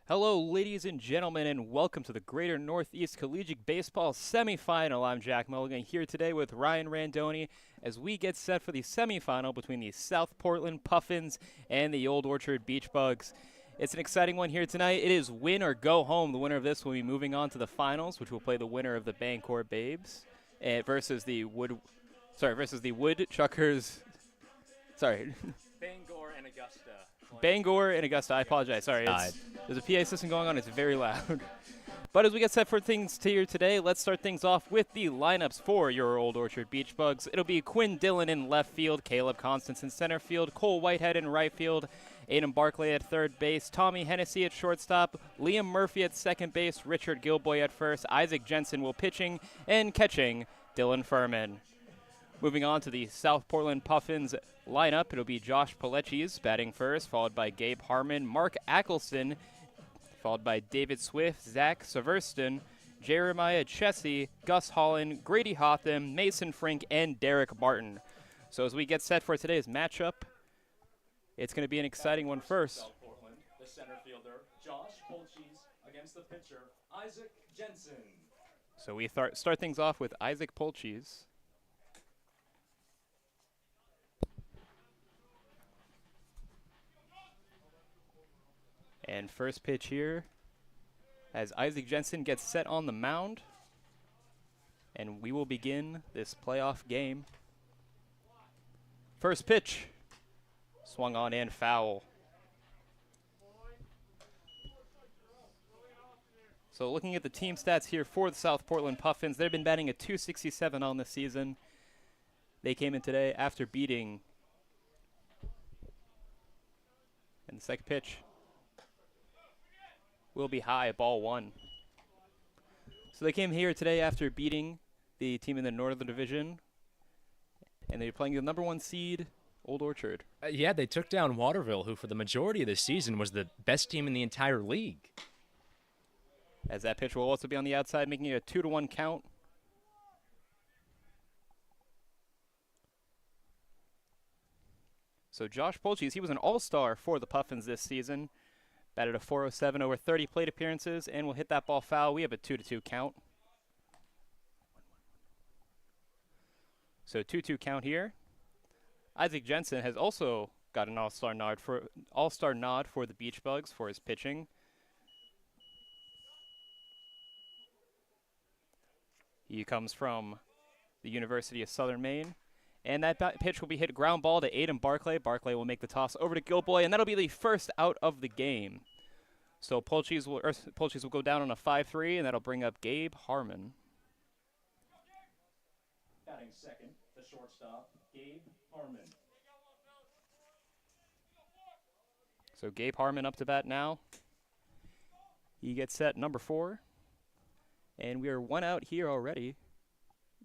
Hello, ladies and gentlemen, and welcome to the Greater Northeast Collegiate Baseball Semifinal. I'm Jack Mulligan here today with Ryan Randoni as we get set for the semifinal between the South Portland Puffins and the Old Orchard Beach Bugs. It's an exciting one here tonight. It is win or go home. The winner of this will be moving on to the finals, which will play the winner of the Bangor Babes versus the Woodchuckers. Sorry. Bangor and Augusta. Bangor and Augusta. I apologize. Sorry. There's a PA system going on. It's very loud. But as we get set for things here today, let's start things off with the lineups for your Old Orchard Beach Bugs. It'll be Quinn Dillon in left field, Caleb Constance in center field, Cole Whitehead in right field, Aiden Barclay at third base, Tommy Hennessy at shortstop, Liam Murphy at second base, Richard Gilboy at first, Isaac Jensen will pitching, and catching Dylan Furman. Moving on to the South Portland Puffins lineup, it'll be Josh Paleches batting first, followed by Gabe Harmon, Mark Ackelson, followed by David Swift, Zach Severston, Jeremiah Chessie, Gus Holland, Grady Hotham, Mason Frink, and Derek Martin. So as we get set for today's matchup, it's going to be an exciting one first. South Portland, the center fielder, Josh Polches against the pitcher, Isaac Jensen. So we start things off with Isaac Polches. And first pitch here as Isaac Jensen gets set on the mound. And we will begin this playoff game. First pitch. Swung on and foul. So looking at the team stats here for the South Portland Puffins, they've been batting a .267 on the season. They came in today after beating. And the second pitch will be high, ball one. So they came here today after beating the team in the Northern Division, and they're playing the number one seed, Old Orchard. Yeah, they took down Waterville, who for the majority of the season was the best team in the entire league. As that pitch will also be on the outside, making it a 2-1 count. So Josh Polches, he was an all-star for the Puffins this season. Batted a .407 over 30 plate appearances, and will hit that ball foul. We have a 2-2 count. So 2-2 count here. Isaac Jensen has also got an all-star nod for the Beach Bugs for his pitching. He comes from the University of Southern Maine. And that pitch will be hit ground ball to Aiden Barclay. Barclay will make the toss over to Gilboy, and that'll be the first out of the game. So Polches will go down on a 5-3, and that'll bring up Gabe Harmon. Batting second, the shortstop, Gabe Harmon. So Gabe Harmon up to bat now. He gets set number 4. And we are one out here already.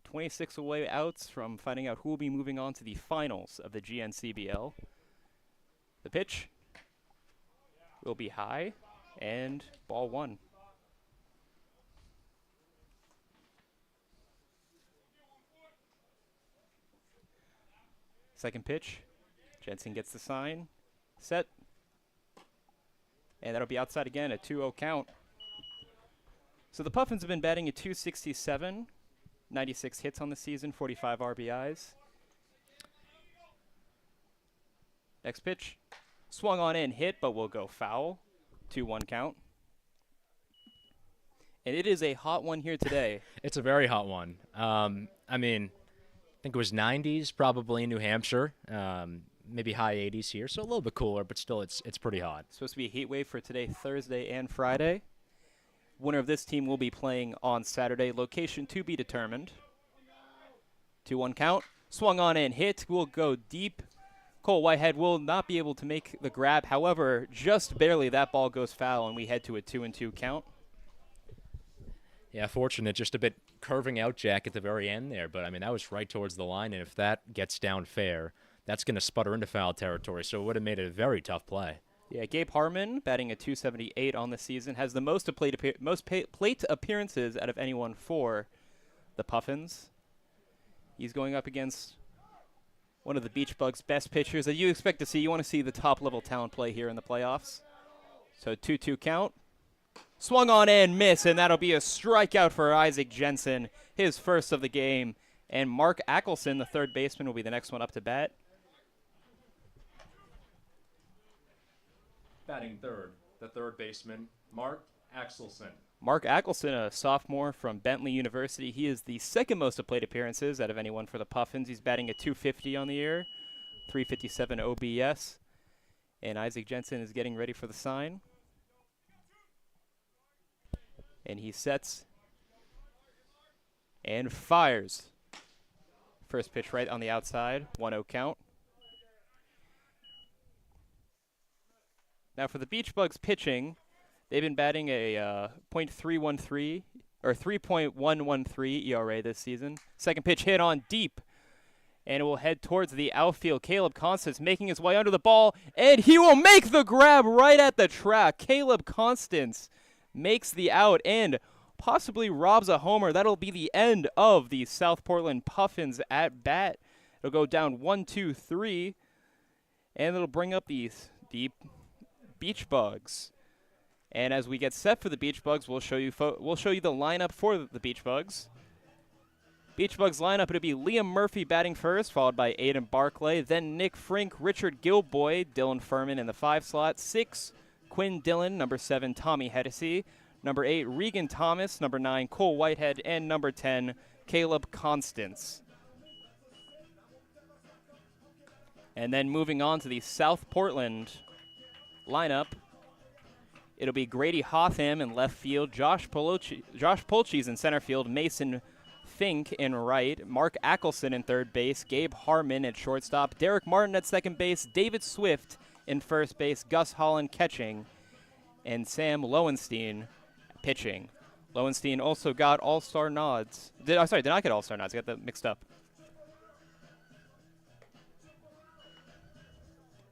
26 away outs from finding out who will be moving on to the finals of the GNCBL. The pitch will be high, and ball one. Second pitch, Jensen gets the sign, set, and that'll be outside again, a 2-0 count. So the Puffins have been batting a .267. 96 hits on the season, 45 RBIs. Next pitch, swung on in, hit, but will go foul. 2-1 count. And it is a hot one here today. It's a very hot one. I think it was 90s probably in New Hampshire, maybe high 80s here, so a little bit cooler, but still it's pretty hot. It's supposed to be a heat wave for today, Thursday and Friday. Winner of this team will be playing on Saturday. Location to be determined. 2-1 count. Swung on in, hit. Will go deep. Cole Whitehead will not be able to make the grab. However, just barely that ball goes foul, and we head to a 2-2 count. Yeah, fortunate. Just a bit curving out, Jack, at the very end there. But, that was right towards the line, and if that gets down fair, that's going to sputter into foul territory. So it would have made it a very tough play. Yeah, Gabe Harmon, batting a .278 on the season, has the most plate appearances out of anyone for the Puffins. He's going up against one of the Beach Bugs' best pitchers that you expect to see. You want to see the top-level talent play here in the playoffs. So 2-2 count. Swung on and missed, and that'll be a strikeout for Isaac Jensen, his first of the game. And Mark Ackelson, the third baseman, will be the next one up to bat. Batting third, the third baseman, Mark Axelson. Mark Ackelson, a sophomore from Bentley University. He is the second most of plate appearances out of anyone for the Puffins. He's batting at .250 on the year, .357 OBS. And Isaac Jensen is getting ready for the sign. And he sets and fires. First pitch right on the outside, 1-0 count. Now for the Beach Bugs pitching, they've been batting a .313 or 3.113 ERA this season. Second pitch hit on deep, and it will head towards the outfield. Caleb Constance making his way under the ball, and he will make the grab right at the track. Caleb Constance makes the out and possibly robs a homer. That'll be the end of the South Portland Puffins at bat. It'll go down 1-2-3, and it'll bring up the Beach Bugs. And as we get set for the Beach Bugs, we'll show you the lineup for the Beach Bugs. Beach Bugs lineup, it'll be Liam Murphy batting first, followed by Aiden Barclay, then Nick Frink, Richard Gilboy, Dylan Furman in the 5 slot, 6, Quinn Dillon, number 7, Tommy Hennessy, number 8, Regan Thomas, number 9, Cole Whitehead, and number 10, Caleb Constance. And then moving on to the South Portland lineup, it'll be Grady Hotham in left field, Josh Polchis in center field, Mason Fink in right, Mark Ackelson in third base, Gabe Harmon at shortstop, Derek Martin at second base, David Swift in first base, Gus Holland catching, and Sam Lowenstein pitching. Lowenstein also got all-star nods. Did not get all-star nods. I got that mixed up.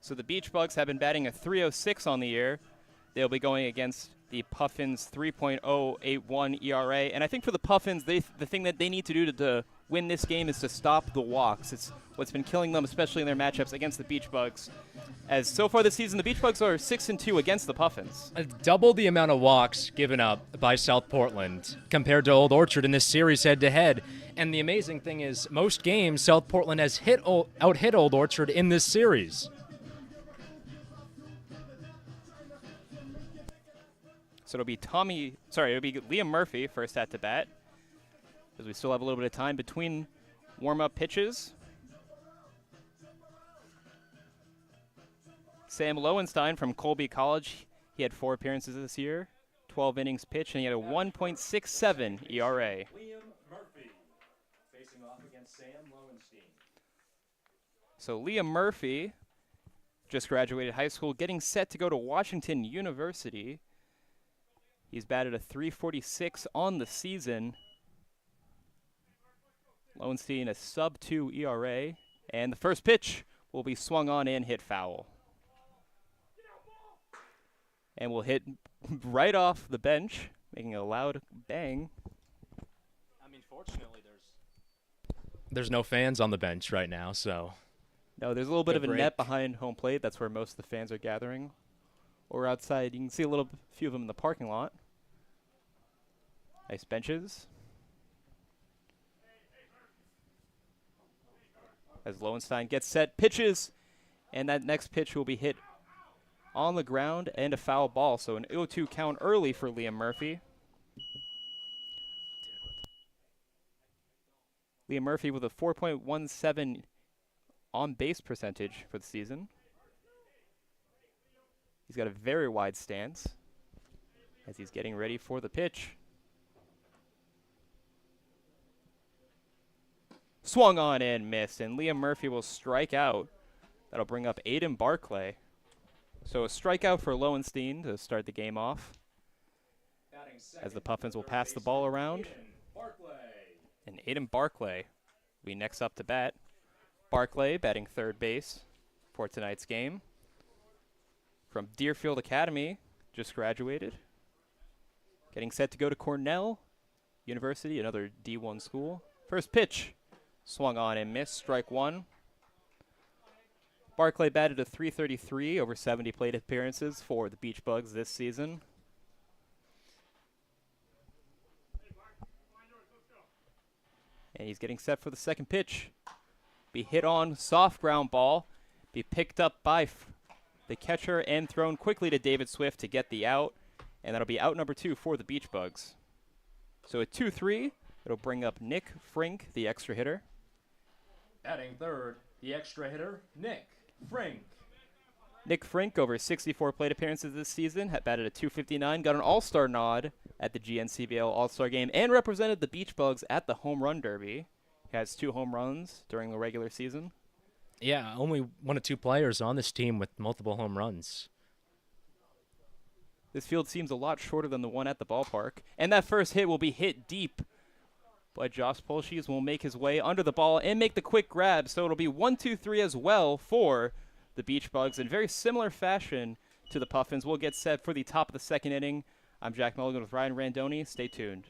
So the Beach Bugs have been batting a .306 on the year. They'll be going against the Puffins' 3.081 ERA. And I think for the Puffins, the thing that they need to do to win this game is to stop the walks. It's what's been killing them, especially in their matchups against the Beach Bugs. As so far this season, the Beach Bugs are 6-2 against the Puffins. Double the amount of walks given up by South Portland compared to Old Orchard in this series head-to-head. And the amazing thing is, most games, South Portland has out-hit Old Orchard in this series. So it'll be Liam Murphy first at the bat, as we still have a little bit of time between warm-up pitches. Sam Lowenstein from Colby College, he had 4 appearances this year, 12 innings pitched, and he had a 1.67 ERA. Liam Murphy facing off against Sam Lowenstein. So Liam Murphy just graduated high school, getting set to go to Washington University. He's batted a .346 on the season. Lowenstein a sub-2 ERA. And the first pitch will be swung on and hit foul. And will hit right off the bench, making a loud bang. I mean, fortunately, there's no fans on the bench right now, so. No, there's a little bit of a break. net behind home plate. That's where most of the fans are gathering. Or outside, you can see a few of them in the parking lot. Nice benches. As Lowenstein gets set, pitches, and that next pitch will be hit on the ground and a foul ball. So an 0-2 count early for Liam Murphy. Liam Murphy with a 4.17 on-base percentage for the season. He's got a very wide stance as he's getting ready for the pitch. Swung on and missed, and Liam Murphy will strike out. That'll bring up Aiden Barclay. So a strikeout for Lowenstein to start the game off, as the Puffins will pass the ball around. And Aiden Barclay will be next up to bat. Barclay batting third base for tonight's game. From Deerfield Academy, just graduated. Getting set to go to Cornell University, another D1 school. First pitch, swung on and missed, strike one. Barclay batted a .333 over 70 plate appearances for the Beach Bugs this season. And he's getting set for the second pitch. Be hit on, soft ground ball. Be picked up by the catcher and thrown quickly to David Swift to get the out. And that'll be out number 2 for the Beach Bugs. So at 2-3, it'll bring up Nick Frink, the extra hitter. Batting third, the extra hitter, Nick Frink. Nick Frink, over 64 plate appearances this season, had batted a .259, got an all-star nod at the GNCBL All-Star Game, and represented the Beach Bugs at the Home Run Derby. He has 2 home runs during the regular season. Yeah, only 1 of 2 players on this team with multiple home runs. This field seems a lot shorter than the one at the ballpark. And that first hit will be hit deep. But Josh Polshies will make his way under the ball and make the quick grab. So it'll be 1-2-3 as well for the Beach Bugs in very similar fashion to the Puffins. We'll get set for the top of the second inning. I'm Jack Mulligan with Ryan Randoni. Stay tuned.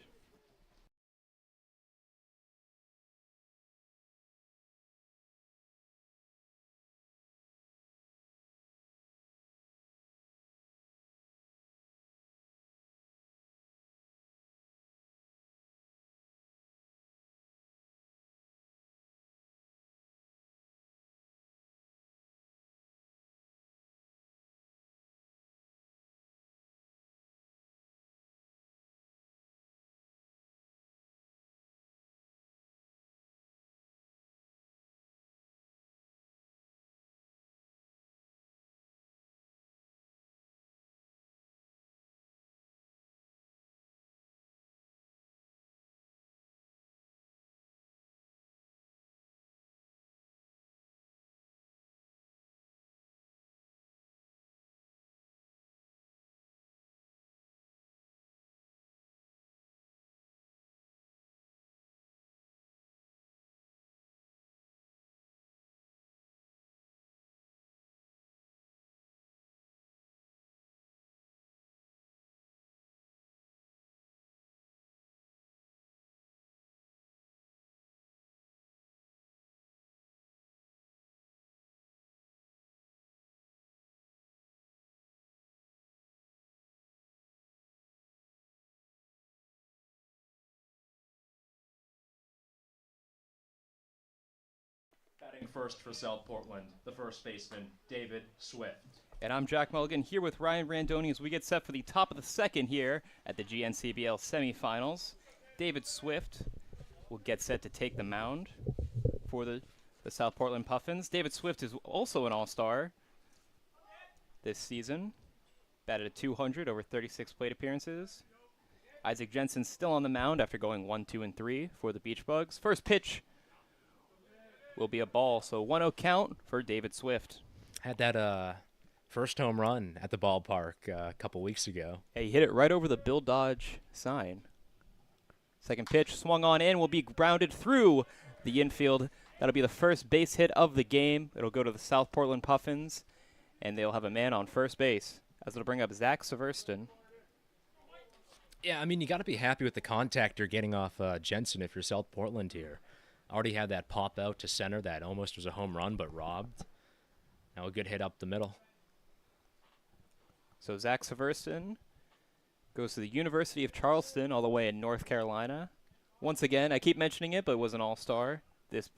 Batting first for South Portland, the first baseman, David Swift. And I'm Jack Mulligan here with Ryan Randoni as we get set for the top of the second here at the GNCBL semifinals. David Swift will get set to take the mound for the South Portland Puffins. David Swift is also an all-star this season. Batted a .200 over 36 plate appearances. Isaac Jensen still on the mound after going 1, 2, and 3 for the Beach Bugs. First pitch will be a ball, so 1-0 count for David Swift. Had that first home run at the ballpark a couple weeks ago. Yeah, he hit it right over the Bill Dodge sign. Second pitch swung on in, will be grounded through the infield. That'll be the first base hit of the game. It'll go to the South Portland Puffins, and they'll have a man on first base, as it'll bring up Zach Severston. Yeah, I mean, you got to be happy with the contact you're getting off Jensen if you're South Portland here. Already had that pop out to center that almost was a home run, but robbed. Now a good hit up the middle. So Zach Severston goes to the University of Charleston, all the way in North Carolina. Once again, I keep mentioning it, but was an all-star this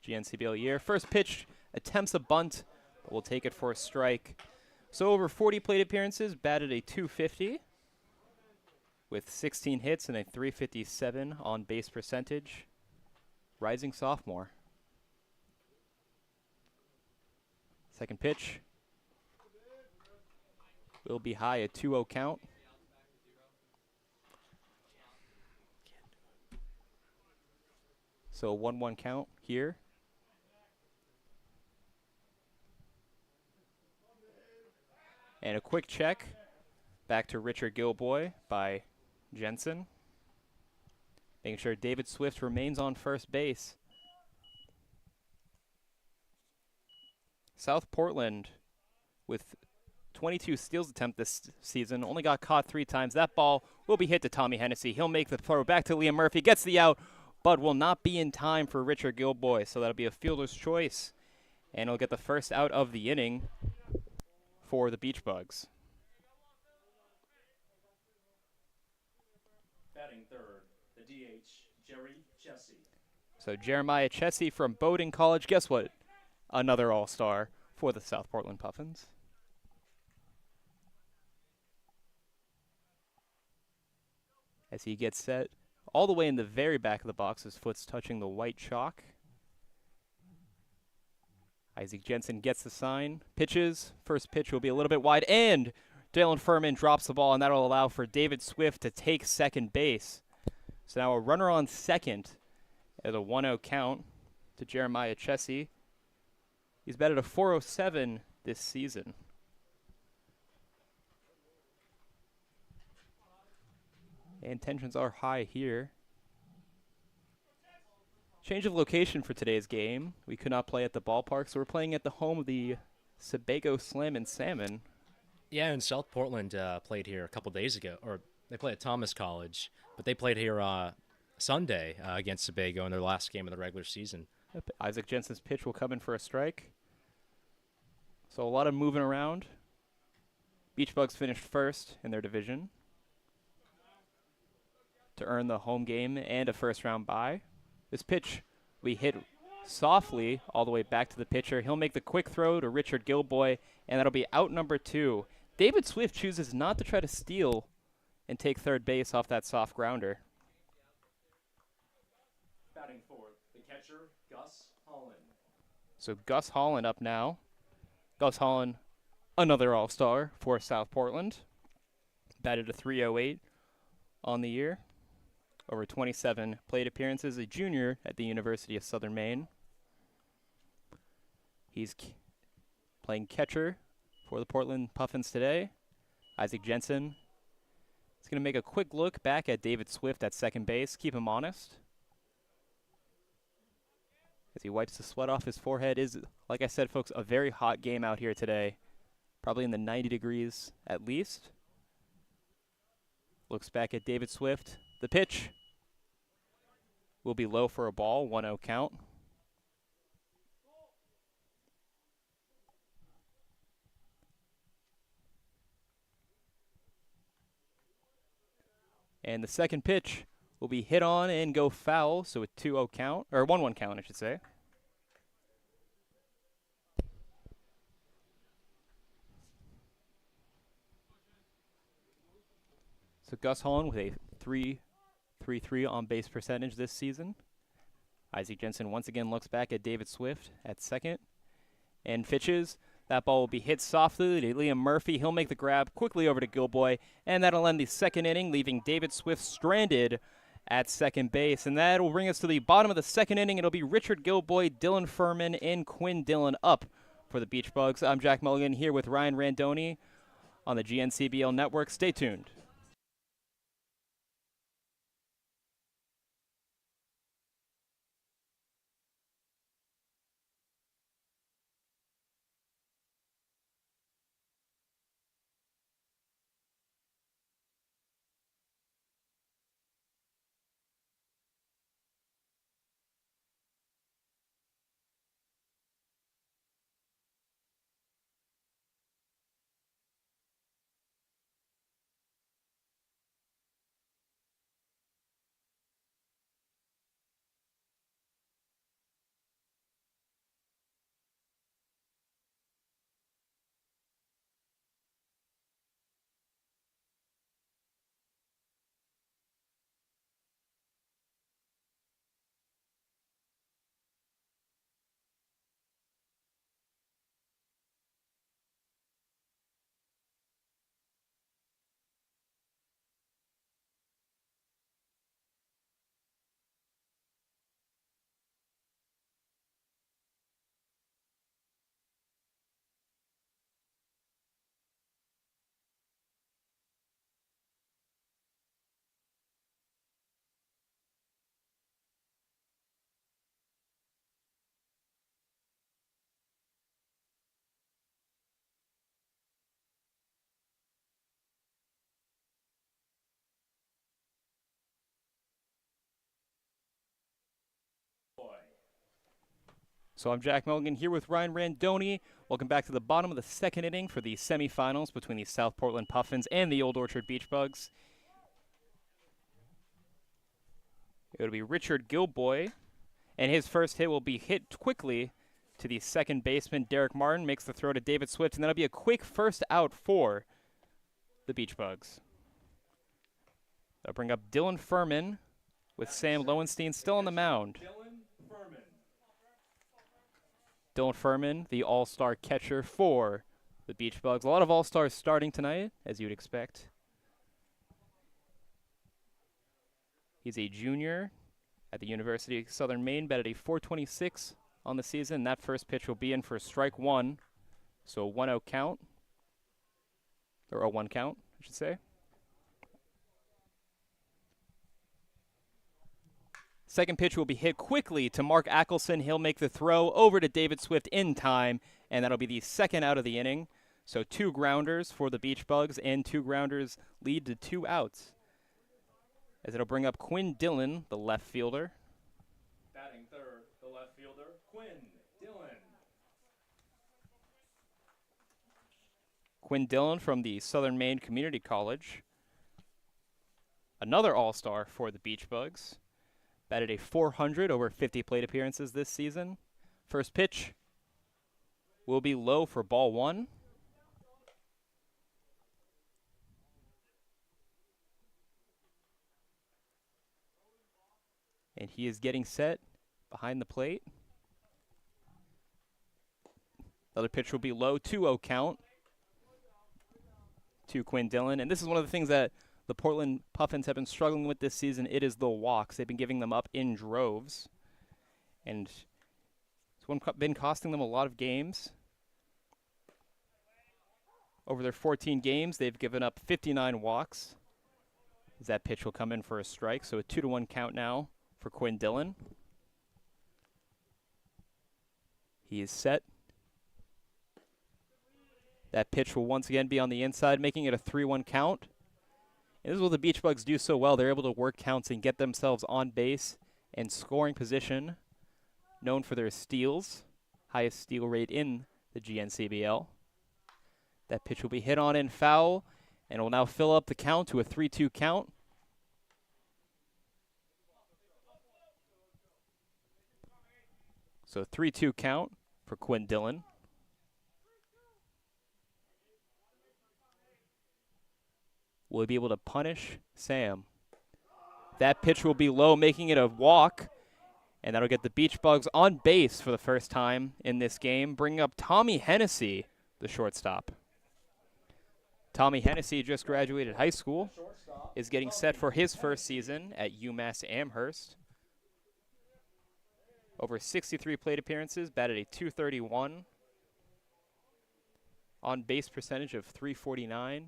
GNCBL year. First pitch attempts a bunt, but will take it for a strike. So over 40 plate appearances, batted a .250 with 16 hits and a .357 on base percentage. Rising sophomore. Second pitch will be high, a 2-0 count. So 1-1 count here. And a quick check back to Richard Gilboy by Jensen. Making sure David Swift remains on first base. South Portland, with 22 steals attempt this season, only got caught 3 times. That ball will be hit to Tommy Hennessy. He'll make the throw back to Liam Murphy, gets the out, but will not be in time for Richard Gilboy, so that'll be a fielder's choice. And he'll get the first out of the inning for the Beach Bugs. Batting third, the DH, Jerry Jesse. So Jeremiah Chessie from Bowdoin College. Guess what? Another all-star for the South Portland Puffins. As he gets set all the way in the very back of the box, his foot's touching the white chalk. Isaac Jensen gets the sign, pitches. First pitch will be a little bit wide, and Dylan Furman drops the ball, and that'll allow for David Swift to take second base. So now a runner on second at a 1-0 count to Jeremiah Chessie. He's batted a .407 this season. And tensions are high here. Change of location for today's game. We could not play at the ballpark, so we're playing at the home of the Sebago Slam and Salmon. Yeah, and South Portland played here a couple days ago, or they played at Thomas College, but they played here Sunday against Sebago in their last game of the regular season. Yep. Isaac Jensen's pitch will come in for a strike. So a lot of moving around. Beach Bugs finished first in their division to earn the home game and a first-round bye. This pitch we hit softly all the way back to the pitcher. He'll make the quick throw to Richard Gilboy, and that'll be out number 2. David Swift chooses not to try to steal and take third base off that soft grounder. Batting for the catcher, Gus Holland. So Gus Holland up now. Gus Holland, another all-star for South Portland. Batted a .308 on the year. Over 27 plate appearances, a junior at the University of Southern Maine. He's playing catcher for the Portland Puffins today. Isaac Jensen is going to make a quick look back at David Swift at second base, keep him honest. As he wipes the sweat off his forehead. Is, like I said, folks, a very hot game out here today. Probably in the 90 degrees at least. Looks back at David Swift. The pitch will be low for a ball, 1-0 count. And the second pitch will be hit on and go foul, so a 2-0 count, or 1-1 count, I should say. So Gus Holland with a .333 on base percentage this season. Isaac Jensen once again looks back at David Swift at second and pitches. That ball will be hit softly to Liam Murphy. He'll make the grab quickly over to Gilboy, and that'll end the second inning, leaving David Swift stranded at second base. And that will bring us to the bottom of the second inning. It'll be Richard Gilboy, Dylan Furman, and Quinn Dillon up for the Beach Bugs. I'm Jack Mulligan here with Ryan Randoni on the GNCBL network. Stay tuned. So I'm Jack Mulligan here with Ryan Randoni. Welcome back to the bottom of the second inning for the semifinals between the South Portland Puffins and the Old Orchard Beach Bugs. It'll be Richard Gilboy And his first hit will be hit quickly to the second baseman. Derek Martin makes the throw to David Swift, and that'll be a quick first out for the Beach Bugs. They'll bring up Dylan Furman with Sam Lowenstein still on the mound. Dylan Furman, the all-star catcher for the Beach Bugs. A lot of all-stars starting tonight, as you'd expect. He's a junior at the University of Southern Maine, batted a .426 on the season. That first pitch will be in for strike one, so a 1-0 count, or a 1 count, I should say. Second pitch will be hit quickly to Mark Ackelson. He'll make the throw over to David Swift in time, and that'll be the second out of the inning. So 2 grounders for the Beach Bugs, and 2 grounders lead to 2 outs. As it'll bring up Quinn Dillon, the left fielder. Batting third, the left fielder, Quinn Dillon. Quinn Dillon from the Southern Maine Community College. Another all-star for the Beach Bugs. Batted a .400 over 50 plate appearances this season. First pitch will be low for ball 1. And he is getting set behind the plate. Another pitch will be low, 2-0 count to Quinn Dillon. And this is one of the things that the Portland Puffins have been struggling with this season. It is the walks. They've been giving them up in droves. And it's been costing them a lot of games. Over their 14 games, they've given up 59 walks. As that pitch will come in for a strike. So a 2-1 count now for Quinn Dillon. He is set. That pitch will once again be on the inside, making it a 3-1 count. And this is what the Beach Bugs do so well. They're able to work counts and get themselves on base and scoring position. Known for their steals, highest steal rate in the GNCBL. That pitch will be hit on in foul, and will now fill up the count to a 3-2 count. So 3-2 count for Quinn Dillon. Will he be able to punish Sam? That pitch will be low, making it a walk. And that'll get the Beach Bugs on base for the first time in this game, bringing up Tommy Hennessy, the shortstop. Tommy Hennessy just graduated high school, is getting set for his first season at UMass Amherst. Over 63 plate appearances, batted a .231. On base percentage of .349.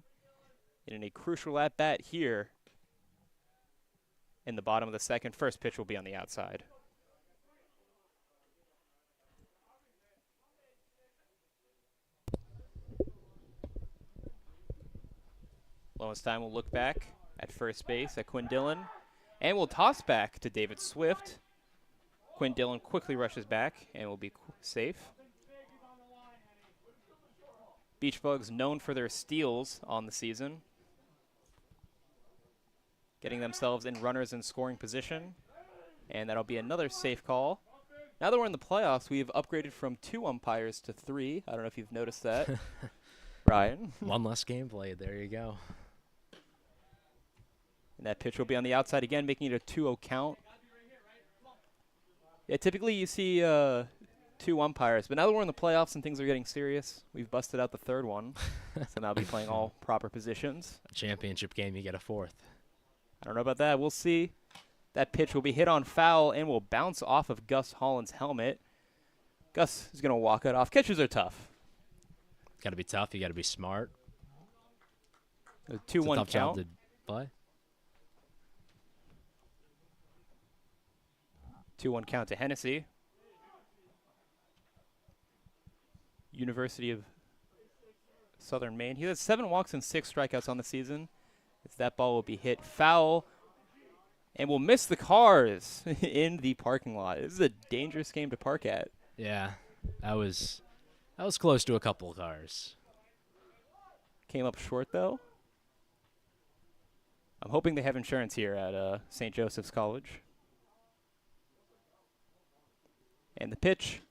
And in a crucial at-bat here in the bottom of the second. First pitch will be on the outside. Lowenstein will look back at first base at Quinn Dillon, and will toss back to David Swift. Quinn Dillon quickly rushes back and will be safe. Beach Bugs known for their steals on the season, getting themselves in runners in scoring position, and that'll be another safe call. Now that we're in the playoffs, we've upgraded from 2 umpires to 3. I don't know if you've noticed that. Ryan. One less game played. There you go. And that pitch will be on the outside again, making it a 2-0 count. Yeah, typically you see 2 umpires, but now that we're in the playoffs and things are getting serious, we've busted out the 3rd one. So now I'll be playing all proper positions. A championship game, you get a 4th. I don't know about that. We'll see. That pitch will be hit on foul and will bounce off of Gus Holland's helmet. Gus is going to walk it off. Catchers are tough. Got to be tough. You got to be smart. A 2-1 tough job count. to play. 2-1 count to Hennessy. University of Southern Maine. He has 7 walks and 6 strikeouts on the season. As that ball will be hit foul and will miss the cars in the parking lot. This is a dangerous game to park at. Yeah, that was close to a couple of cars. Came up short, though. I'm hoping they have insurance here at St. Joseph's College. And the pitch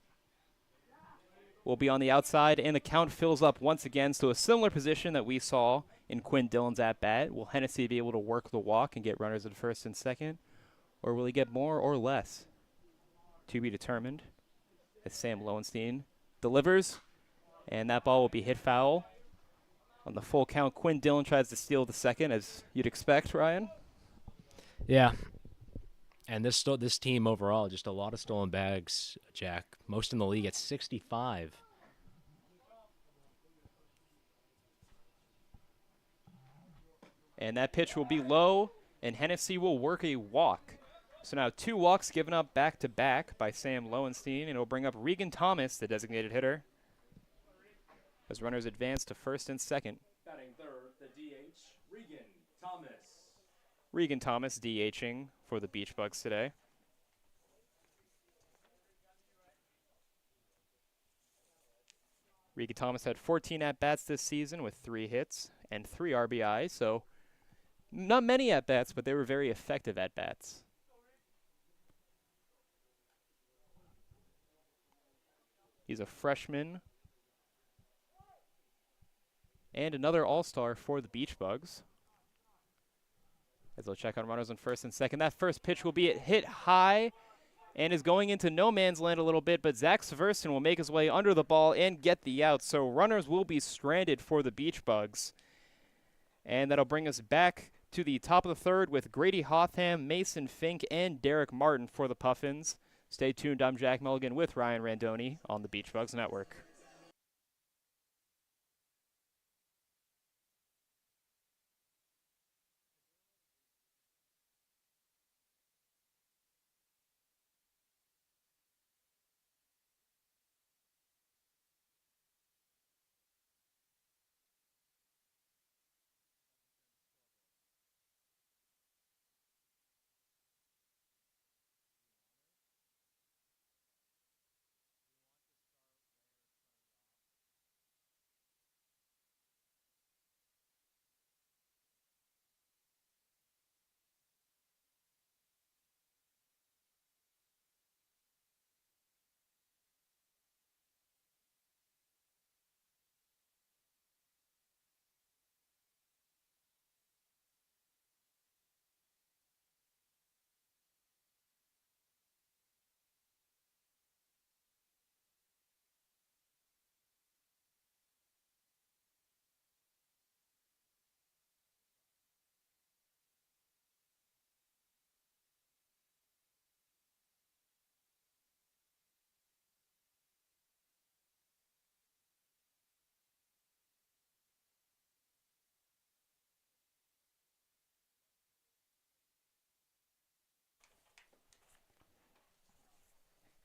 will be on the outside, and the count fills up once again. So a similar position that we saw in Quinn Dillon's at-bat. Will Hennessy be able to work the walk and get runners at first and second? Or will he get more or less? To be determined. As Sam Lowenstein delivers, and that ball will be hit foul. On the full count, Quinn Dillon tries to steal the second, as you'd expect, Ryan. Yeah. And this team overall, just a lot of stolen bags, Jack. Most in the league at 65. And that pitch will be low, and Hennessy will work a walk. So now 2 walks given up back-to-back by Sam Lowenstein, and it'll bring up Regan Thomas, the designated hitter, as runners advance to first and second. Batting third, the DH, Regan Thomas. Regan Thomas DHing for the Beach Bugs today. Regan Thomas had 14 at-bats this season with 3 hits and 3 RBIs, so not many at-bats, but they were very effective at-bats. He's a freshman and another all-star for the Beach Bugs. As they'll check on runners on first and second. That first pitch will be hit high and is going into no man's land a little bit, but Zach Severson will make his way under the ball and get the out. So runners will be stranded for the Beach Bugs. And that'll bring us back to the top of the third with Grady Hotham, Mason Fink, and Derek Martin for the Puffins. Stay tuned. I'm Jack Mulligan with Ryan Randoni on the Beach Bugs Network.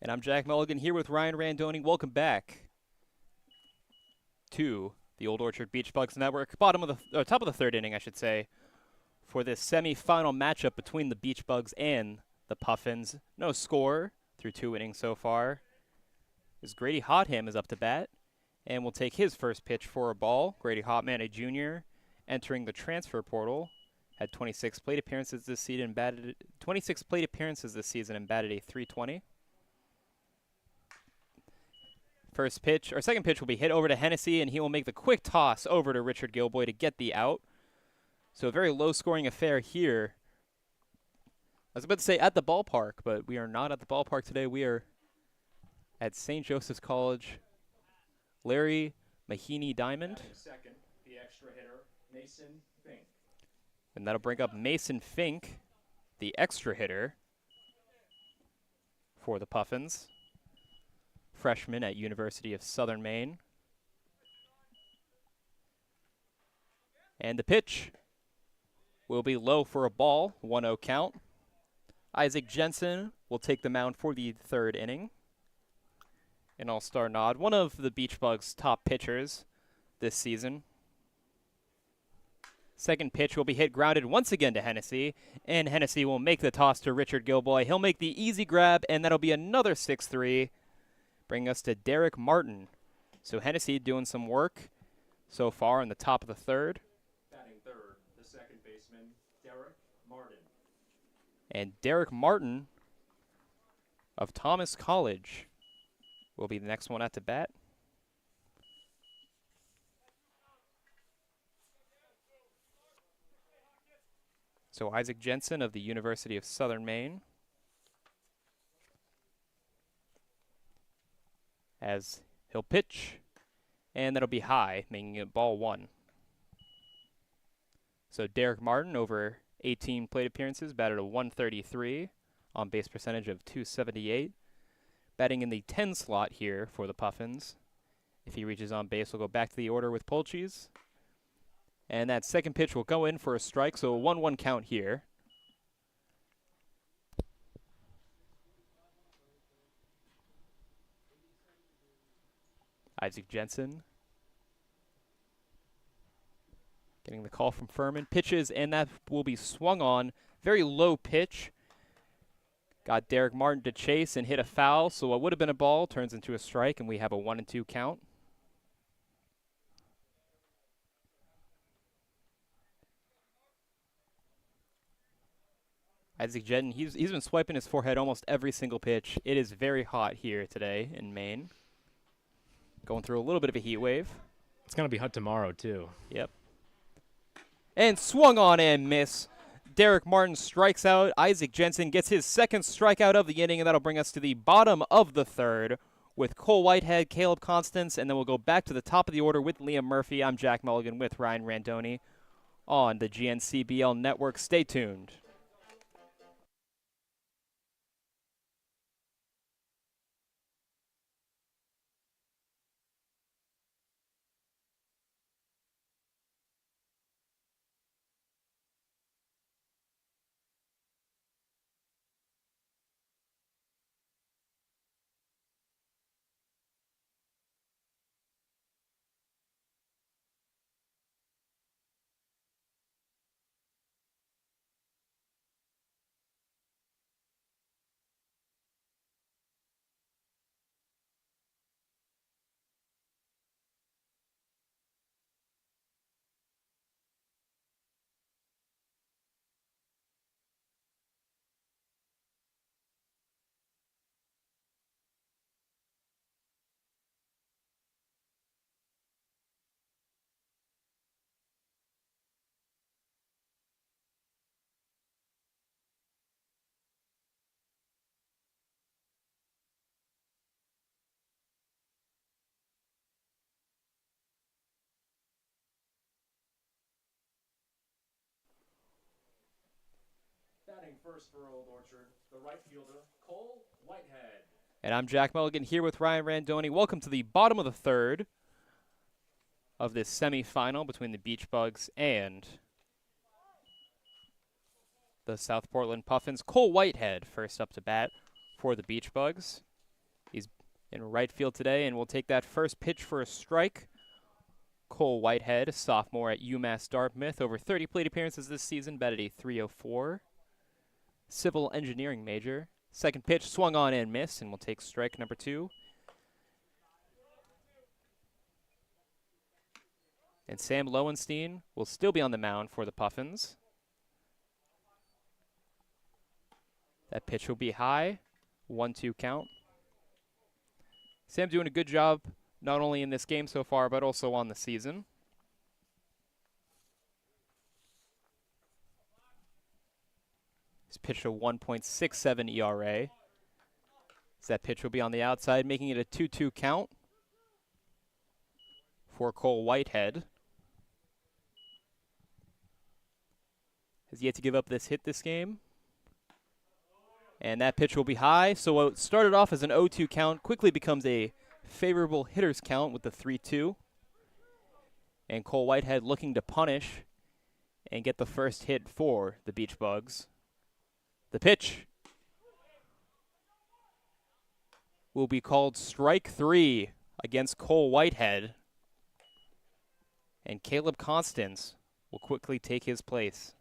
And I'm Jack Mulligan here with Ryan Randoni. Welcome back to the Old Orchard Beach Bugs Network. Top of the third inning, I should say, for this semi-final matchup between the Beach Bugs and the Puffins. No score through 2 innings so far. As Grady Hotham is up to bat and will take his first pitch for a ball. Grady Hotham, a junior, entering the transfer portal. Had 26 plate appearances this season and batted a .320. Second pitch will be hit over to Hennessy, and he will make the quick toss over to Richard Gilboy to get the out. So a very low-scoring affair here. I was about to say at the ballpark, but we are not at the ballpark today. We are at St. Joseph's College. Larry Mahini Diamond. Batting second, the extra hitter, Mason Fink. And that'll bring up Mason Fink, the extra hitter for the Puffins. Freshman at University of Southern Maine. And the pitch will be low for a ball, 1-0 count. Isaac Jensen will take the mound for the third inning. An all-star nod, one of the Beach Bugs' top pitchers this season. Second pitch will be hit grounded once again to Hennessy, and Hennessy will make the toss to Richard Gilboy. He'll make the easy grab, and that'll be another 6-3. Bring us to Derek Martin. So Hennessy doing some work so far in the top of the third. Batting third, the second baseman, Derek Martin. And Derek Martin of Thomas College will be the next one at to bat. So Isaac Jensen of the University of Southern Maine, as he'll pitch, and that'll be high, making it ball 1. So Derek Martin, over 18 plate appearances, batted a 133, on base percentage of 278. Batting in the 10 slot here for the Puffins. If he reaches on base, we'll go back to the order with Polchis. And that second pitch will go in for a strike, so a 1-1 count here. Isaac Jensen getting the call from Furman. Pitches, and that will be swung on. Very low pitch. Got Derek Martin to chase and hit a foul, so what would have been a ball turns into a strike, and we have a 1-2 count. Isaac Jensen, he's been swiping his forehead almost every single pitch. It is very hot here today in Maine. Going through a little bit of a heat wave. It's going to be hot tomorrow, too. Yep. And swung on and miss. Derek Martin strikes out. Isaac Jensen gets his second strikeout of the inning, and that'll bring us to the bottom of the third with Cole Whitehead, Caleb Constance, and then we'll go back to the top of the order with Liam Murphy. I'm Jack Mulligan with Ryan Randoni on the GNCBL network. Stay tuned. Batting first for Old Orchard, the right fielder, Cole Whitehead. And I'm Jack Mulligan here with Ryan Randoni. Welcome to the bottom of the third of this semifinal between the Beach Bugs and the South Portland Puffins. Cole Whitehead first up to bat for the Beach Bugs. He's in right field today, and we'll take that first pitch for a strike. Cole Whitehead, a sophomore at UMass Dartmouth, over 30 plate appearances this season, batted a 304. Civil engineering major. Second pitch swung on and missed, and we'll take strike number 2. And Sam Lowenstein will still be on the mound for the Puffins. That pitch will be high. 1-2 count. Sam doing a good job not only in this game so far, but also on the season. He's pitched a 1.67 ERA. So that pitch will be on the outside, making it a 2-2 count for Cole Whitehead. Has yet to give up this hit this game. And that pitch will be high. So what started off as an 0-2 count quickly becomes a favorable hitter's count with the 3-2. And Cole Whitehead looking to punish and get the first hit for the Beach Bugs. The pitch will be called strike 3 against Cole Whitehead. And Caleb Constance will quickly take his place.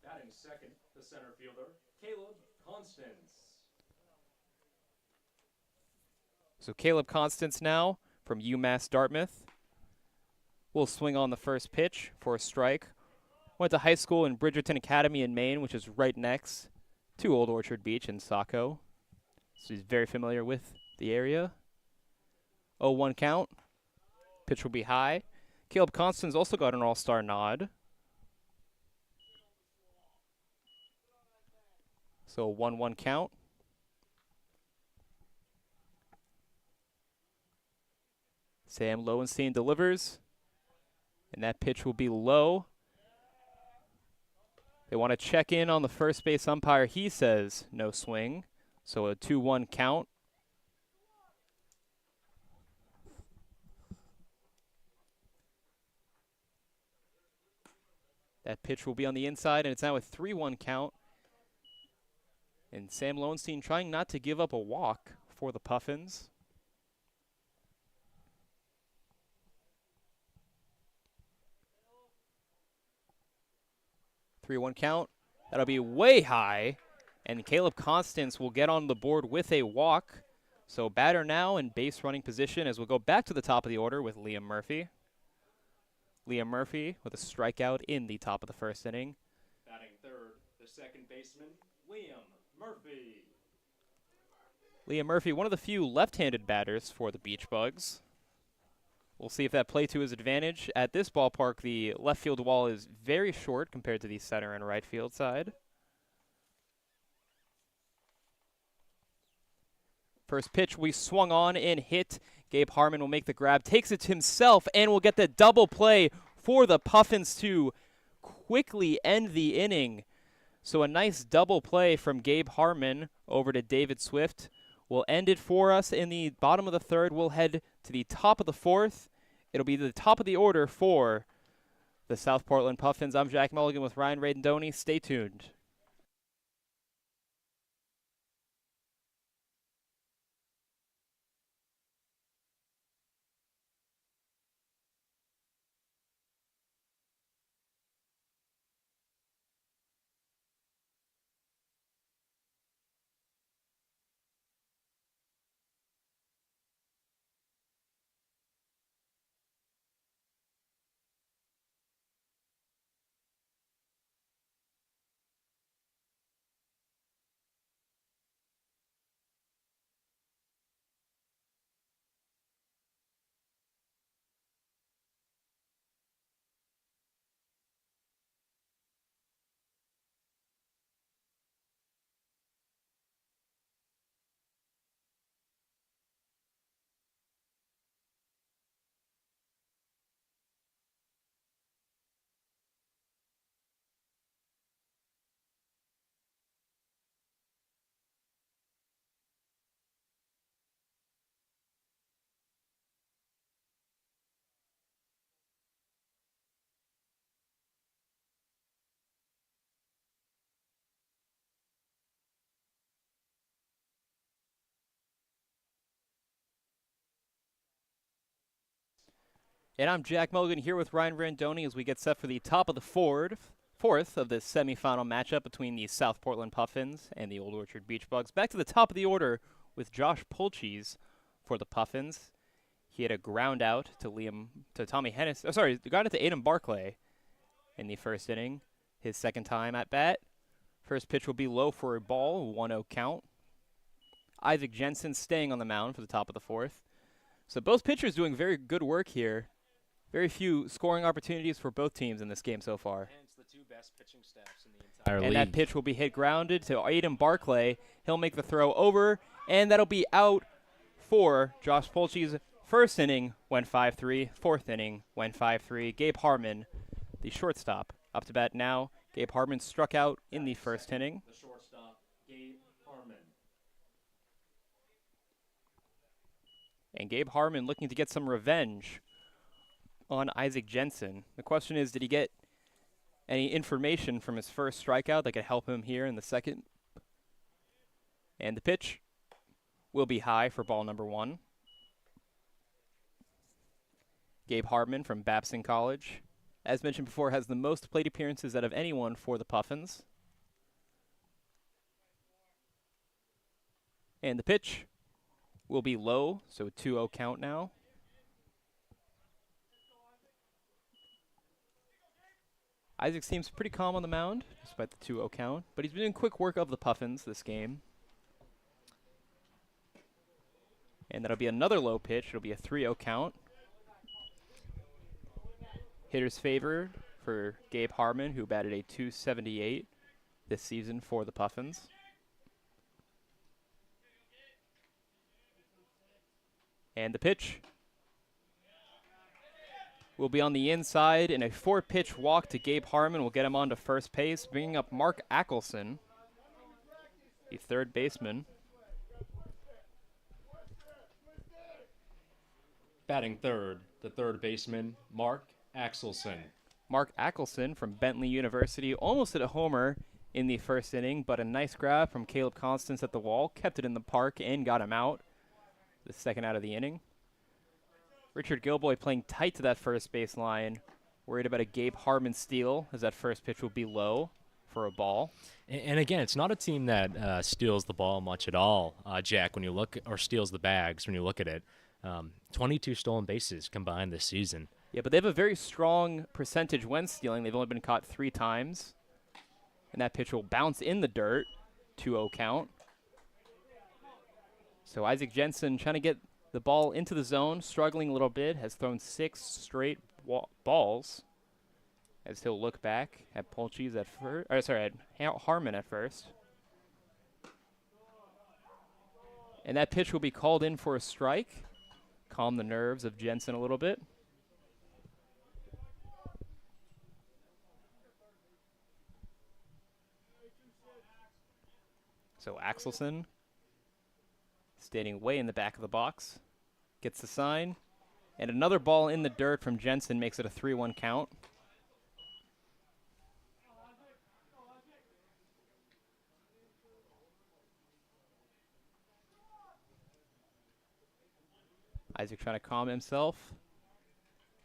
Batting second, the center fielder, Caleb Constance. So Caleb Constance now from UMass Dartmouth will swing on the first pitch for a strike. Went to high school in Bridgerton Academy in Maine, which is right next to Old Orchard Beach in Saco. So he's very familiar with the area. 0-1 count. Pitch will be high. Caleb Constance also got an all-star nod. So 1-1 count. Sam Lowenstein delivers. And that pitch will be low. They want to check in on the first base umpire. He says no swing. So a 2-1 count. That pitch will be on the inside, and it's now a 3-1 count. And Sam Lowenstein trying not to give up a walk for the Puffins. Three-one count. That'll be way high. And Caleb Constance will get on the board with a walk. So batter now in base running position as we'll go back to the top of the order with Liam Murphy. Liam Murphy with a strikeout in the top of the first inning. Batting third, the second baseman, Liam Murphy. Liam Murphy, one of the few left-handed batters for the Beach Bugs. We'll see if that play to his advantage. At this ballpark, the left field wall is very short compared to the center and right field side. First pitch we swung on and hit. Gabe Harmon will make the grab, takes it to himself, and will get the double play for the Puffins to quickly end the inning. So a nice double play from Gabe Harmon over to David Swift will end it for us in the bottom of the third. We'll head to the top of the fourth. It'll be the top of the order for the South Portland Puffins. I'm Jack Mulligan with Ryan Radendoni. Stay tuned. And I'm Jack Mulligan here with Ryan Randoni as we get set for the top of the fourth of this semifinal matchup between the South Portland Puffins and the Old Orchard Beach Bugs. Back to the top of the order with Josh Pulchees for the Puffins. He had a ground out to Tommy Hennis. Oh, sorry, got it to Aiden Barclay in the first inning. His second time at bat. First pitch will be low for a ball, 1-0 count. Isaac Jensen staying on the mound for the top of the fourth. So both pitchers doing very good work here. Very few scoring opportunities for both teams in this game so far. And it's the two best pitching staffs in the entire league. And that pitch will be hit grounded to Aiden Barclay. He'll make the throw over, and that'll be out for Josh Pulchees. First inning went 5-3. Fourth inning went 5-3. Gabe Harmon, the shortstop, up to bat now. Gabe Harmon struck out in the first inning. The shortstop, Gabe Harmon. And Gabe Harmon looking to get some revenge on Isaac Jensen. The question is, did he get any information from his first strikeout that could help him here in the second? And the pitch will be high for ball number one. Gabe Harmon from Babson College, as mentioned before, has the most plate appearances out of anyone for the Puffins. And the pitch will be low, so 2-0 count now. Isaac seems pretty calm on the mound, despite the 2-0 count, but he's been doing quick work of the Puffins this game. And that'll be another low pitch. It'll be a 3-0 count. Hitter's favor for Gabe Harmon, who batted a .278 this season for the Puffins. And the pitch will be on the inside, and a 4-pitch walk to Gabe Harmon will get him on to first base, bringing up Mark Ackelson, the third baseman. Batting third, the third baseman, Mark Axelson. Mark Ackelson from Bentley University almost hit a homer in the first inning, but a nice grab from Caleb Constance at the wall kept it in the park and got him out the second out of the inning. Richard Gilboy playing tight to that first base line, worried about a Gabe Harmon steal, as that first pitch will be low for a ball. And again, it's not a team that steals the ball much at all, Jack, when you look, or steals the bags when you look at it. 22 stolen bases combined this season. Yeah, but they have a very strong percentage when stealing. They've only been caught 3 times. And that pitch will bounce in the dirt, 2-0 count. So Isaac Jensen trying to get the ball into the zone, struggling a little bit, has thrown 6 straight balls. As he'll look back at Polchis at first, or sorry, at Harmon at first. And that pitch will be called in for a strike. Calm the nerves of Jensen a little bit. So Axelson, standing way in the back of the box, gets the sign. And another ball in the dirt from Jensen makes it a 3-1 count. Isaac trying to calm himself.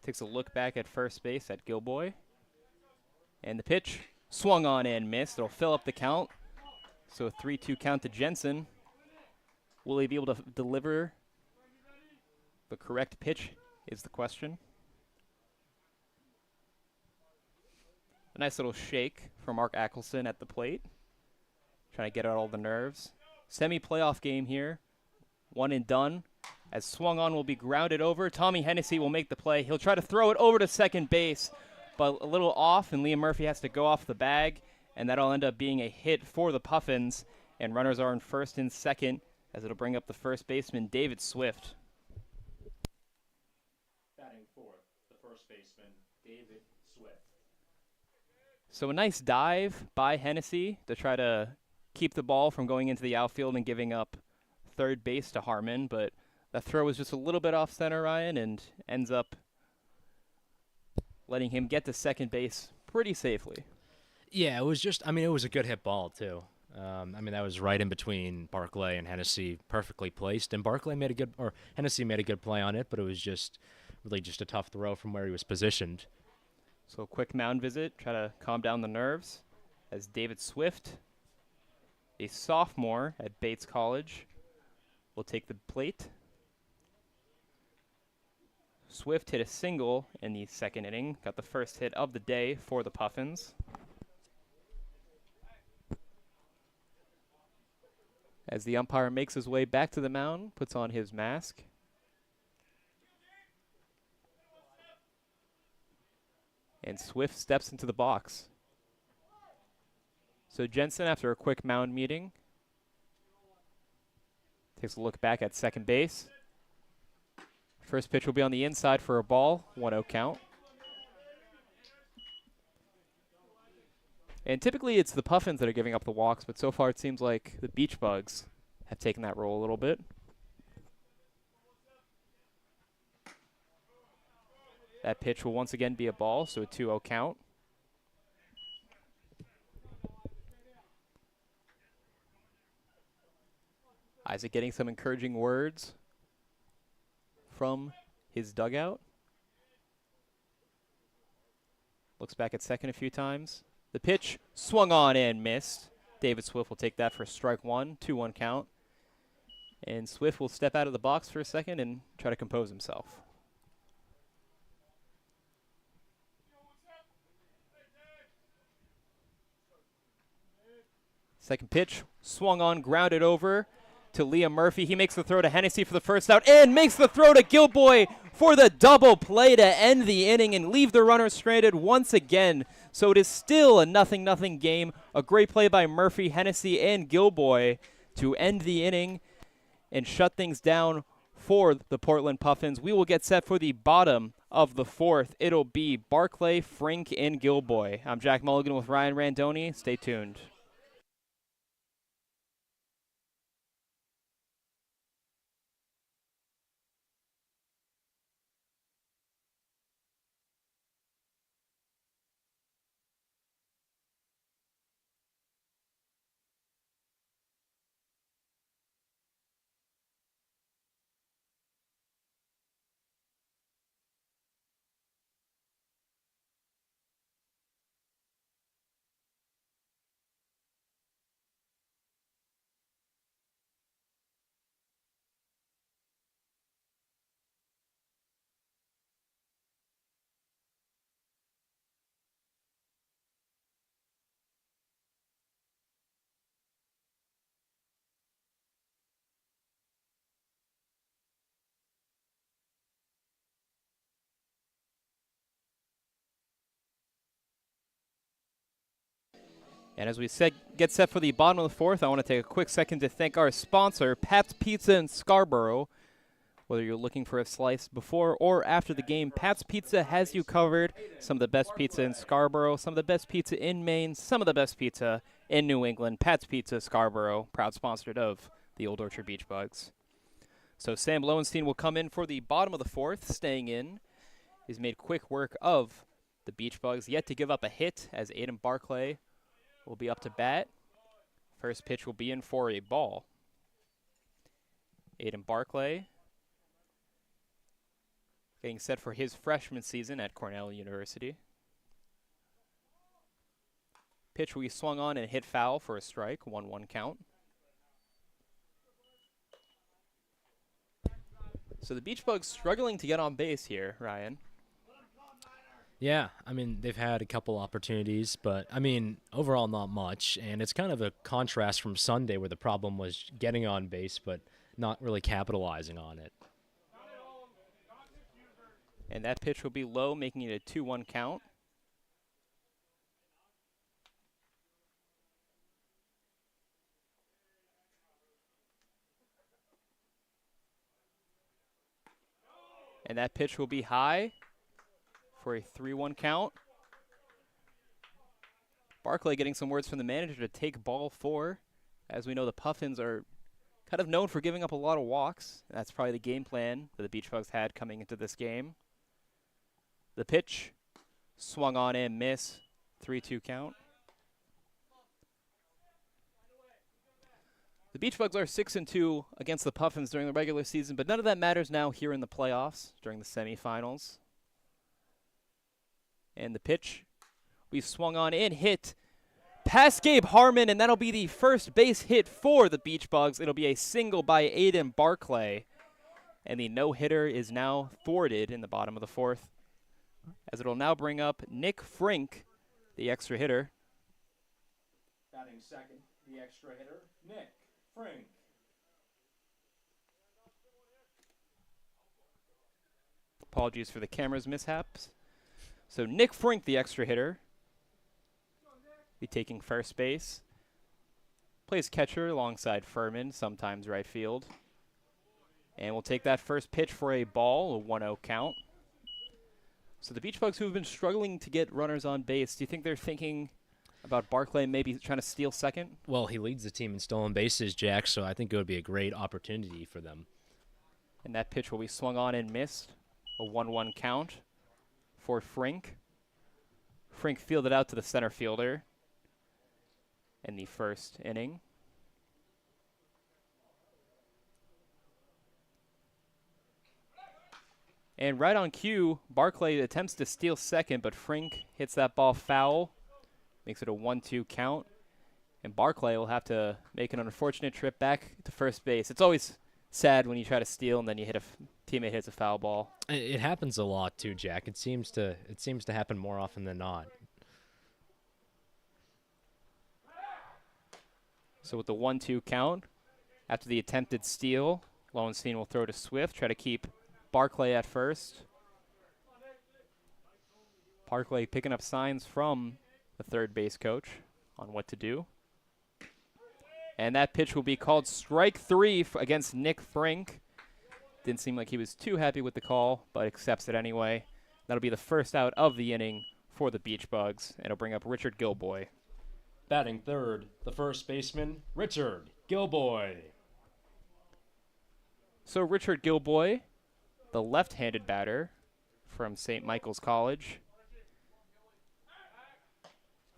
Takes a look back at first base at Gilboy. And the pitch swung on and missed. It'll fill up the count. So a 3-2 count to Jensen. Will he be able to deliver the correct pitch is the question. A nice little shake from Mark Ackelson at the plate. Trying to get out all the nerves. Semi-playoff game here. One and done. As swung on will be grounded over. Tommy Hennessy will make the play. He'll try to throw it over to second base, but a little off, and Liam Murphy has to go off the bag, and that'll end up being a hit for the Puffins, and runners are in first and second, as it'll bring up the first baseman, David Swift. Batting fourth, the first baseman, David Swift. So a nice dive by Hennessy to try to keep the ball from going into the outfield and giving up third base to Harmon, but that throw was just a little bit off center, Ryan, and ends up letting him get to second base pretty safely. Yeah, it was just, it was a good hit ball, too. That was right in between Barclay and Hennessy, perfectly placed. And Hennessy made a good play on it, but it was just really just a tough throw from where he was positioned. So a quick mound visit, try to calm down the nerves, as David Swift, a sophomore at Bates College, will take the plate. Swift hit a single in the second inning, got the first hit of the day for the Puffins. As the umpire makes his way back to the mound, puts on his mask. And Swift steps into the box. So Jensen, after a quick mound meeting, takes a look back at second base. First pitch will be on the inside for a ball, 1-0 count. And typically it's the Puffins that are giving up the walks, but so far it seems like the Beach Bugs have taken that role a little bit. That pitch will once again be a ball, so a 2-0 count. Isaac getting some encouraging words from his dugout. Looks back at second a few times. The pitch swung on and missed. David Swift will take that for strike one, 2-1 count. And Swift will step out of the box for a second and try to compose himself. Second pitch, swung on, grounded over. to Liam Murphy. He makes the throw to Hennessy for the first out and makes the throw to Gilboy for the double play to end the inning and leave the runner stranded once again. So it is still a 0-0 game. A great play by Murphy, Hennessy, and Gilboy to end the inning and shut things down for the Portland Puffins. We will get set for the bottom of the fourth. It'll be Barclay, Frink, and Gilboy. I'm Jack Mulligan with Ryan Randoni. Stay tuned. And as we said, get set for the bottom of the fourth, I want to take a quick second to thank our sponsor, Pat's Pizza in Scarborough. Whether you're looking for a slice before or after the game, Pat's Pizza has you covered. Some of the best pizza in Scarborough, some of the best pizza in Maine, some of the best pizza in New England. Pat's Pizza Scarborough, proud sponsored of the Old Orchard Beach Bugs. So Sam Lowenstein will come in for the bottom of the fourth, staying in. He's made quick work of the Beach Bugs, yet to give up a hit as Aiden Barclay will be up to bat. First pitch will be in for a ball. Aiden Barclay getting set for his freshman season at Cornell University. Pitch will be swung on and hit foul for a strike, 1-1 count. So the Beach Bugs struggling to get on base here, Ryan. Yeah, I mean, they've had a couple opportunities, but, I mean, overall not much. And it's kind of a contrast from Sunday where the problem was getting on base but not really capitalizing on it. And that pitch will be low, making it a 2-1 count. And that pitch will be high for a 3-1 count. Barclay getting some words from the manager to take ball 4. As we know, the Puffins are kind of known for giving up a lot of walks. That's probably the game plan that the Beach Bugs had coming into this game. The pitch swung on and miss, 3-2 count. The Beach Bugs are 6-2 against the Puffins during the regular season, but none of that matters now here in the playoffs during the semifinals. And the pitch, we swung on and hit past Gabe Harmon, and that'll be the first base hit for the Beach Bugs. It'll be a single by Aiden Barclay, and the no-hitter is now thwarted in the bottom of the fourth, as it'll now bring up Nick Frink, the extra hitter. Batting second, the extra hitter, Nick Frink. Apologies for the camera's mishaps. So Nick Frink, the extra hitter, be taking first base. Plays catcher alongside Furman, sometimes right field. And we'll take that first pitch for a ball, a 1-0 count. So the Beach Bugs, who have been struggling to get runners on base, do you think they're thinking about Barclay maybe trying to steal second? Well, he leads the team in stolen bases, Jack, so I think it would be a great opportunity for them. And that pitch will be swung on and missed, a 1-1 count for Frink. Frink fielded out to the center fielder in the first inning. And right on cue, Barclay attempts to steal second, but Frink hits that ball foul, makes it a 1-2 count. And Barclay will have to make an unfortunate trip back to first base. It's always sad when you try to steal and then you hit teammate hits a foul ball. It happens a lot too, Jack. It seems to happen more often than not. So with the 1-2 count, After the attempted steal, Lowenstein will throw to Swift, try to keep Barclay at first. Barclay picking up signs from the third base coach on what to do. And that pitch will be called strike 3 against Nick Frink. Didn't seem like he was too happy with the call, but accepts it anyway. That'll be the first out of the inning for the Beach Bugs, and it'll bring up Richard Gilboy. Batting third, the first baseman, Richard Gilboy. So Richard Gilboy, the left-handed batter from St. Michael's College.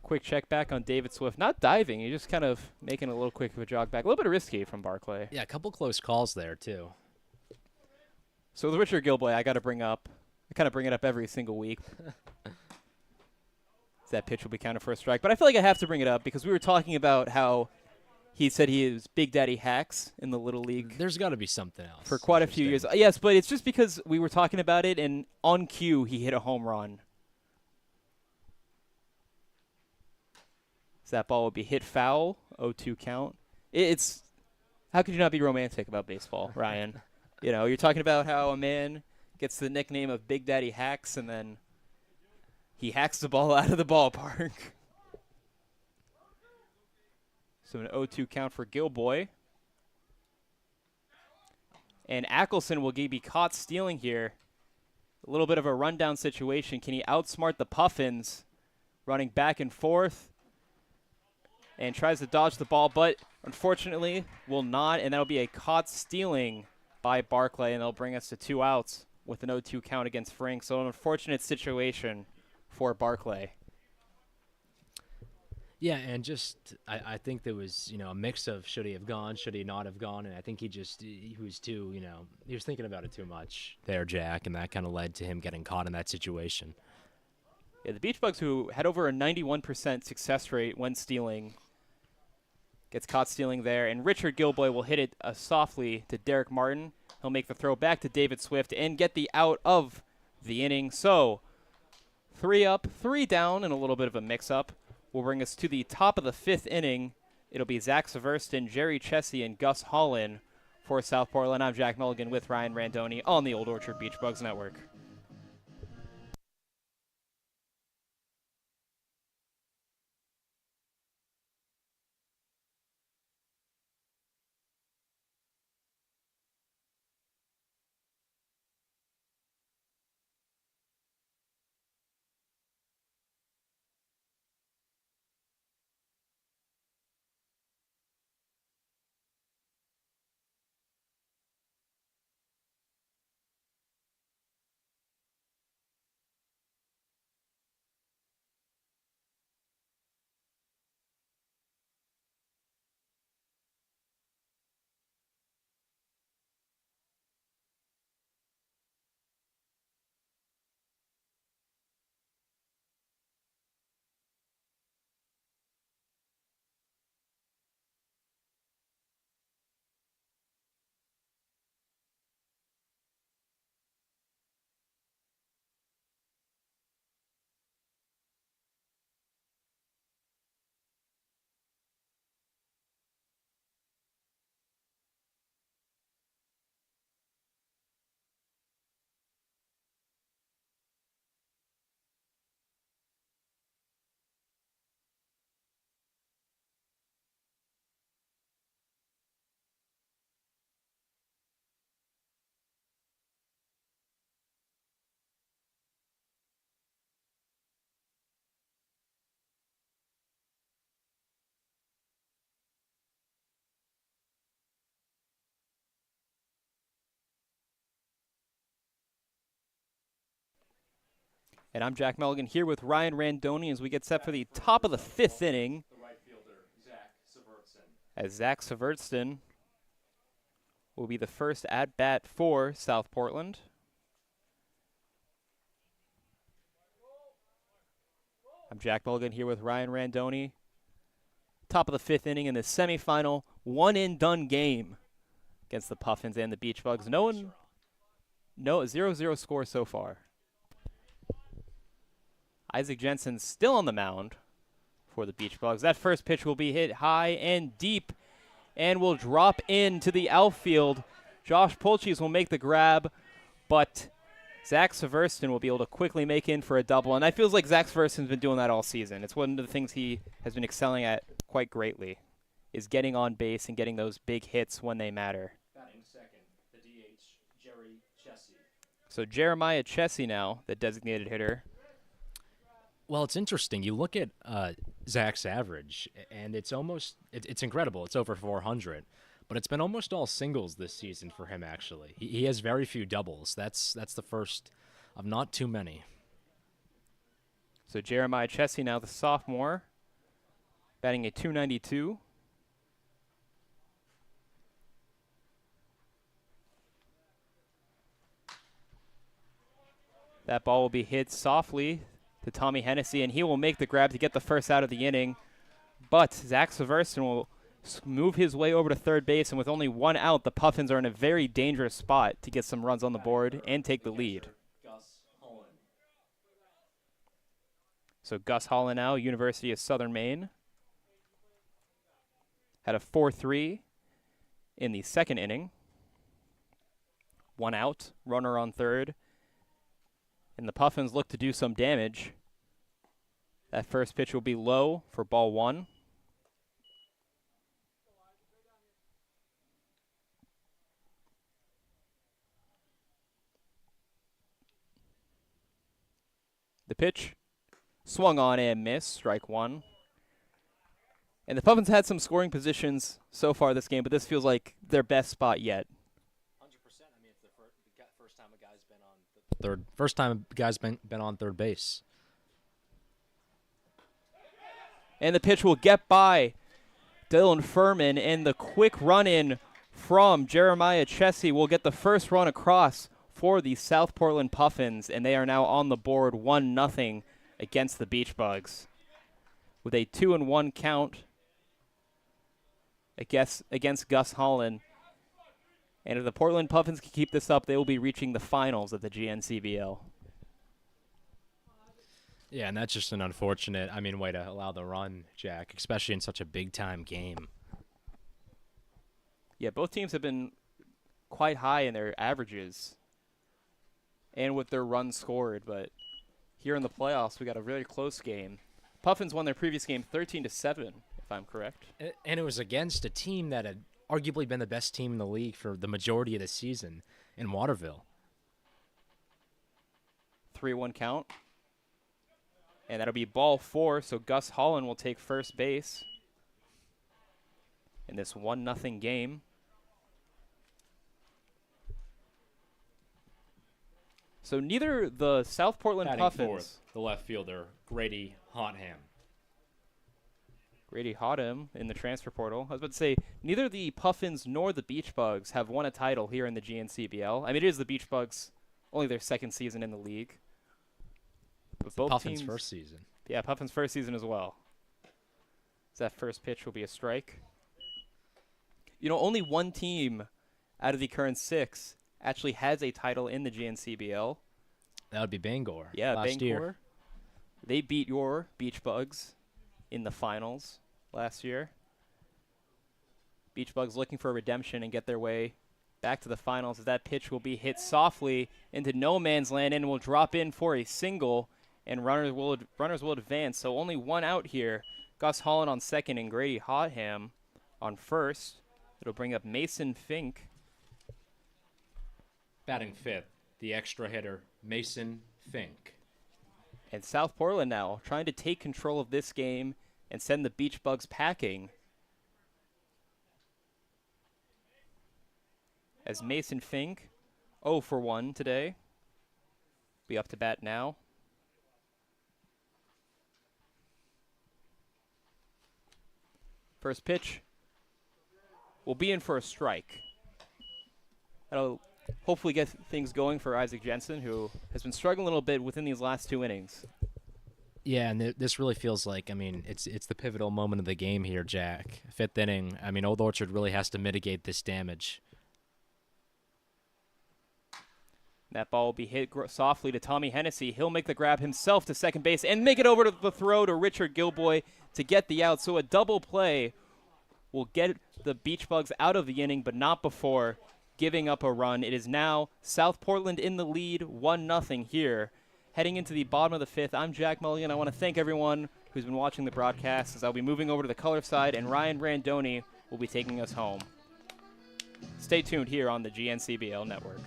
Quick check back on David Swift. Not diving, he's just kind of making a little quick of a jog back. A little bit risky from Barclay. Yeah, a couple close calls there, too. So with Richard Gilboy, I got to bring up, I kind of bring it up every single week. That pitch will be counted for a strike. But I feel like I have to bring it up because we were talking about how he said he is Big Daddy Hacks in the Little League. There's got to be something else. For quite a few years. Yes, but it's just because we were talking about it, and on cue, he hit a home run. So that ball would be hit foul, 0-2 count. It's how could you not be romantic about baseball, Ryan? You know, you're talking about how a man gets the nickname of Big Daddy Hacks, and then he hacks the ball out of the ballpark. So an 0-2 count for Gilboy. And Ackelson will be caught stealing here. A little bit of a rundown situation. Can he outsmart the Puffins? Running back and forth. And tries to dodge the ball, but unfortunately will not. And that'll be a caught stealing by Barclay. And they'll bring us to 2 outs with an 0-2 count against Frink. So an unfortunate situation for Barclay. Yeah, and just I think there was, you know, a mix of should he have gone, should he not have gone, and I think he was too, you know, he was thinking about it too much there, Jack, and that kind of led to him getting caught in that situation. Yeah, the Beach Bugs, who had over a 91% success rate when stealing, gets caught stealing there, and Richard Gilboy will hit it softly to Derek Martin. He'll make the throw back to David Swift and get the out of the inning. So 3 up, 3 down, and a little bit of a mix-up will bring us to the top of the 5th inning. It'll be Zach Severston, Jerry Chessie, and Gus Holland for South Portland. I'm Jack Mulligan with Ryan Randoni on the Old Orchard Beach Bugs Network. And I'm Jack Mulligan here with Ryan Randoni as we get set for the top of the 5th inning. The right fielder, Zach Severston. As Zach Severston will be the first at-bat for South Portland. I'm Jack Mulligan here with Ryan Randoni. Top of the 5th inning in the semifinal, one-and-done game against the Puffins and the Beach Bugs. No 0-0 score so far. Isaac Jensen still on the mound for the Beach Bugs. That first pitch will be hit high and deep, and will drop into the outfield. Josh Polchis will make the grab, but Zach Severston will be able to quickly make in for a double. And that feels like Zach Severston's been doing that all season. It's one of the things he has been excelling at quite greatly, is getting on base and getting those big hits when they matter. Batting second, the DH, Jerry Chessie. So Jeremiah Chessie now, the designated hitter. Well, it's interesting. You look at Zach's average, and it's incredible. It's over 400, but it's been almost all singles this season for him. Actually, he has very few doubles. That's the first of not too many. So Jeremiah Chessie now, the sophomore, batting a .292. That ball will be hit softly to Tommy Hennessy, and he will make the grab to get the first out of the inning. But Zach Severston will move his way over to third base, and with only one out, the Puffins are in a very dangerous spot to get some runs on the board and take the lead. Gus Holland. So Gus Holland now, University of Southern Maine, had a 4-3 in the second inning. One out, runner on third. And the Puffins look to do some damage. That first pitch will be low for ball one. The pitch swung on and missed, strike one. And the Puffins had some scoring positions so far this game, but this feels like their best spot yet. 100%. I mean, it's the first time a guy's been on First time a guy's been on third base. And the pitch will get by Dylan Furman, and the quick run-in from Jeremiah Chessie will get the first run across for the South Portland Puffins, and they are now on the board 1-0 against the Beach Bugs. With a 2-1 count against Gus Holland. And if the Portland Puffins can keep this up, they will be reaching the finals of the GNCBL. Yeah, and that's just an unfortunate, way to allow the run, Jack, especially in such a big-time game. Yeah, both teams have been quite high in their averages and with their runs scored, but here in the playoffs, we got a really close game. Puffins won their previous game 13-7, if I'm correct. And it was against a team that had arguably been the best team in the league for the majority of the season in Waterville. 3-1 count. And that'll be ball four, so Gus Holland will take first base in this 1-0 game. So neither the South Portland Puffins... Fourth, the left fielder, Grady Hotham. Grady Hotham in the transfer portal. I was about to say, neither the Puffins nor the Beach Bugs have won a title here in the GNCBL. I mean, it is the Beach Bugs, only their second season in the league. But both Puffins' teams, first season. Yeah, Puffins' first season as well. So that first pitch will be a strike. You know, only one team out of the current six actually has a title in the GNCBL. That would be Bangor. Yeah, last Bangor. year. They beat your Beach Bugs in the finals last year. Beach Bugs looking for a redemption and get their way back to the finals, as that pitch will be hit softly into no man's land and will drop in for a single, and runners will advance. So only one out here. Gus Holland on second and Grady Hotham on first. It'll bring up Mason Fink. Batting fifth, the extra hitter, Mason Fink. And South Portland now trying to take control of this game and send the Beach Bugs packing. As Mason Fink, 0 for 1 today. Be up to bat now. First pitch will be in for a strike. That'll hopefully get things going for Isaac Jensen, who has been struggling a little bit within these last two innings. Yeah, and this really feels like, it's the pivotal moment of the game here, Jack. Fifth inning. Old Orchard really has to mitigate this damage. That ball will be hit softly to Tommy Hennessy. He'll make the grab himself to second base and make it over to the throw to Richard Gilboy to get the out. So a double play will get the Beach Bugs out of the inning, but not before giving up a run. It is now South Portland in the lead, 1-0 here. Heading into the bottom of the fifth, I'm Jack Mulligan. I want to thank everyone who's been watching the broadcast, as I'll be moving over to the color side, and Ryan Randoni will be taking us home. Stay tuned here on the GNCBL network.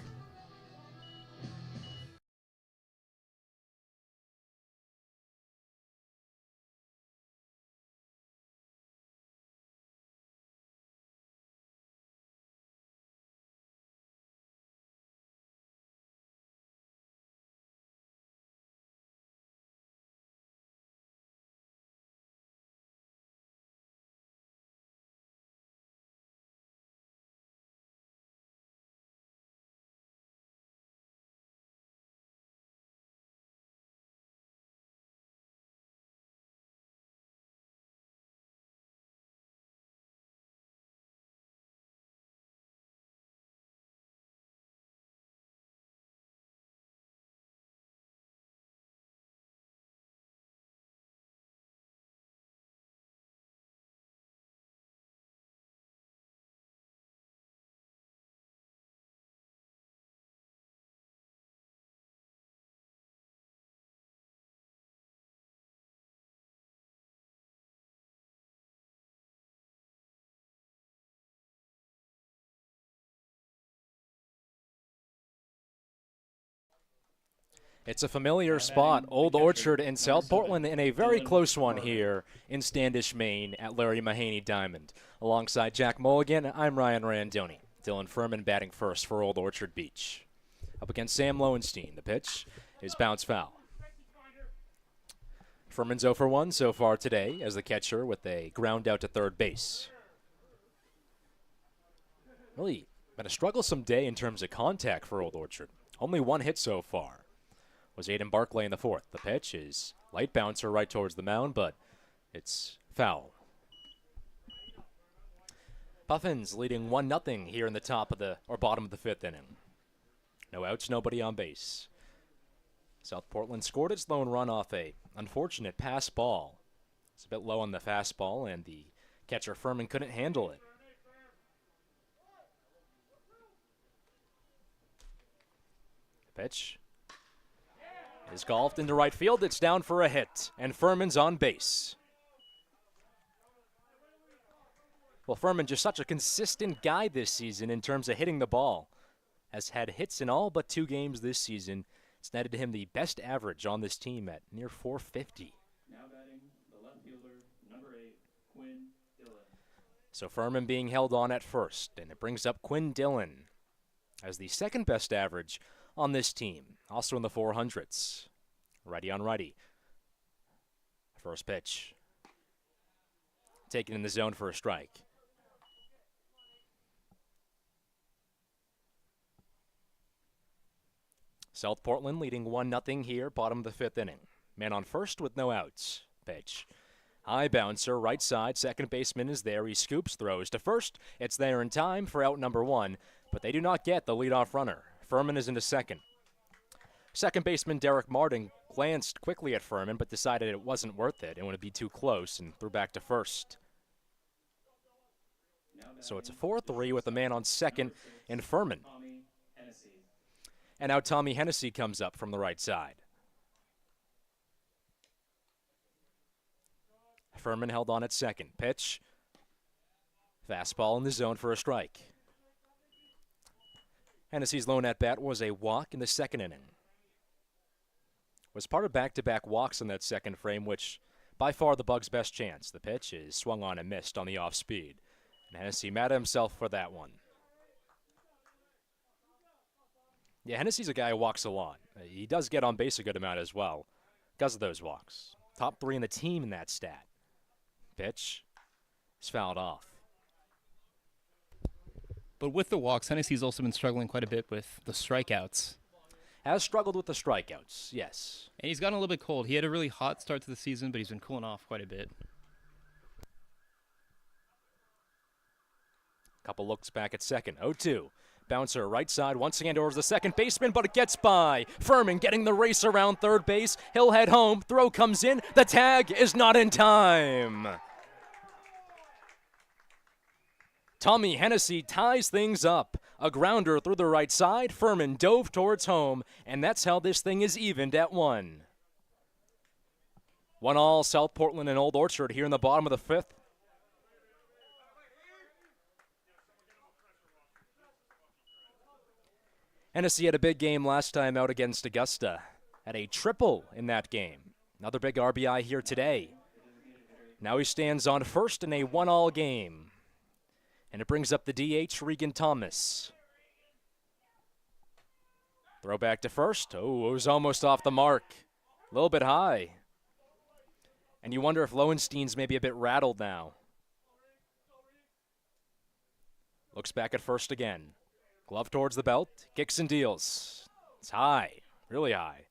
It's a familiar spot, Old Orchard in South Portland, in a very close one here in Standish, Maine at Larry Mahaney Diamond. Alongside Jack Mulligan, I'm Ryan Randoni. Dylan Furman batting first for Old Orchard Beach. Up against Sam Lowenstein. The pitch is bounce foul. Furman's 0 for 1 so far today as the catcher with a ground out to third base. Really been a strugglesome day in terms of contact for Old Orchard. Only one hit so far. Was Aiden Barclay in the fourth. The pitch is light bouncer right towards the mound, but it's foul. Puffins leading 1-0 here in the top of the, or bottom of the fifth inning. No outs, nobody on base. South Portland scored its lone run off a unfortunate pass ball. It's a bit low on the fastball, and the catcher Furman couldn't handle it. The pitch is golfed into right field. It's down for a hit, and Furman's on base. Well, Furman, just such a consistent guy this season in terms of hitting the ball. Has had hits in all but 2 games this season. It's netted to him the best average on this team at near 450. Now batting the left fielder, number 8, Quinn Dillon. So Furman being held on at first, and it brings up Quinn Dillon as the second best average on this team, also in the 400s. Righty on righty. First pitch. Taken in the zone for a strike. South Portland leading 1-0 here, bottom of the fifth inning. Man on first with no outs. Pitch. High bouncer, right side, second baseman is there. He scoops, throws to first. It's there in time for out number 1, but they do not get the leadoff runner. Furman is into second. Second baseman Derek Martin glanced quickly at Furman, but decided it wasn't worth it and would be too close and threw back to first. So it's a 4-3 with a man on second and Furman. And now Tommy Hennessy comes up from the right side. Furman held on at second. Pitch. Fastball in the zone for a strike. Hennessy's lone at-bat was a walk in the second inning. Was part of back-to-back walks in that second frame, which by far the Bugs' best chance. The pitch is swung on and missed on the off-speed. And Hennessy mad at himself for that one. Yeah, Hennessy's a guy who walks a lot. He does get on base a good amount as well because of those walks. Top 3 in the team in that stat. Pitch is fouled off. But with the walks, Hennessy's also been struggling quite a bit with the strikeouts. Has struggled with the strikeouts, yes. And he's gotten a little bit cold. He had a really hot start to the season, but he's been cooling off quite a bit. Couple looks back at second. 0-2. Bouncer right side once again towards the second baseman, but it gets by. Furman getting the race around third base. He'll head home. Throw comes in. The tag is not in time. Tommy Hennessy ties things up. A grounder through the right side. Furman dove towards home, and that's how this thing is evened at 1. 1-all, South Portland and Old Orchard here in the bottom of the 5th. Hennessy had a big game last time out against Augusta. Had a triple in that game. Another big RBI here today. Now he stands on first in a 1-all game. And it brings up the DH, Regan Thomas. Throw back to first. Oh, it was almost off the mark. A little bit high. And you wonder if Lowenstein's maybe a bit rattled now. Looks back at first again. Glove towards the belt. Kicks and deals. It's high. Really high.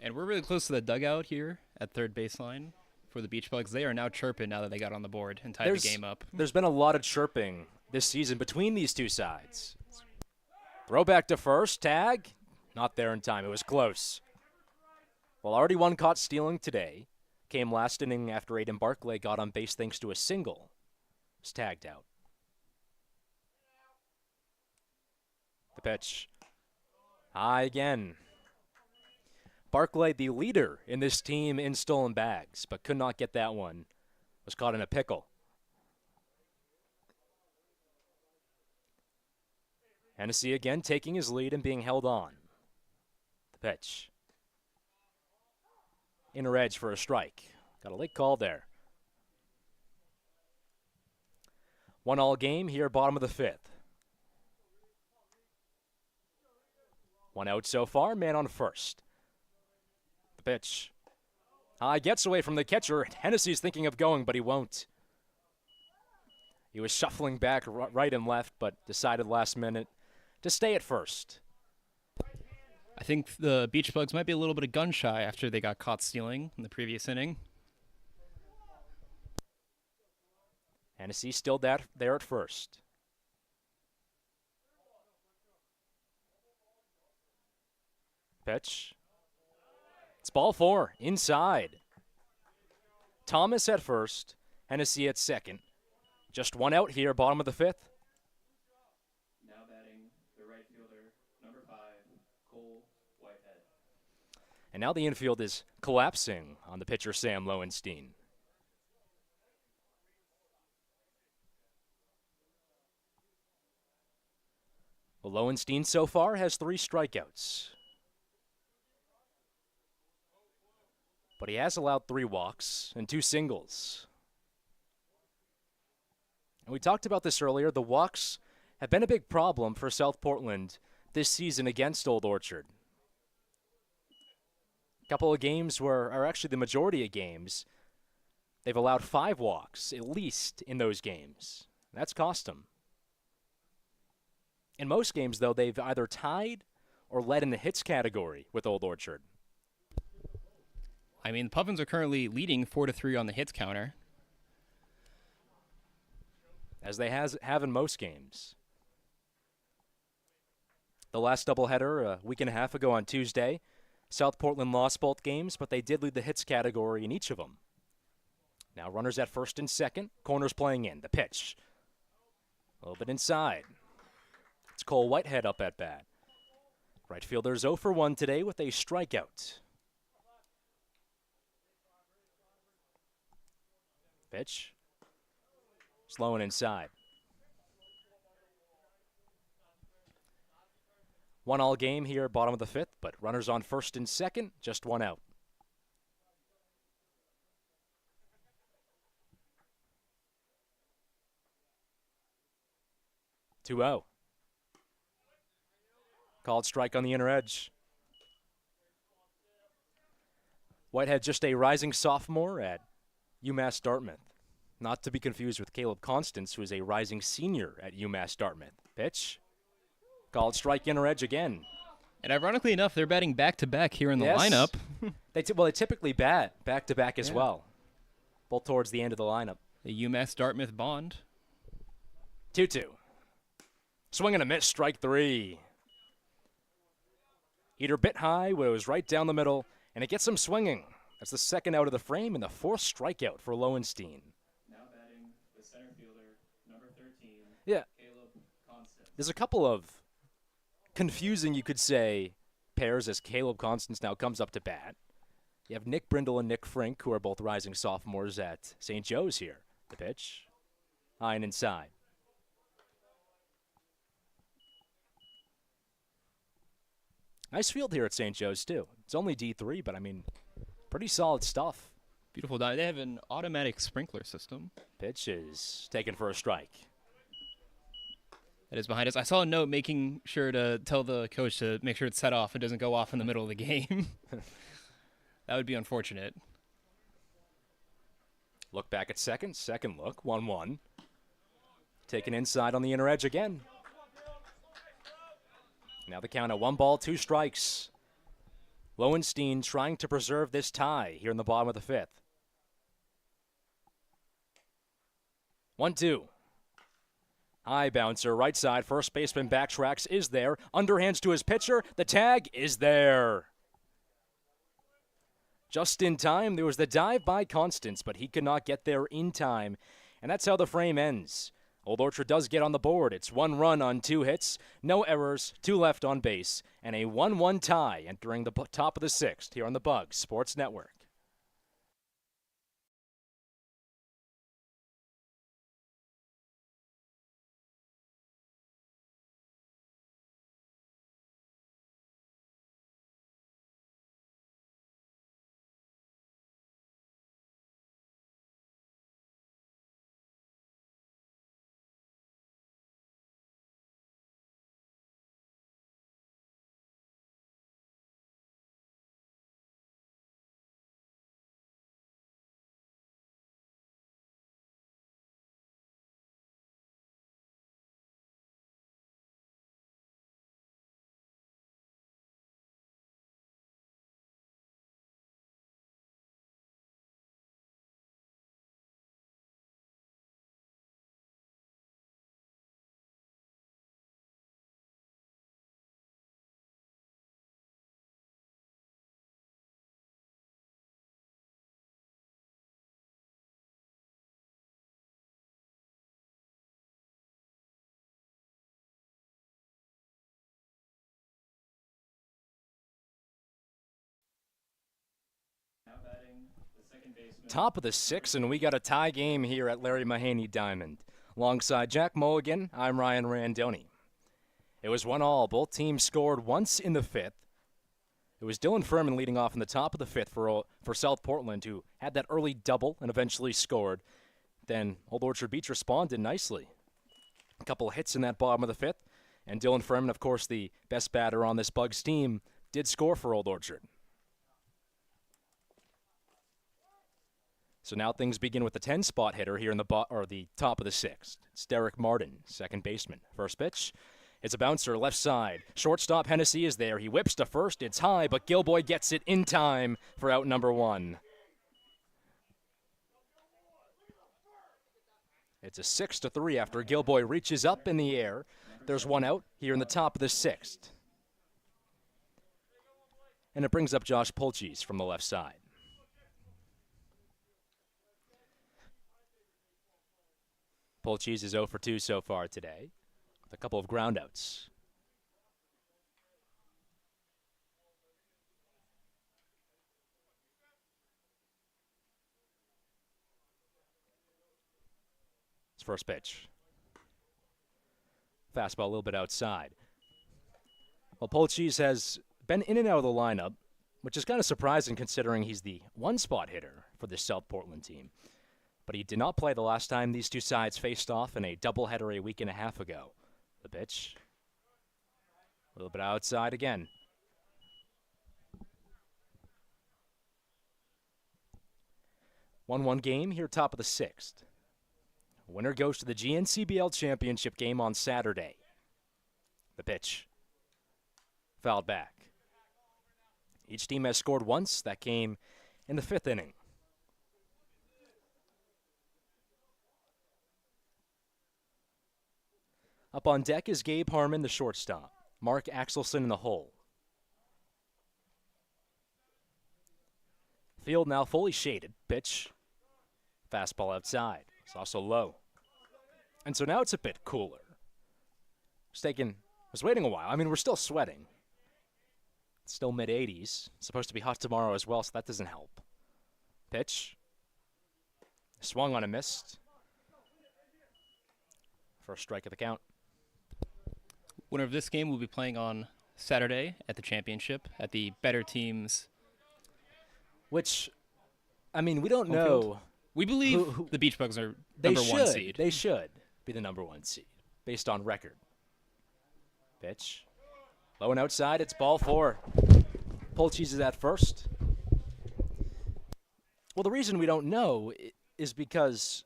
And we're really close to the dugout here at third baseline for the Beach Bugs. They are now chirping now that they got on the board and tied the game up. There's been a lot of chirping this season between these two sides. Throw back to first. Tag. Not there in time. It was close. Well, already one caught stealing today. Came last inning after Aiden Barclay got on base thanks to a single. Was tagged out. The pitch. High again. Barclay, the leader in this team in stolen bags, but could not get that one. Was caught in a pickle. Hennessy again taking his lead and being held on. The pitch. Inner edge for a strike. Got a late call there. 1-all game here, bottom of the 5th. 1 out so far, man on first. The pitch. High gets away from the catcher. Hennessy's thinking of going, but he won't. He was shuffling back right and left, but decided last minute to stay at first. I think the Beach Bugs might be a little bit of gun shy after they got caught stealing in the previous inning. Hennessy still there at first. Pitch. It's ball 4, inside. Thomas at first, Hennessy at second. Just 1 out here, bottom of the 5th. Now batting the right fielder, number 5, Cole Whitehead. And now the infield is collapsing on the pitcher, Sam Lowenstein. Well, Lowenstein so far has 3 strikeouts. But he has allowed 3 walks and 2 singles. And we talked about this earlier. The walks have been a big problem for South Portland this season against Old Orchard. A couple of games or actually the majority of games, they've allowed 5 walks, at least, in those games. That's cost them. In most games, though, they've either tied or led in the hits category with Old Orchard. I mean, the Puffins are currently leading 4-3 on the hits counter. As they have in most games. The last doubleheader a week and a half ago on Tuesday, South Portland lost both games, but they did lead the hits category in each of them. Now runners at first and second, corners playing in. The pitch. A little bit inside. It's Cole Whitehead up at bat. Right fielder's 0 for 1 today with a strikeout. Pitch. Slow and inside. 1-all game here, bottom of the 5th, but runners on first and second, just 1 out. Two-0. Called strike on the inner edge. Whitehead just a rising sophomore at UMass Dartmouth. Not to be confused with Caleb Constance, who is a rising senior at UMass Dartmouth. Pitch. Called strike inner edge again. And ironically enough, they're batting back-to-back here in the lineup. They typically bat back-to-back as well. Both towards the end of the lineup. The UMass Dartmouth bond. 2-2. Swing and a miss, strike 3. Heater bit high, but it was right down the middle, and it gets him swinging. That's the second out of the frame and the fourth strikeout for Lowenstein. Now batting the center fielder, number 13, Yeah, Caleb Constance. there's a couple of confusing, you could say, pairs as Caleb Constance now comes up to bat. You have Nick Brindle and Nick Frink, who are both rising sophomores at St. Joe's here. The pitch, high and inside. Nice field here at St. Joe's, too. It's only D3, but, I mean, pretty solid stuff. Beautiful dive. They have an automatic sprinkler system. Pitch is taken for a strike. That is behind us. I saw a note making sure to tell the coach to make sure it's set off and doesn't go off in the middle of the game. That would be unfortunate. Look back at second. Second look. 1-1. Taken inside on the inner edge again. Now the count at 1 ball, 2 strikes. Lowenstein trying to preserve this tie here in the bottom of the 5th. 1-2. High bouncer, right side, first baseman backtracks, is there. Underhands to his pitcher, the tag is there. Just in time, there was the dive by Constance, but he could not get there in time. And that's how the frame ends. Old Orchard does get on the board. It's 1 run on 2 hits, no errors, 2 left on base, and a 1-1 tie entering the top of the 6th here on the Bug Sports Network. Top of the 6th, and we got a tie game here at Larry Mahaney Diamond. Alongside Jack Mulligan, I'm Ryan Randoni. It was 1-1. Both teams scored once in the 5th. It was Dylan Furman leading off in the top of the 5th for South Portland, who had that early double and eventually scored. Then Old Orchard Beach responded nicely. A couple of hits in that bottom of the 5th, and Dylan Furman, of course, the best batter on this Bugs team, did score for Old Orchard. So now things begin with the 10-spot hitter here in the top of the 6th. It's Derek Martin, second baseman. First pitch, it's a bouncer left side. Shortstop Hennessy is there. He whips to first. It's high, but Gilboy gets it in time for out number 1. It's a 6-3 after Gilboy reaches up in the air. There's 1 out here in the top of the 6th. And it brings up Josh Polchis from the left side. Polchis is 0 for 2 so far today, with a couple of groundouts. His first pitch. Fastball a little bit outside. Well, Polchis has been in and out of the lineup, which is kind of surprising considering he's the 1-spot hitter for this South Portland team. But he did not play the last time these two sides faced off in a doubleheader a week and a half ago. The pitch. A little bit outside again. One game here, top of the 6th. Winner goes to the GNCBL championship game on Saturday. The pitch. Fouled back. Each team has scored once. That came in the 5th inning. Up on deck is Gabe Harmon, the shortstop. Mark Axelson in the hole. Field now fully shaded. Pitch. Fastball outside. It's also low. And so now it's a bit cooler. Was waiting a while. I mean, we're still sweating. It's still mid-80s. It's supposed to be hot tomorrow as well, so that doesn't help. Pitch. Swung on a missed. First strike of the count. Winner of this game will be playing on Saturday at the championship at the better teams. Which, I mean, we don't Home know. field? We believe the Beach Bugs are number one seed. They should be the number 1 seed based on record. Pitch. Low and outside. It's ball 4. Pulcheese is at first. Well, the reason we don't know is because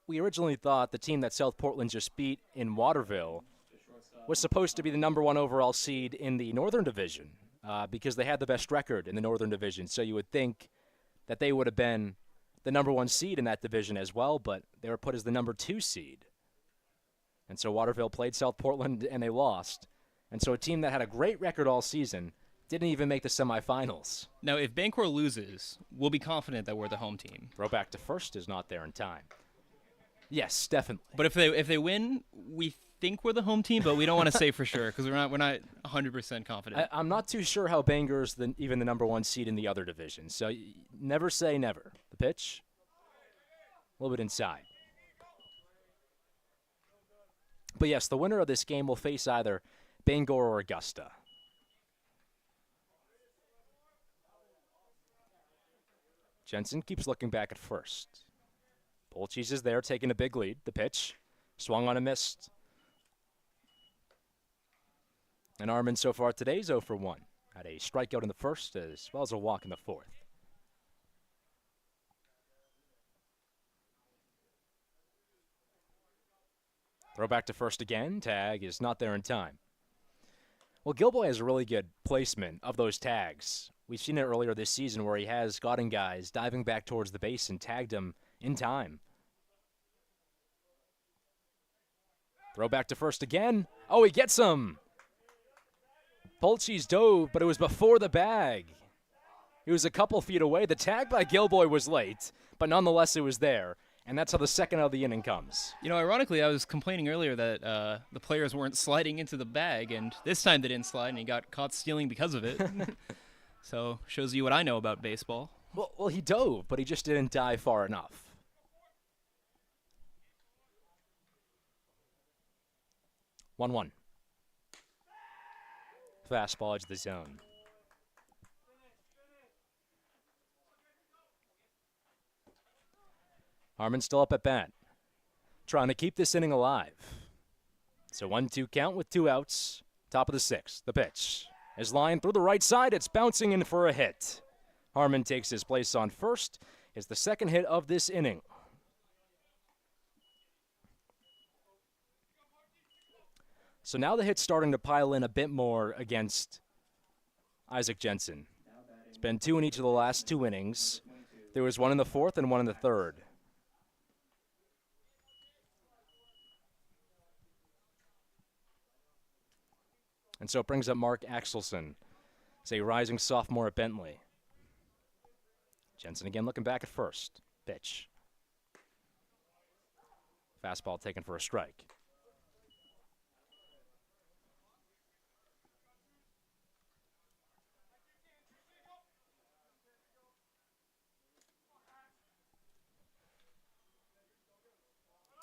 we originally thought the team that South Portland just beat in Waterville was supposed to be the number 1 overall seed in the Northern Division because they had the best record in the Northern Division. So you would think that they would have been the number 1 seed in that division as well, but they were put as the number 2 seed. And so Waterville played South Portland and they lost. And so a team that had a great record all season didn't even make the semifinals. Now, if Bancor loses, we'll be confident that we're the home team. Throw back to first is not there in time. Yes, definitely. But if they win, we think we're the home team, but we don't want to say for sure because we're not 100% confident. I'm not too sure how Bangor's even the number 1 seed in the other division. So never say never. The pitch, a little bit inside. But yes, the winner of this game will face either Bangor or Augusta. Jensen keeps looking back at first. Pulcheese is there, taking a big lead. The pitch, swung on a missed. And Armin so far today is 0 for 1. Had a strikeout in the first as well as a walk in the fourth. Throw back to first again. Tag is not there in time. Well, Gilboy has a really good placement of those tags. We've seen it earlier this season where he has gotten guys diving back towards the base and tagged them in time. Throw back to first again. Oh, he gets him. Pulcheese dove, but it was before the bag. He was a couple feet away. The tag by Gilboy was late, but nonetheless it was there. And that's how the second of the inning comes. You know, ironically, I was complaining earlier that the players weren't sliding into the bag, and this time they didn't slide, and he got caught stealing because of it. So, shows you what I know about baseball. Well, he dove, but he just didn't dive far enough. One. Fastball edge of the zone. Harmon still up at bat, trying to keep this inning alive. So 1-2 count with 2 outs. Top of the 6th. The pitch is lined through the right side. It's bouncing in for a hit. Harmon takes his place on first. It's the second hit of this inning. So now the hit's starting to pile in a bit more against Isaac Jensen. It's been 2 in each of the last 2 innings. There was 1 in the 4th and 1 in the 3rd. And so it brings up Mark Axelson. He's a rising sophomore at Bentley. Jensen again looking back at first. Pitch. Fastball taken for a strike.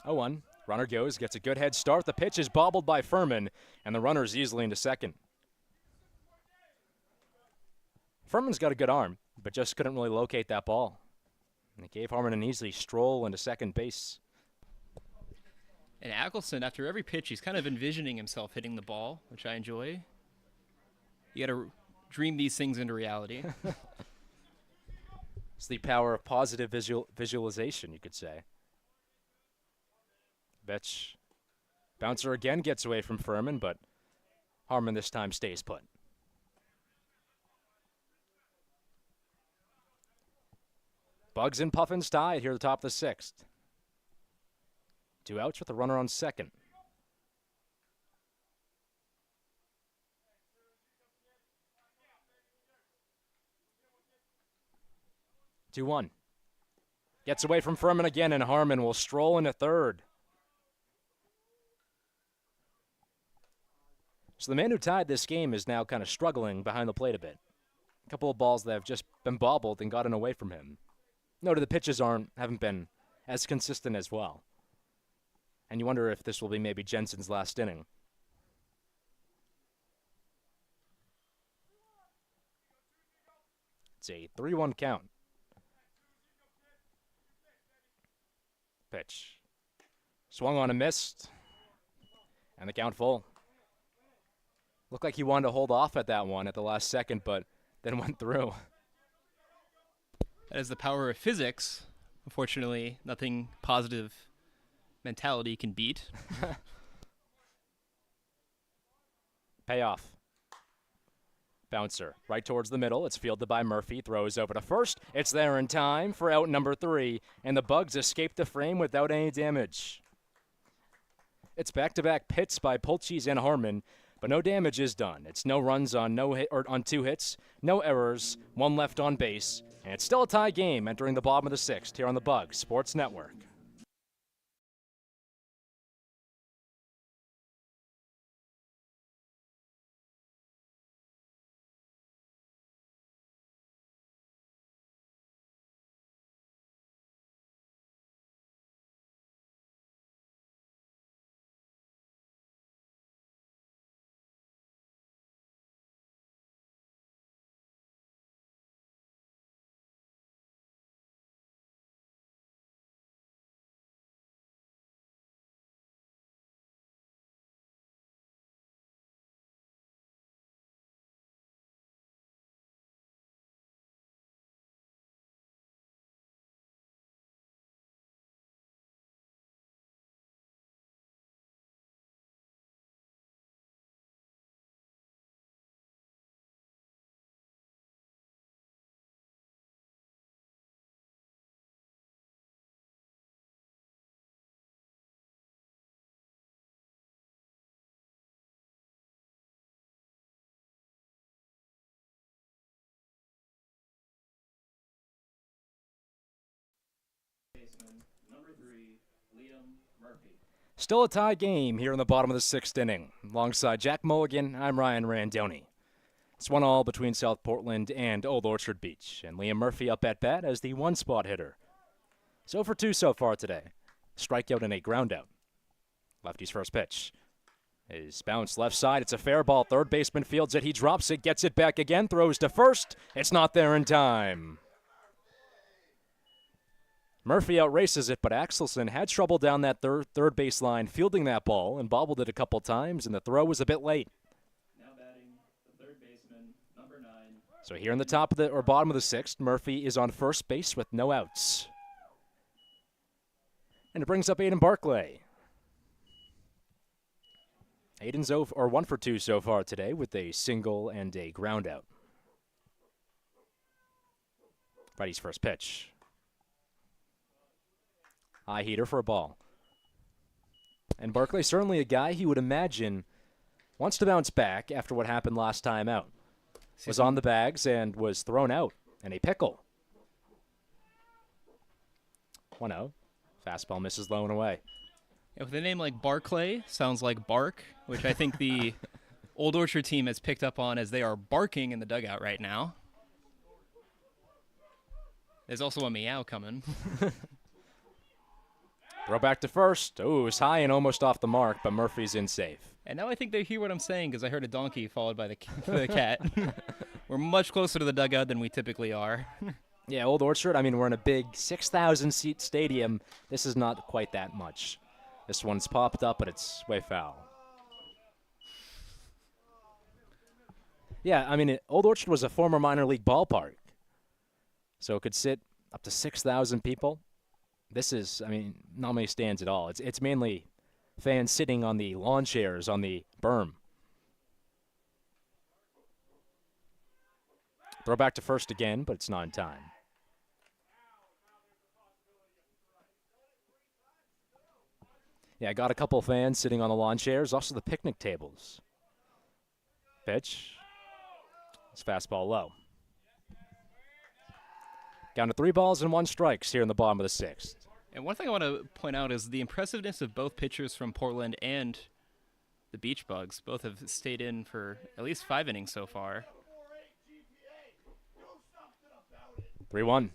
Oh, 1. Runner goes, gets a good head start. The pitch is bobbled by Furman, and the runner's easily into second. Furman's got a good arm, but just couldn't really locate that ball. And it gave Harmon an easy stroll into second base. And Ackelson, after every pitch, he's kind of envisioning himself hitting the ball, which I enjoy. You got to dream these things into reality. It's the power of positive visualization, you could say. Betch. Bouncer again gets away from Furman, but Harmon this time stays put. Bugs and Puffins tied here at the top of the 6th. 2 outs with a runner on second. 2-1. Gets away from Furman again, and Harmon will stroll into third. So the man who tied this game is now kind of struggling behind the plate a bit. A couple of balls that have just been bobbled and gotten away from him. Noted the pitches haven't been as consistent as well. And you wonder if this will be maybe Jensen's last inning. It's a 3-1 count. Pitch. Swung on and missed. And the count full. Looked like he wanted to hold off at that one at the last second, but then went through. That is the power of physics. Unfortunately, nothing positive mentality can beat. Payoff. Bouncer right towards the middle. It's fielded by Murphy. Throws over to first. It's there in time for out number 3, and the Bugs escape the frame without any damage. It's back-to-back hits by Polchis and Harmon, but no damage is done. It's no runs on on 2 hits, no errors, 1 left on base, and it's still a tie game entering the bottom of the 6th here on the Bugs Sports Network. Number 3, Liam Murphy. Still a tie game here in the bottom of the 6th inning. Alongside Jack Mulligan, I'm Ryan Randoni. It's 1-1 between South Portland and Old Orchard Beach, and Liam Murphy up at bat as the one-spot hitter. So for 2 so far today. Strikeout and a groundout. Lefty's first pitch is bounced left side. It's a fair ball. Third baseman fields it. He drops it, gets it back again, throws to first. It's not there in time. Murphy outraces it, but Axelson had trouble down that third base line fielding that ball and bobbled it a couple times, and the throw was a bit late. Now batting, the third baseman, number 9. So here in the top of the or bottom of the 6th, Murphy is on first base with no outs. And it brings up Aiden Barclay. Aiden's 1 for 2 so far today with a single and a groundout. Righty's first pitch. High heater for a ball. And Barclay, certainly a guy he would imagine wants to bounce back after what happened last time out. Was on the bags and was thrown out in a pickle. 1-0. Fastball misses low and away. Yeah, with a name like Barclay, sounds like bark, which I think the Old Orchard team has picked up on as they are barking in the dugout right now. There's also a meow coming. Throw back to first. Oh, it was high and almost off the mark, but Murphy's in safe. And now I think they hear what I'm saying because I heard a donkey followed by the cat. We're much closer to the dugout than we typically are. Yeah, Old Orchard, I mean, we're in a big 6,000-seat stadium. This is not quite that much. This one's popped up, but it's way foul. Yeah, I mean, Old Orchard was a former minor league ballpark, so it could sit up to 6,000 people. This is, I mean, not many stands at all. It's mainly fans sitting on the lawn chairs on the berm. Throw back to first again, but it's not in time. Yeah, I got a couple fans sitting on the lawn chairs, also the picnic tables. Pitch. It's fastball low. Down to 3 balls and 1 strikes here in the bottom of the 6th. And one thing I want to point out is the impressiveness of both pitchers from Portland and the Beach Bugs. Both have stayed in for at least 5 innings so far. 3-1.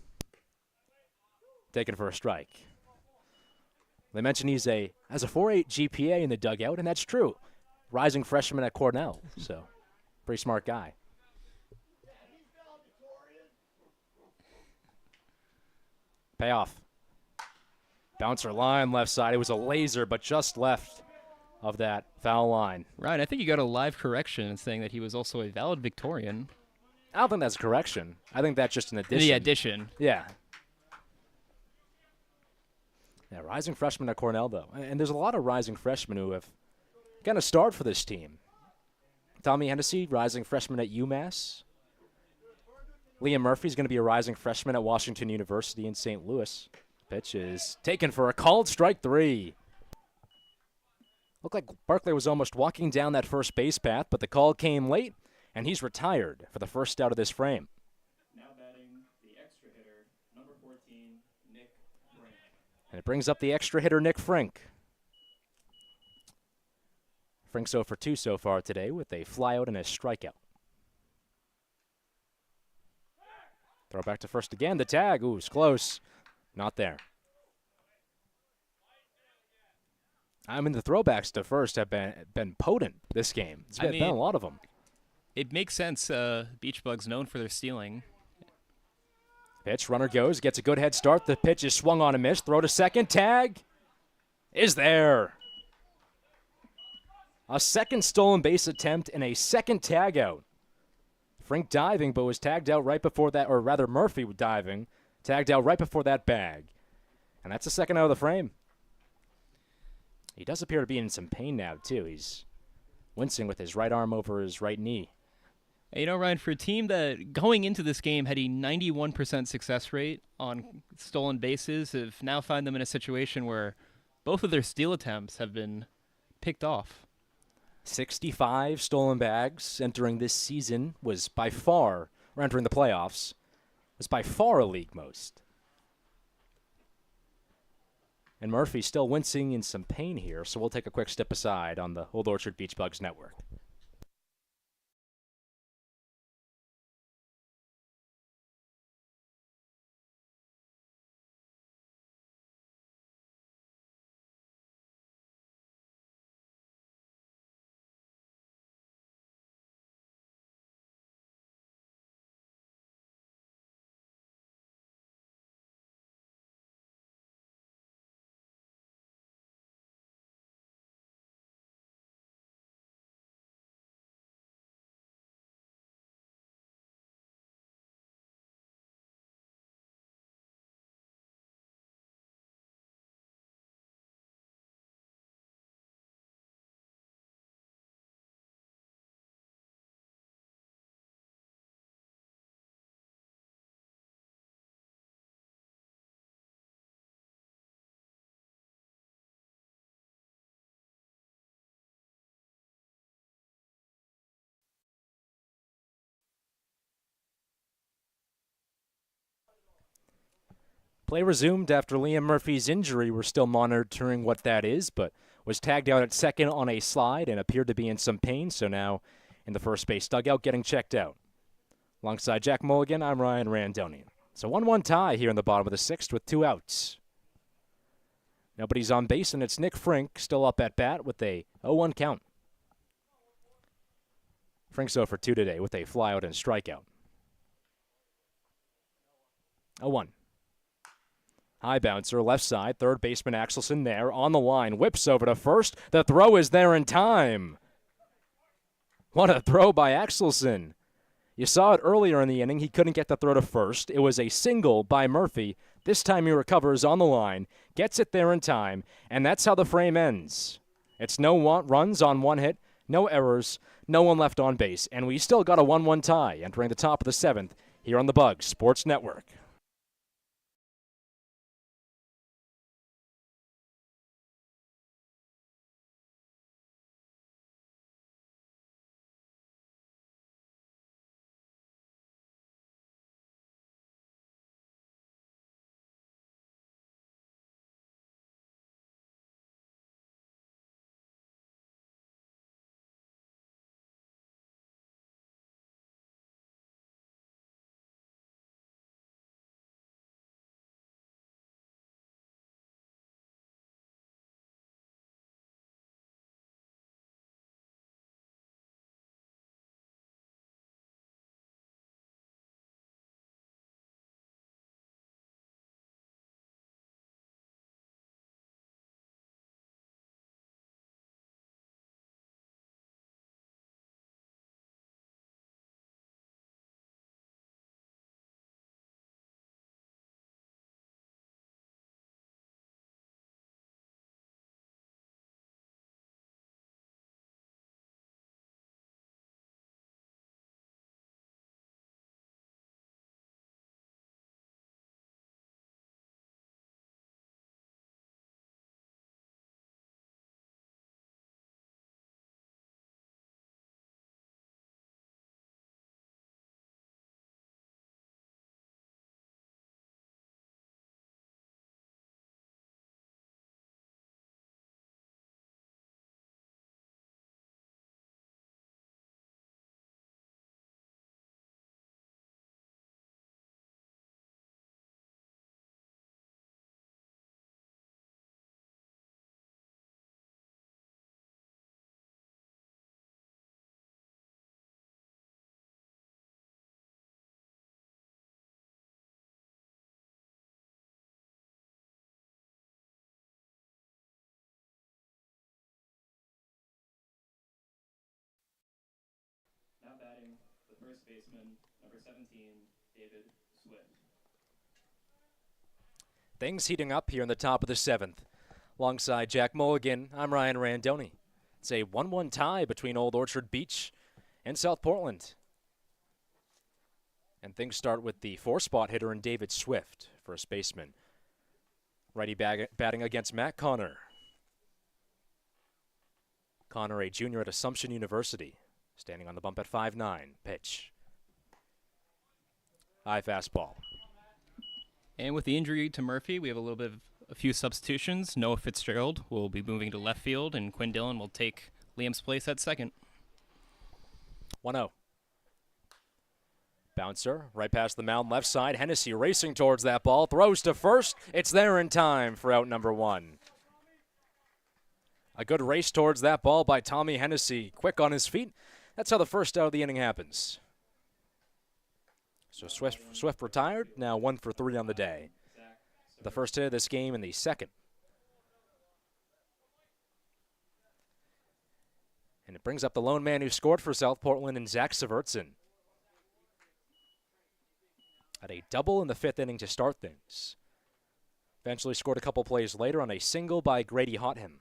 Taken for a strike. They mentioned has a 4.8 GPA in the dugout, and that's true. Rising freshman at Cornell, so pretty smart guy. Payoff. Bouncer line left side. It was a laser, but just left of that foul line. Ryan, I think you got a live correction saying that he was also a valid Victorian. I don't think that's a correction. I think that's just an addition. The addition. Yeah. Yeah, rising freshman at Cornell, though. And there's a lot of rising freshmen who have gotten a start for this team. Tommy Hennessy, rising freshman at UMass. Liam Murphy's going to be a rising freshman at Washington University in St. Louis. Pitch is taken for a called strike 3. Looked like Barclay was almost walking down that first base path, but the call came late, and he's retired for the first out of this frame. Now batting the extra hitter, number 14, Nick Frank. And it brings up the extra hitter, Nick Frink. Frink's 0 for 2 so far today with a flyout and a strikeout. Throw back to first again. The tag. Ooh, it's close. Not there. I mean, the throwbacks to first have been potent this game. There's been a lot of them. It makes sense. Beach Bugs known for their stealing. Pitch, runner goes, gets a good head start. The pitch is swung on a miss. Throw to second. Tag is there. A second stolen base attempt and a second tag out. Frink diving, but was tagged out right before that, or rather Murphy diving, tagged out right before that bag. And that's the second out of the frame. He does appear to be in some pain now, too. He's wincing with his right arm over his right knee. You know, Ryan, for a team that going into this game had a 91% success rate on stolen bases, have now found them in a situation where both of their steal attempts have been picked off. 65 stolen bags entering this season was by far, or entering the playoffs, was by far a league most. And Murphy's still wincing in some pain here, so we'll take a quick step aside on the Old Orchard Beach Bugs Network. Play resumed after Liam Murphy's injury. We're still monitoring what that is, but was tagged out at second on a slide and appeared to be in some pain, so now in the first base dugout getting checked out. Alongside Jack Mulligan, I'm Ryan Randonian. It's a 1-1 tie here in the bottom of the 6th with 2 outs. Nobody's on base, and it's Nick Frink still up at bat with a 0-1 count. Frink's 0 for 2 today with a flyout and strikeout. 0-1. High bouncer, left side, third baseman Axelson there on the line, whips over to first. The throw is there in time. What a throw by Axelson. You saw it earlier in the inning. He couldn't get the throw to first. It was a single by Murphy. This time he recovers on the line, gets it there in time, and that's how the frame ends. It's no runs on 1 hit, no errors, no one left on base, and we still got a 1-1 tie entering the top of the 7th here on the Bugs Sports Network. first baseman, number 17, David Swift. Things heating up here in the top of the 7th. Alongside Jack Mulligan, I'm Ryan Randoni. It's a 1-1 tie between Old Orchard Beach and South Portland. And things start with the 4-spot hitter in David Swift, first baseman. Righty batting against Matt Connor. Connor, a junior at Assumption University, standing on the bump at 5'9". Pitch. High fastball. And with the injury to Murphy, we have a few substitutions. Noah Fitzgerald will be moving to left field, and Quinn Dillon will take Liam's place at second. 1-0. Bouncer, right past the mound, left side. Hennessy racing towards that ball. Throws to first. It's there in time for out number 1. A good race towards that ball by Tommy Hennessy. Quick on his feet. That's how the first out of the inning happens. So Swift retired, now 1 for 3 on the day. The first hit of this game in the second. And it brings up the lone man who scored for South Portland and Zach Severtson. Had a double in the 5th inning to start things. Eventually scored a couple plays later on a single by Grady Hotham.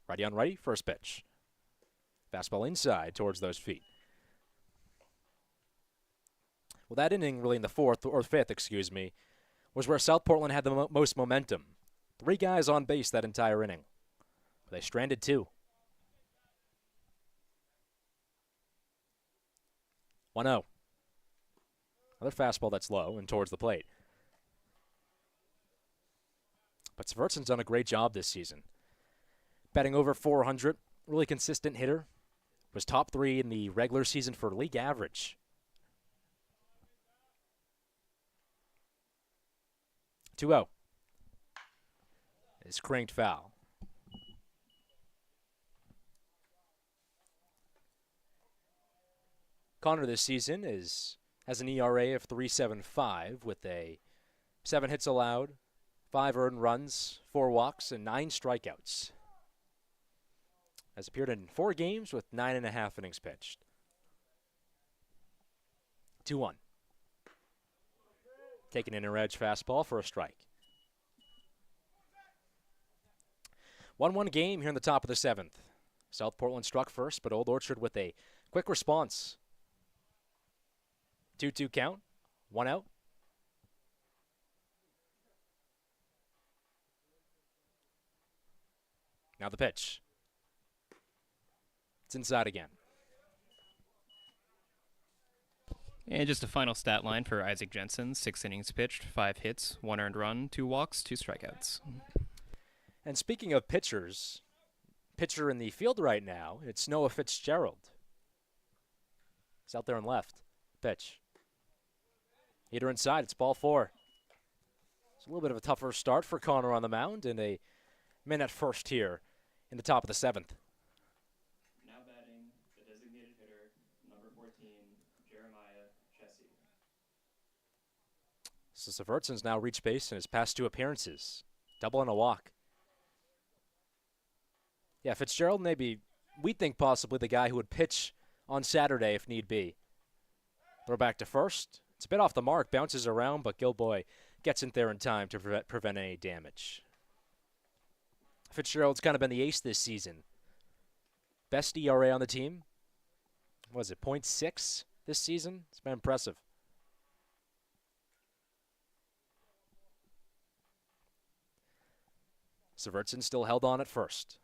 Righty on righty, first pitch. Fastball inside towards those feet. Well, that inning really in the 4th, or 5th, excuse me, was where South Portland had the most momentum. 3 guys on base that entire inning. They stranded 2. 1-0. Another fastball that's low and towards the plate. But Severtson's done a great job this season. Batting over 400, really consistent hitter. Was top 3 in the regular season for league average. 2-0. It's cranked foul. Connor this season has an ERA of 3.75 with 7 hits allowed, 5 earned runs, 4 walks, and 9 strikeouts. Has appeared in 4 games with 9.5 innings pitched. 2-1. Taking in a edge fastball for a strike. 1-1 game here in the top of the 7th. South Portland struck first, but Old Orchard with a quick response. 2-2 count, 1 out. Now the pitch. It's inside again. And just a final stat line for Isaac Jensen. 6 innings pitched, 5 hits, 1 earned run, 2 walks, 2 strikeouts. And speaking of pitchers, pitcher in the field right now, it's Noah Fitzgerald. He's out there on left. Pitch. Hitter inside, it's ball 4. It's a little bit of a tougher start for Connor on the mound and a man at first here in the top of the 7th. Now batting, the designated hitter, number 14, Jeremiah Chessie. So Severtson's now reached base in his past 2 appearances. Double and a walk. Yeah, Fitzgerald maybe, we think possibly the guy who would pitch on Saturday if need be. Throw back to first. It's a bit off the mark, bounces around, but Gilboy gets in there in time to prevent any damage. Fitzgerald's kind of been the ace this season. Best ERA on the team. What was it, 0.6 this season? It's been impressive. Severtson still held on at first.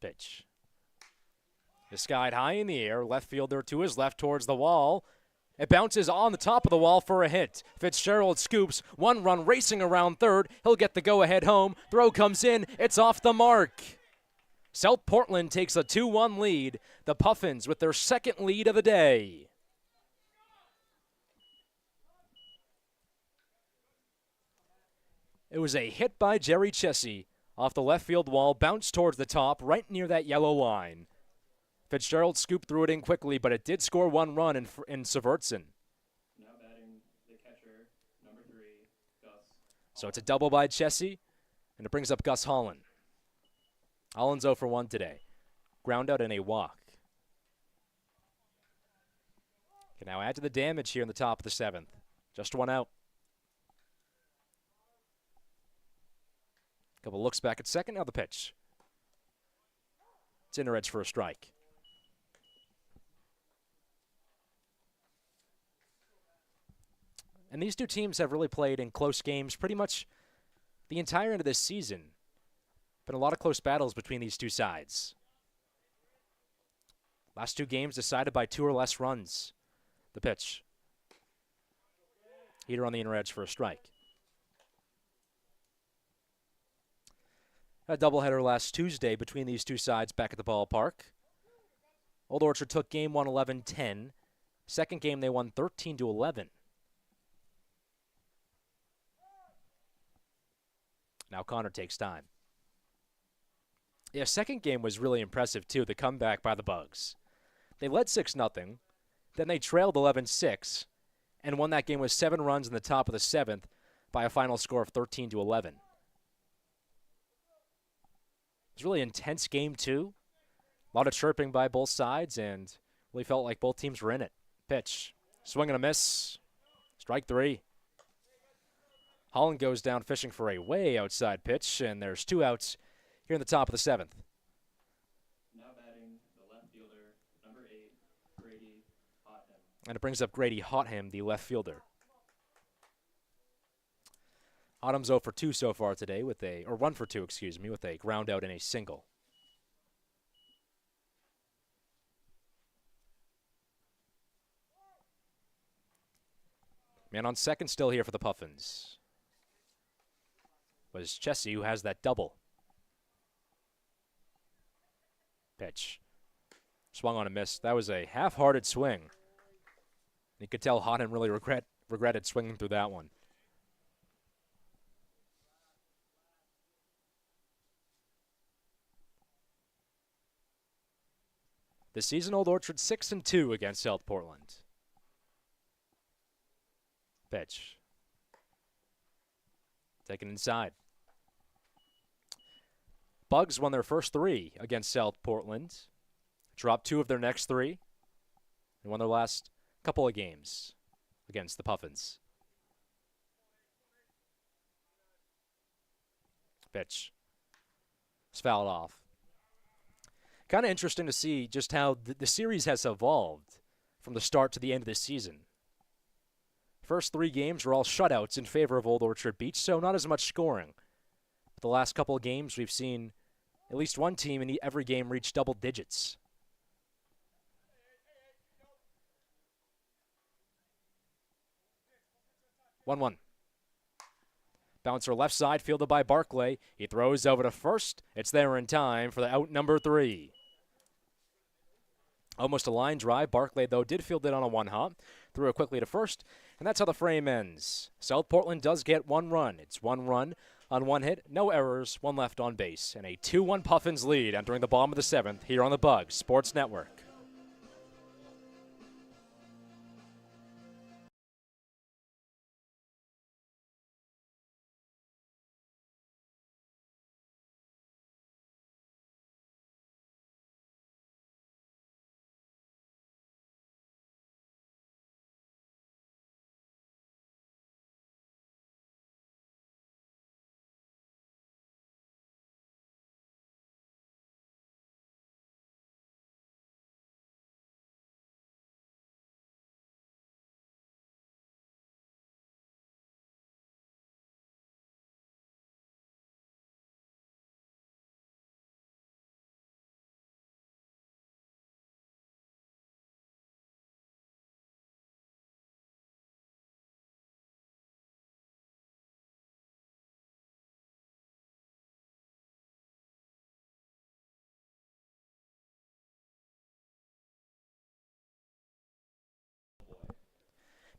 Pitch. Is skied high in the air. Left fielder to his left towards the wall. It bounces on the top of the wall for a hit. Fitzgerald scoops. 1 run racing around third. He'll get the go-ahead home. Throw comes in. It's off the mark. South Portland takes a 2-1 lead. The Puffins with their 2nd lead of the day. It was a hit by Jerry Chessie off the left field wall. Bounced towards the top right near that yellow line. Fitzgerald scooped through it in quickly, but it did score 1 run in Severtson. Now batting, the catcher, number 3, Gus. So it's a double by Chessie, and it brings up Gus Holland. Holland's 0 for 1 today. Ground out and a walk. Can now add to the damage here in the top of the 7th. Just 1 out. Couple looks back at second. Now the pitch. It's inner edge for a strike. And these two teams have really played in close games pretty much the entire end of this season. Been a lot of close battles between these two sides. Last 2 games decided by 2 or less runs. The pitch. Heater on the inner edge for a strike. A doubleheader last Tuesday between these two sides back at the ballpark. Old Orchard took game 1 11-10. Second game they won 13-11. Now Connor takes time. Yeah, second game was really impressive too, the comeback by the Bugs. They led 6-0, then they trailed 11-6, and won that game with 7 runs in the top of the 7th by a final score of 13-11. It was a really intense game, too. A lot of chirping by both sides, and really felt like both teams were in it. Pitch. Swing and a miss. Strike 3. Holland goes down fishing for a way outside pitch, and there's 2 outs here in the top of the 7th. Now batting the left fielder, number 8, Grady Hotham. And it brings up Grady Hotham, the left fielder. Autumn's 0 for 2 so far today with or 1 for 2, excuse me, with a ground out and a single. Man on second still here for the Puffins was Chessie, who has that double. Pitch. Swung on a miss. That was a half-hearted swing. You could tell Hotham really regretted swinging through that one. This season, Old Orchard 6-2 against South Portland. Pitch. Taken inside. Bugs won their first 3 against South Portland. Dropped 2 of their next 3. And won their last couple of games against the Puffins. Pitch. It's fouled off. Kind of interesting to see just how the series has evolved from the start to the end of this season. First 3 games were all shutouts in favor of Old Orchard Beach, so not as much scoring. But the last couple of games, we've seen at least one team in every game reach double digits. One. Bouncer left side, fielded by Barclay. He throws over to first. It's there in time for the out number 3. Almost a line drive. Barclay, though, did field it on a 1-hop. Threw it quickly to first, and that's how the frame ends. South Portland does get 1 run. It's 1 run on 1 hit, no errors, 1 left on base, and a 2-1 Puffins lead entering the bottom of the 7th here on the Bugs Sports Network.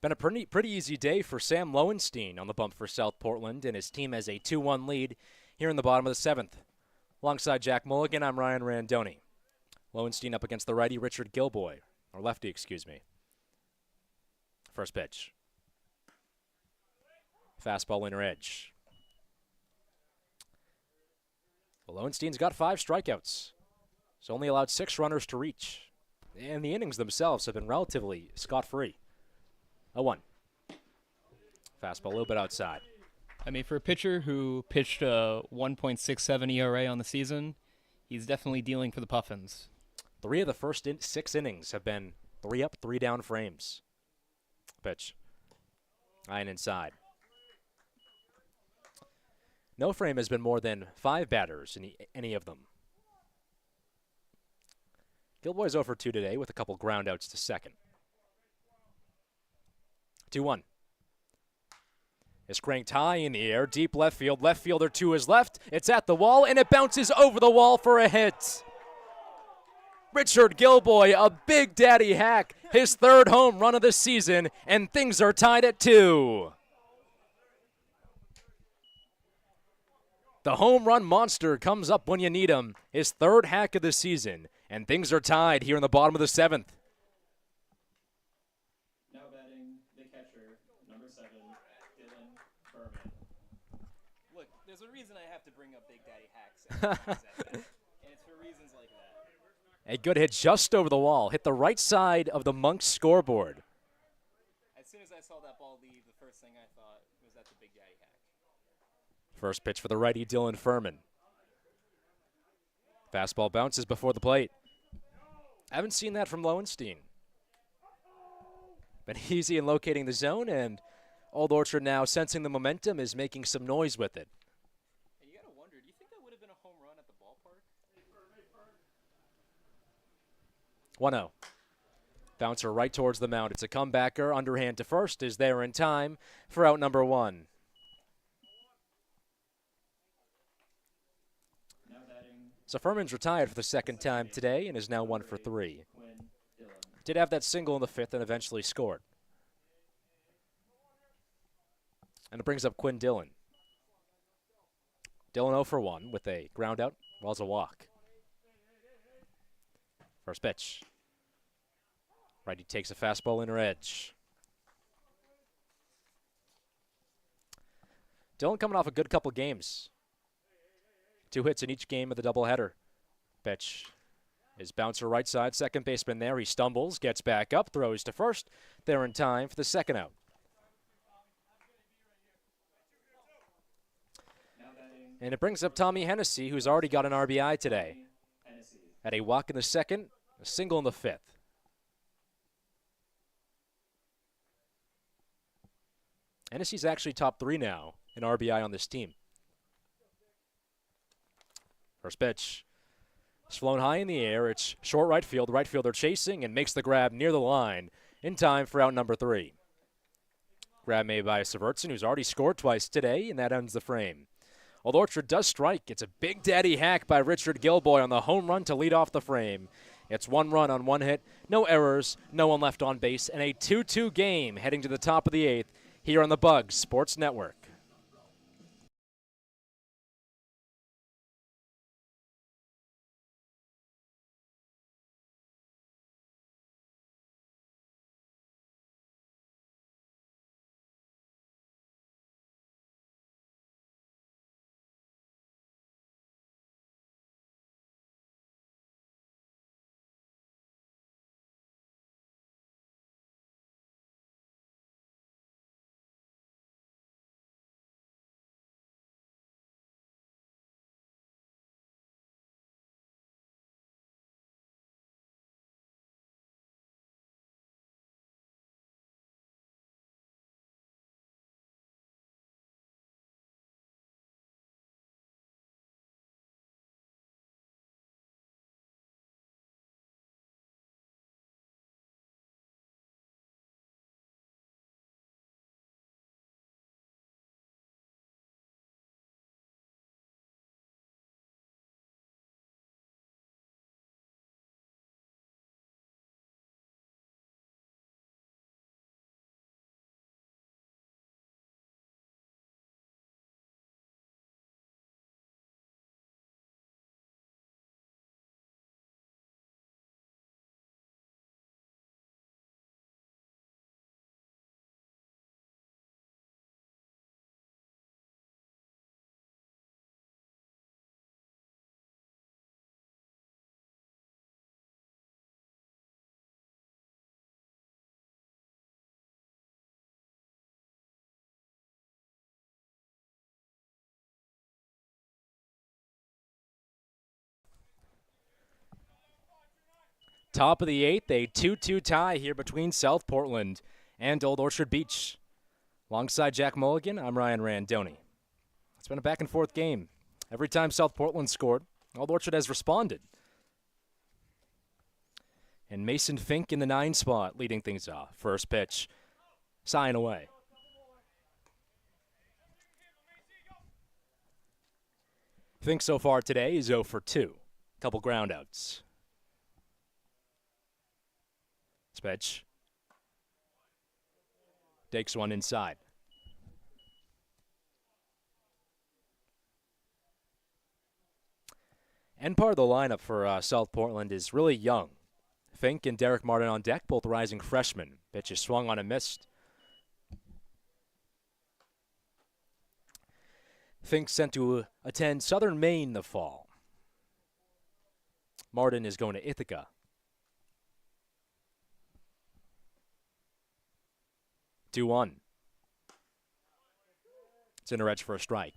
Been a pretty easy day for Sam Lowenstein on the bump for South Portland, and his team has a 2-1 lead here in the bottom of the 7th. Alongside Jack Mulligan, I'm Ryan Randoni. Lowenstein up against the righty Richard Gilboy, or lefty, excuse me. First pitch. Fastball inner edge. A Lowenstein's got 5 strikeouts. He's only allowed 6 runners to reach. And the innings themselves have been relatively scot-free. 0-1. Fastball a little bit outside. I mean, for a pitcher who pitched a 1.67 ERA on the season, he's definitely dealing for the Puffins. 3 of the first 6 innings have been 3 up, 3 down frames. Pitch. High and inside. No frame has been more than 5 batters in any of them. Gilboy's over 2 today with a couple ground outs to second. 2-1. It's cranked high in the air, deep left field. Left fielder to his left. It's at the wall, and it bounces over the wall for a hit. Richard Gilboy, a big daddy hack, his 3rd home run of the season, and things are tied at 2. The home run monster comes up when you need him, his 3rd hack of the season, and things are tied here in the bottom of the 7th. Now batting the catcher, number 7, Dylan Furman. Look, there's a reason I have to bring up Big Daddy hacks. And it's for reasons like that. A good hit just over the wall, hit the right side of the Monks scoreboard. As soon as I saw that ball leave, the first thing I thought was that's a Big Daddy hack. First pitch for the righty, Dylan Furman. Fastball bounces before the plate. I haven't seen that from Lowenstein. Been easy in locating the zone, and Old Orchard now sensing the momentum is making some noise with it. And you got to wonder, do you think that would have been a home run at the ballpark? 1-0. Bouncer right towards the mound. It's a comebacker. Underhand to first is there in time for out number 1. Now batting So Furman's retired for the 2nd time today and is now 1 for 3. Quinn Dillon. Did have that single in the 5th and eventually scored. And it brings up Quinn Dillon. Dillon 0 for 1 with a ground out, well as a walk. First pitch. Righty takes a fastball inner edge. Dillon coming off a good couple games. 2 hits in each game of the doubleheader. Pitch is bouncer right side, second baseman there. He stumbles, gets back up, throws to first. There in time for the 2nd out. Now batting And it brings up Tommy Hennessy, who's already got an RBI today. Hennessy. Had a walk in the 2nd, a single in the 5th. Hennessy's actually top 3 now in RBI on this team. First pitch. It's flown high in the air. It's short right field. Right fielder chasing and makes the grab near the line in time for out number 3. Grab made by Severtson, who's already scored twice today, and that ends the frame. Old Orchard does strike. It's a big daddy hack by Richard Gilboy on the home run to lead off the frame. It's 1 run on 1 hit, no errors, no one left on base, and a 2-2 game heading to the top of the 8th here on the Bugs Sports Network. Top of the 8th, a 2-2 tie here between South Portland and Old Orchard Beach. Alongside Jack Mulligan, I'm Ryan Randoni. It's been a back-and-forth game. Every time South Portland scored, Old Orchard has responded. And Mason Fink in the 9 spot leading things off. First pitch, sign away. Fink so far today is 0 for 2. Couple groundouts. This pitch. Takes one inside. And part of the lineup for South Portland is really young. Fink and Derek Martin on deck, both rising freshmen. Pitch is swung on and missed. Fink sent to attend Southern Maine the fall. Martin is going to Ithaca. 2-1. It's in a edge for a strike.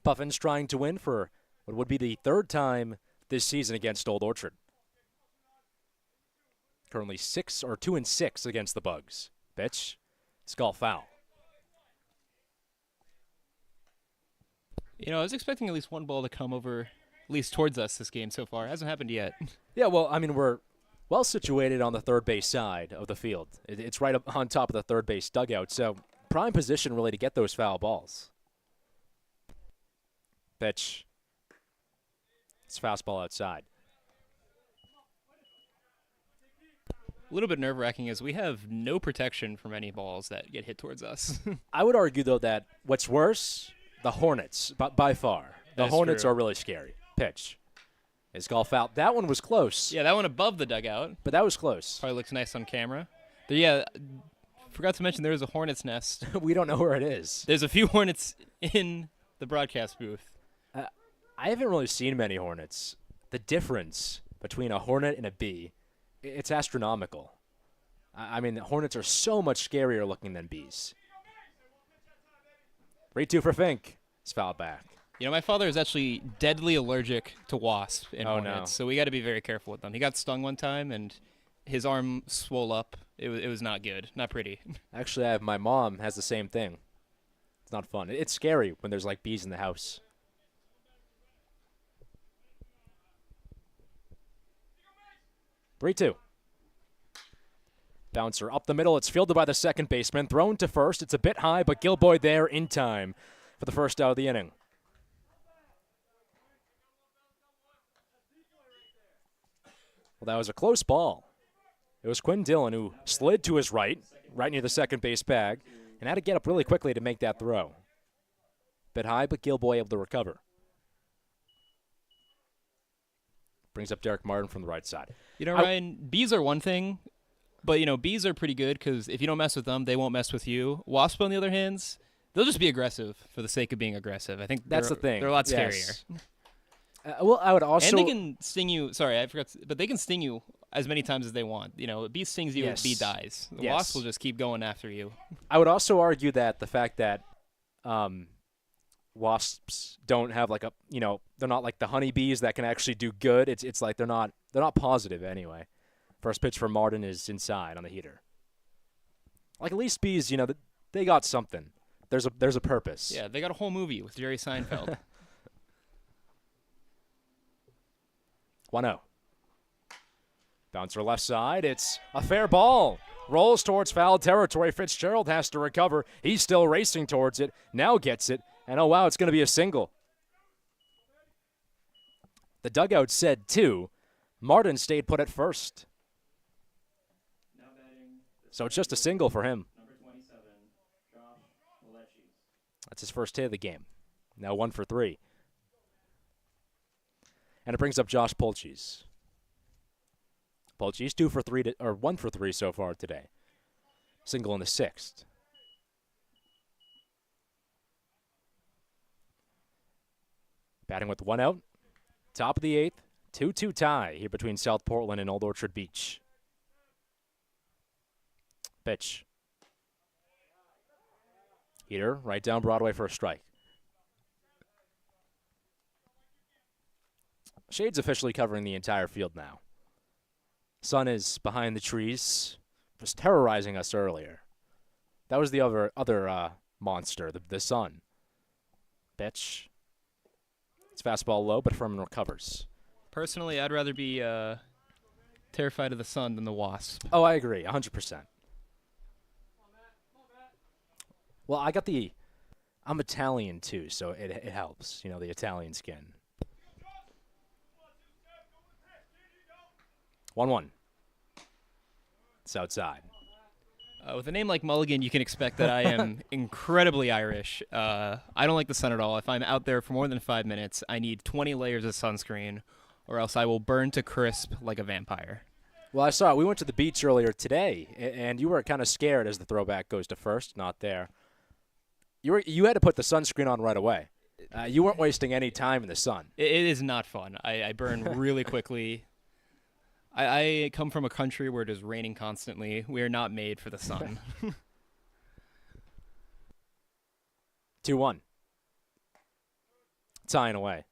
Puffins trying to win for what would be the 3rd time this season against Old Orchard. Currently 2-6 against the Bugs. Pitch, skull foul. You know, I was expecting at least one ball to come over, at least towards us this game so far. It hasn't happened yet. Yeah, well, I mean, we're well situated on the third base side of the field. It's right up on top of the third base dugout, so prime position really to get those foul balls. Pitch. It's fastball outside. A little bit nerve-wracking as we have no protection from any balls that get hit towards us. I would argue, though, that what's worse, the Hornets, by far. The Hornets true. are really scary. Pitch. It's golf out. That one was close. Yeah, that one above the dugout. But that was close. Probably looks nice on camera. But yeah, forgot to mention there is a hornet's nest. We don't know where it is. There's a few hornets in the broadcast booth. I haven't really seen many hornets. The difference between a hornet and a bee, it's astronomical. I mean, the hornets are so much scarier looking than bees. 3-2 for Fink. It's fouled back. You know, my father is actually deadly allergic to wasps and hornets, no. so we got to be very careful with them. He got stung one time, and his arm swole up. It was not good, not pretty. Actually, my mom has the same thing. It's not fun. It's scary when there's, like, bees in the house. 3-2. Bouncer up the middle. It's fielded by the second baseman. Thrown to first. It's a bit high, but Gilboy there in time for the first out of the inning. Well, that was a close ball. It was Quinn Dillon who slid to his right near the second base bag, and had to get up really quickly to make that throw. Bit high, but Gilboy able to recover. Brings up Derek Martin from the right side. You know, Ryan, bees are one thing, but, you know, bees are pretty good because if you don't mess with them, they won't mess with you. Wasps, on the other hand, they'll just be aggressive for the sake of being aggressive. I think that's the thing. They're a lot Yes. scarier. Well, I would also... And they can sting you. Sorry, I forgot. But they can sting you as many times as they want. You know, a bee stings you, Yes. a bee dies. The Yes. wasp will just keep going after you. I would also argue that the fact that wasps don't have like a, you know, they're not like the honeybees that can actually do good. It's like they're not positive anyway. First pitch for Martin is inside on the heater. Like at least bees, you know, they got something. There's a purpose. Yeah, they got a whole movie with Jerry Seinfeld. 1-0. Bouncer left side. It's a fair ball. Rolls towards foul territory. Fitzgerald has to recover. He's still racing towards it. Now gets it. And oh, wow, it's going to be a single. The dugout said 2. Martin stayed put at first. So it's just a single for him. Number 27, Josh Malechi. That's his first hit of the game. Now 1 for 3. And it brings up Josh Polchis. Polchis 1 for 3 so far today. Single in the 6th. Batting with 1 out. Top of the 8th. 2-2 tie here between South Portland and Old Orchard Beach. Pitch. Heater right down Broadway for a strike. Shade's officially covering the entire field now. Sun is behind the trees, was terrorizing us earlier. That was the other monster, the sun. Pitch. It's fastball low, but Furman recovers. Personally, I'd rather be terrified of the sun than the wasp. Oh, I agree, 100%. Well, I'm Italian too, so it helps, you know, the Italian skin. 1-1. It's outside. With a name like Mulligan, you can expect that I am incredibly Irish. I don't like the sun at all. If I'm out there for more than 5 minutes, I need 20 layers of sunscreen, or else I will burn to crisp like a vampire. Well, I saw it. We went to the beach earlier today, and you were kind of scared as the throwback goes to first. Not there. You had to put the sunscreen on right away. You weren't wasting any time in the sun. It is not fun. I burn really quickly. I come from a country where it is raining constantly. We are not made for the sun. 2-1. Tying away.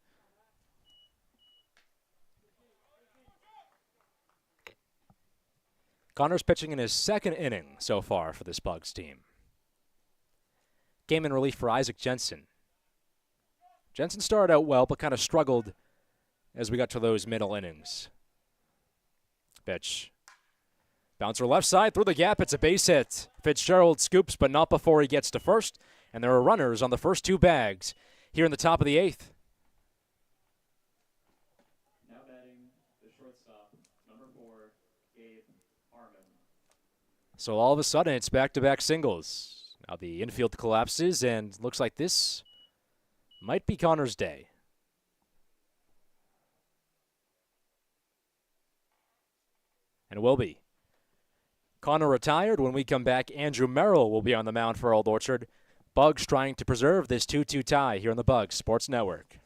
Connor's pitching in his second inning so far for this Bugs team. Came in relief for Isaac Jensen. Jensen started out well, but kind of struggled as we got to those middle innings. Pitch. Bouncer left side through the gap. It's a base hit. Fitzgerald scoops, but not before he gets to first. And there are runners on the first two bags here in the top of the eighth. Now batting the shortstop, number 4, Gabe Harmon. So all of a sudden, it's back-to-back singles. Now the infield collapses, and looks like this might be Connor's day. And it will be. Connor retired. When we come back, Andrew Merrill will be on the mound for Old Orchard. Bugs trying to preserve this 2-2 tie here on the Bugs Sports Network.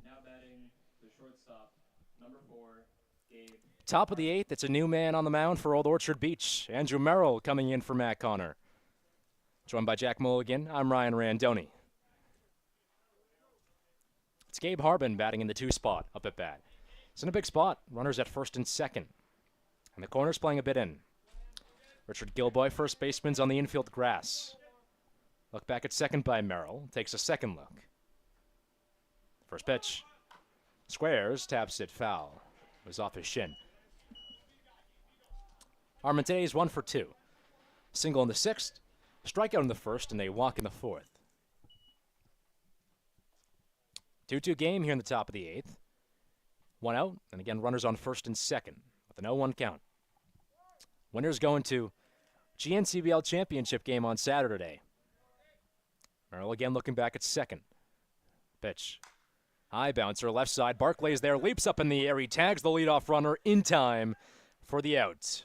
Now batting the shortstop, number 4, Gabe. Top of the eighth, it's a new man on the mound for Old Orchard Beach. Andrew Merrill coming in for Matt Connor. Joined by Jack Mulligan, I'm Ryan Randoni. It's Gabe Harbin batting in the 2 spot up at bat. It's in a big spot. Runners at first and second. And the corner's playing a bit in. Richard Gilboy, first baseman's on the infield grass. Look back at second by Merrill. Takes a second look. First pitch. Squares, taps it foul. It was off his shin. Harmon today is 1 for 2. Single in the 6th, strikeout in the 1st, and a walk in the 4th. 2-2 game here in the top of the 8th. 1 out, and again runners on 1st and 2nd with an 0-1 count. Winners going to GNCBL championship game on Saturday. Merrill again looking back at second. Pitch. High bouncer, left side. Barclay's there, leaps up in the air. He tags the leadoff runner in time for the out.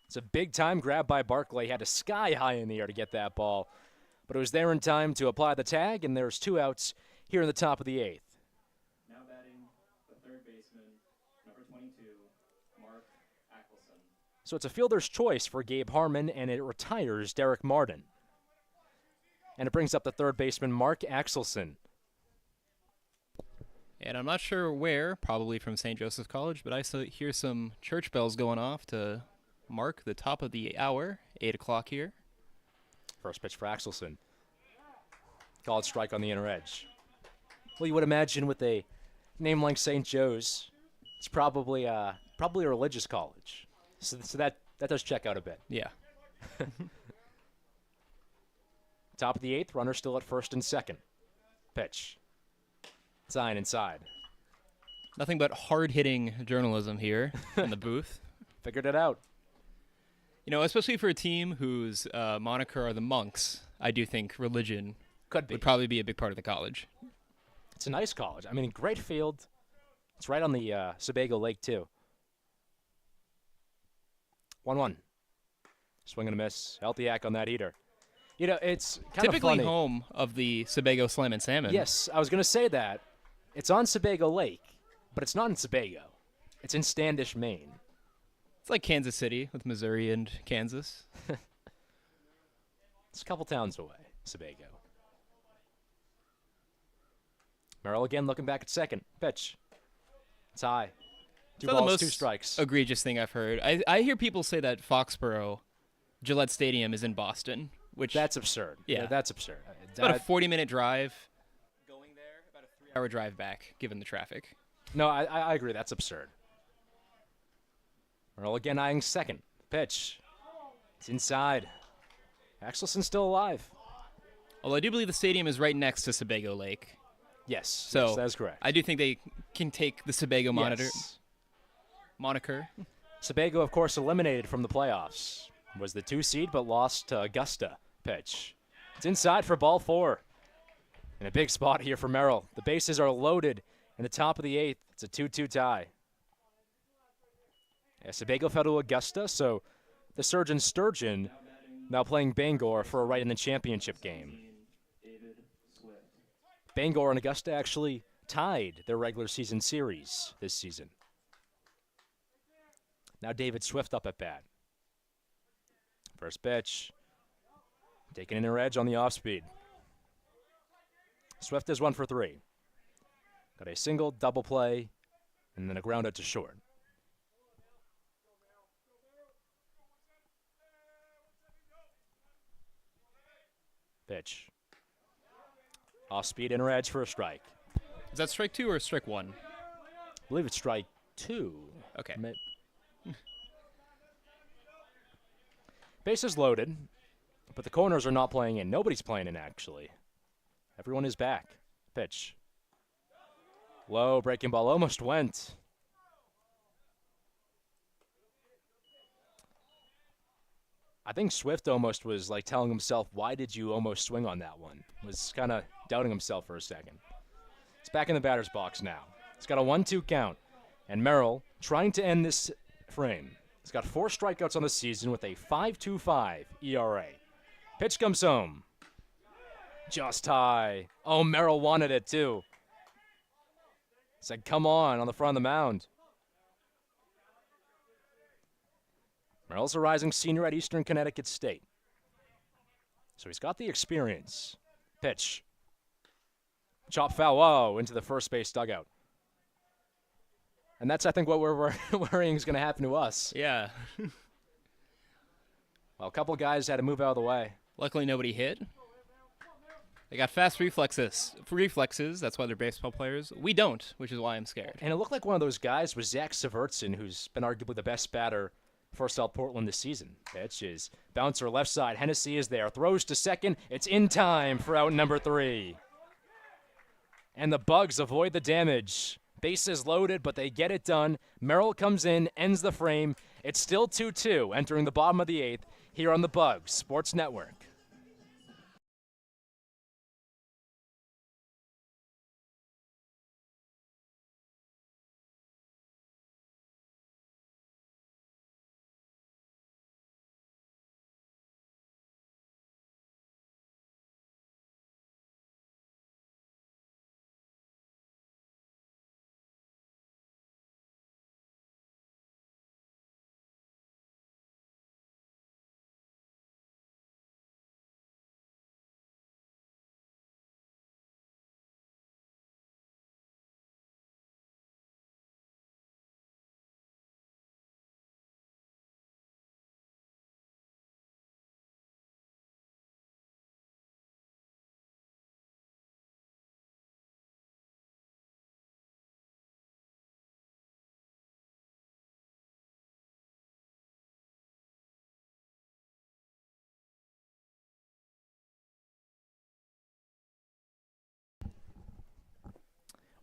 It's a big-time grab by Barclay. He had to sky high in the air to get that ball, but it was there in time to apply the tag, and there's 2 outs here in the top of the 8th. Now batting the third baseman, number 22, Mark Ackelson. So it's a fielder's choice for Gabe Harmon, and it retires Derek Martin. And it brings up the third baseman, Mark Axelson. And I'm not sure where, probably from St. Joseph College, but I hear some church bells going off to mark the top of the hour, 8 o'clock here. First pitch for Axelson. Called strike on the inner edge. Well, you would imagine with a name like St. Joe's, it's probably a religious college. So that does check out a bit. Yeah. Top of the 8th, runner still at first and second. Pitch. Sign inside. Nothing but hard-hitting journalism here in the booth. Figured it out. You know, especially for a team whose moniker are the Monks, I do think religion would probably be a big part of the college. It's a nice college. I mean, great field. It's right on the Sebago Lake, too. 1-1. Swing and a miss. Healthy act on that heater. You know, it's kind of typically funny. home of the Sebago Slam and Salmon. Yes, I was going to say that. It's on Sebago Lake, but it's not in Sebago. It's in Standish, Maine. It's like Kansas City with Missouri and Kansas. It's a couple towns away, Sebago. Merrill again looking back at second. Pitch. It's high. Two It's not the balls, most 2 strikes. egregious thing I've heard. I hear people say that Foxborough, Gillette Stadium, is in Boston, which That's absurd. Yeah. That's absurd. it's about a 40-minute drive going there, about a 3-hour drive back, given the traffic. No, I agree. That's absurd. Merrill again eyeing second. Pitch. It's inside. Axelson's still alive. Although I do believe the stadium is right next to Sebago Lake. Yes. So yes, that's correct. I do think they can take the Sebago Yes. moniker. Sebago, of course, eliminated from the playoffs. Was the 2 seed, but lost to Augusta. Pitch. It's inside for ball 4. And a big spot here for Merrill. The bases are loaded in the top of the 8th. It's a 2-2 tie. Yeah, Sebago fell to Augusta, so the Surgeon Sturgeon now playing Bangor for a right in the championship game. David Swift. Bangor and Augusta actually tied their regular season series this season. Now David Swift up at bat. First pitch. Taking an inner edge on the off speed. Swift is 1 for 3. Got a single, double play, and then a ground out to short. Pitch. Off speed, inner edge for a strike. Is that strike 2 or strike 1? I believe it's strike 2. Okay. Bases loaded, but the corners are not playing in. Nobody's playing in, actually. Everyone is back. Pitch. Low, breaking ball almost went. I think Swift almost was like telling himself, why did you almost swing on that one? Was kind of doubting himself for a second. He's back in the batter's box now. He's got a 1-2 count. And Merrill trying to end this frame. He's got 4 strikeouts on the season with a 5.25 ERA. Pitch comes home. Just high. Oh, Merrill wanted it too. Said, come on the front of the mound. Merrill's a rising senior at Eastern Connecticut State. So he's got the experience. Pitch. Chop foul, whoa, into the first base dugout. And that's, I think, what we're worrying is going to happen to us. Yeah. Well, a couple guys had to move out of the way. Luckily, nobody hit. They got fast reflexes. That's why they're baseball players. We don't, which is why I'm scared. And it looked like one of those guys was Zach Severtson, who's been arguably the best batter for South Portland this season. Pitch is bouncer left side. Hennessy is there. Throws to second. It's in time for out number 3. And the Bugs avoid the damage. Bases loaded, but they get it done. Merrill comes in, ends the frame. It's still 2-2, entering the bottom of the 8th here on the Bugs Sports Network.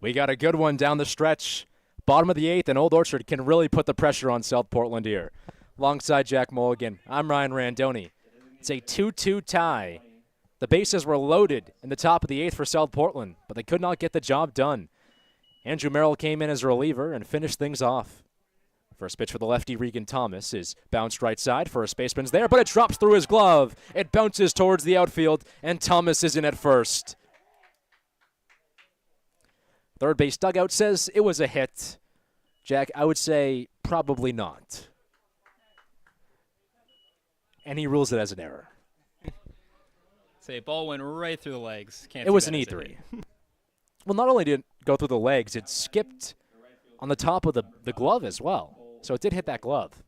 We got a good one down the stretch. Bottom of the 8th, and Old Orchard can really put the pressure on South Portland here. Alongside Jack Mulligan, I'm Ryan Randoni. It's a 2-2 tie. The bases were loaded in the top of the 8th for South Portland, but they could not get the job done. Andrew Merrill came in as a reliever and finished things off. First pitch for the lefty, Regan Thomas, is bounced right side. First baseman's there, but it drops through his glove. It bounces towards the outfield, and Thomas is in at first. Third base dugout says it was a hit. Jack, I would say probably not. And he rules it as an error. Say, ball went right through the legs. Can't It see was that an as a E3. hit. Well, not only did it go through the legs, it skipped on the top of the glove as well. So it did hit that glove.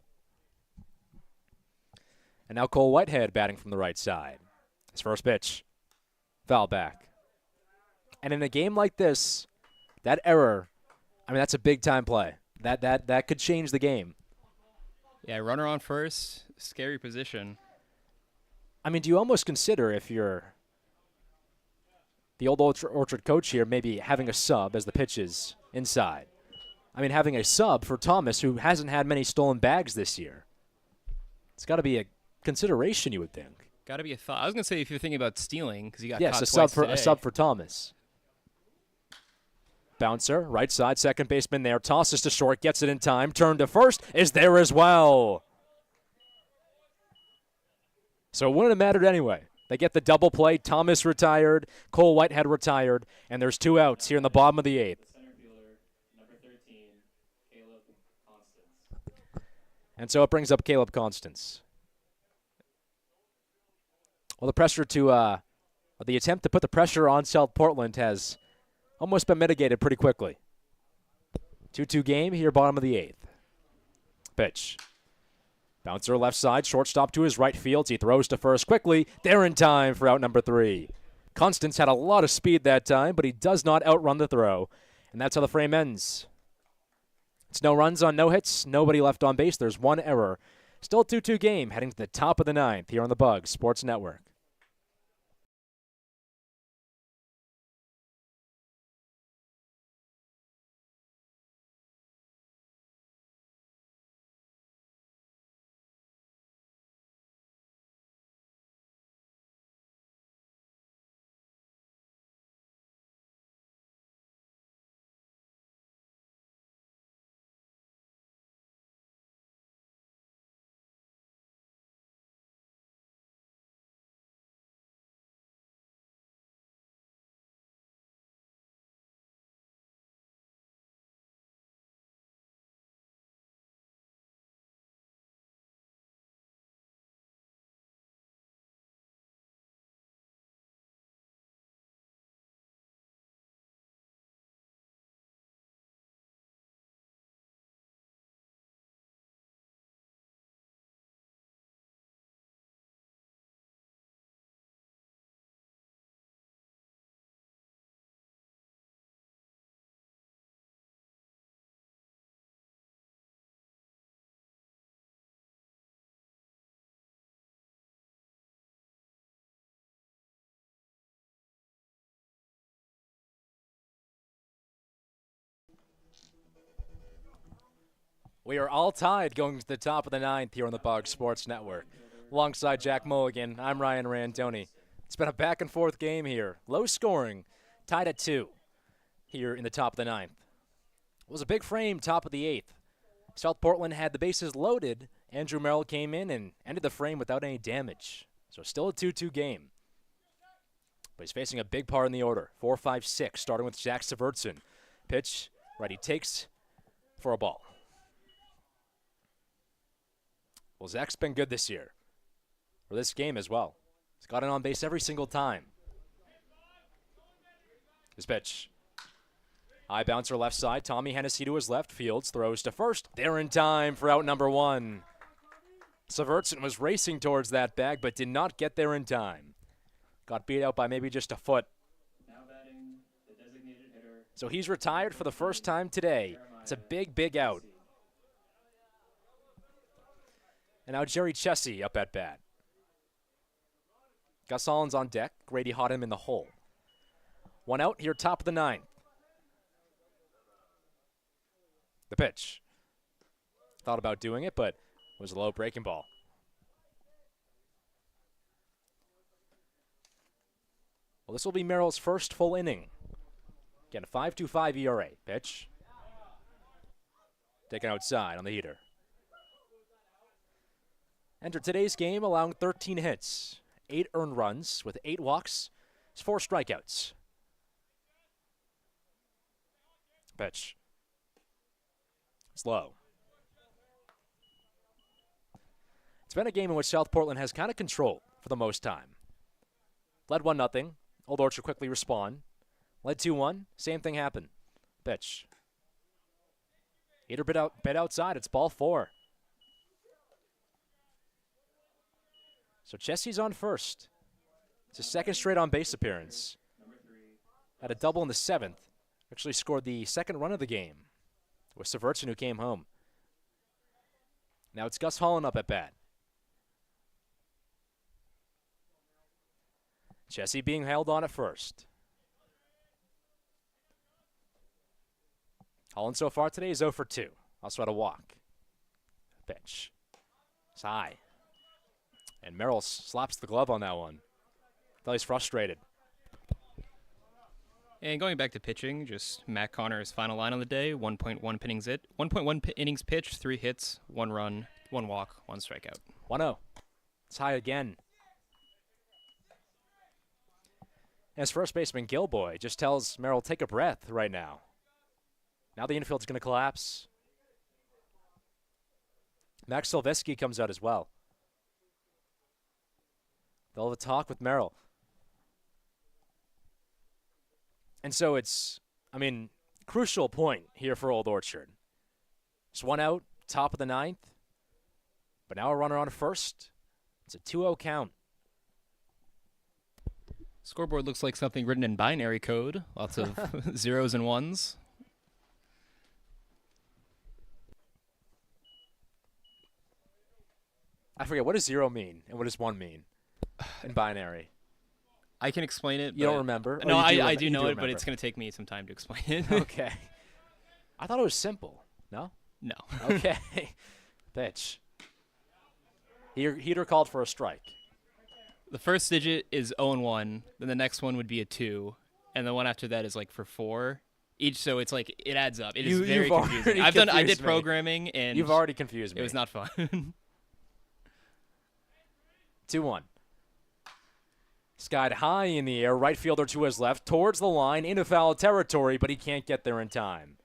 And now Cole Whitehead batting from the right side. His first pitch. Foul back. And in a game like this, that error, I mean, that's a big-time play. That could change the game. Yeah, runner on first. Scary position. I mean, do you almost consider, if you're the Old Orchard coach here, maybe having a sub as the pitch is inside? I mean, having a sub for Thomas, who hasn't had many stolen bags this year. It's got to be a consideration, you would think. Got to be a thought. I was going to say if you're thinking about stealing, because you got Yes, caught a sub for Thomas. Bouncer, right side, second baseman there. Tosses to short, gets it in time. Turn to first is there as well. So it wouldn't have mattered anyway. They get the double play. Thomas retired, Cole Whitehead retired, and there's 2 outs here in the bottom of the 8th. Center fielder, number 13, Caleb Constance. And so it brings up Caleb Constance. Well, the pressure to the attempt to put the pressure on South Portland has almost been mitigated pretty quickly. 2-2 game here, bottom of the 8th. Pitch. Bouncer left side, shortstop to his right field. He throws to first quickly. They're in time for out number 3. Constance had a lot of speed that time, but he does not outrun the throw. And that's how the frame ends. It's no runs on no hits, nobody left on base. There's 1 error. Still a 2-2 game, heading to the top of the 9th here on the Bugs Sports Network. We are all tied going to the top of the 9th here on the Bugs Sports Network. Alongside Jack Mulligan, I'm Ryan Randoni. It's been a back-and-forth game here. Low scoring, tied at 2 here in the top of the 9th. It was a big frame, top of the 8th. South Portland had the bases loaded. Andrew Merrill came in and ended the frame without any damage. So still a 2-2 game. But he's facing a big part in the order. 4-5-6, starting with Jack Severtson. Pitch, right, he takes for a ball. Well, Zach's been good this year, or this game as well. He's got it on base every single time. His pitch. High bouncer left side. Tommy Hennessy to his left. Fields throws to first. They're in time for out number 1. Severtson was racing towards that bag, but did not get there in time. Got beat out by maybe just a foot. Now batting, the designated hitter. So he's retired for the first time today. It's a big, big out. And now Jerry Chessie up at bat. Gus Hollins on deck. Grady Hotham in the hole. 1 out here, top of the 9th. The pitch. Thought about doing it, but it was a low breaking ball. Well, this will be Merrill's first full inning. Again, a 5.25 ERA. Pitch. Taken outside on the heater. Entered today's game allowing 13 hits, 8 earned runs with 8 walks, 4 strikeouts. Pitch. It's low. It's been a game in which South Portland has kind of control for the most time. Led 1-0. Old Orchard quickly respond. Led 2-1. Same thing happened. Pitch. Heater bit outside. It's ball 4. So Chessie's on first. It's his second straight on base appearance. Had a double in the 7th. Actually scored the second run of the game. It was Severtson who came home. Now it's Gus Holland up at bat. Chessie being held on at first. Holland so far today is 0 for 2. Also had a walk. Pitch. It's high. And Merrill slaps the glove on that one. Thought he's frustrated. And going back to pitching, just Matt Connor's final line on the day, 1.1 innings 1.1 innings pitched, 3 hits, 1 run, 1 walk, 1 strikeout. 1-0. It's high again. As first baseman Gilboy just tells Merrill, take a breath right now. Now the infield's going to collapse. Max Silveski comes out as well. They'll have a talk with Merrill. And so it's, crucial point here for Old Orchard. It's 1 out, top of the 9th. But now a runner on first. It's a 2-0 count. Scoreboard looks like something written in binary code. Lots of zeros and ones. I forget, what does 0 mean and what does 1 mean in binary? I can explain it. You don't remember? No, I do know it, but it's going to take me some time to explain it. Okay. I thought it was simple. No? No. Okay. Pitch. Heater called for a strike. The first digit is 0-1, then the next one would be a 2, and the one after that is like for 4 each. So it's like it adds up. It is very confusing. I did programming, and you've already confused me. It was not fun. 2-1. Skied high in the air, right fielder to his left, towards the line, into foul territory, but he can't get there in time.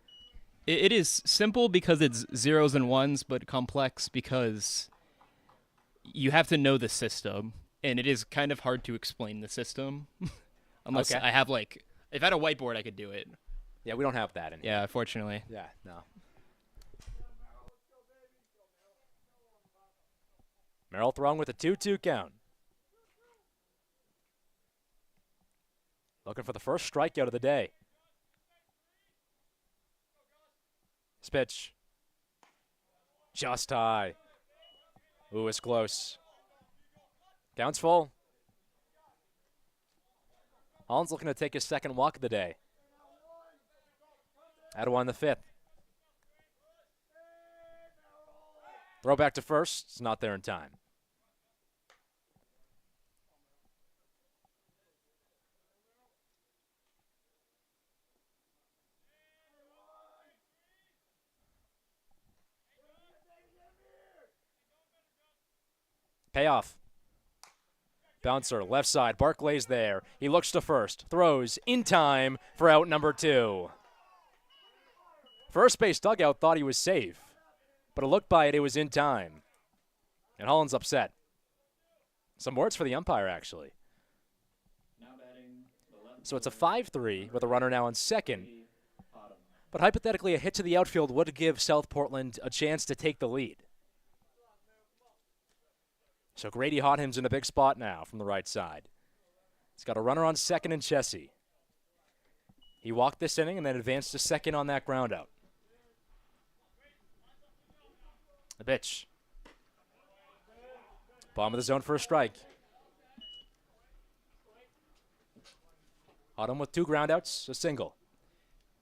It is simple because it's zeros and ones, but complex because you have to know the system. And it is kind of hard to explain the system. Unless I have, if I had a whiteboard, I could do it. Yeah, we don't have that in here. Yeah, unfortunately. Yeah, no. Merrill throwing with a 2-2 count. Looking for the first strikeout of the day. This pitch. Just high. Ooh, it's close. Count's full. Holland's looking to take his second walk of the day. Had one in the 5th. Throw back to first. It's not there in time. Payoff. Bouncer, left side. Barclay's there. He looks to first. Throws in time for out number 2. First base dugout thought he was safe, but a look by it was in time. And Holland's upset. Some words for the umpire, actually. So it's a 5-3 with a runner now on second. But hypothetically, a hit to the outfield would give South Portland a chance to take the lead. So Grady Hotham's in a big spot now from the right side. He's got a runner on second in Chessie. He walked this inning and then advanced to second on that ground out. The pitch. Bottom of the zone for a strike. Hotham with 2 groundouts, a single.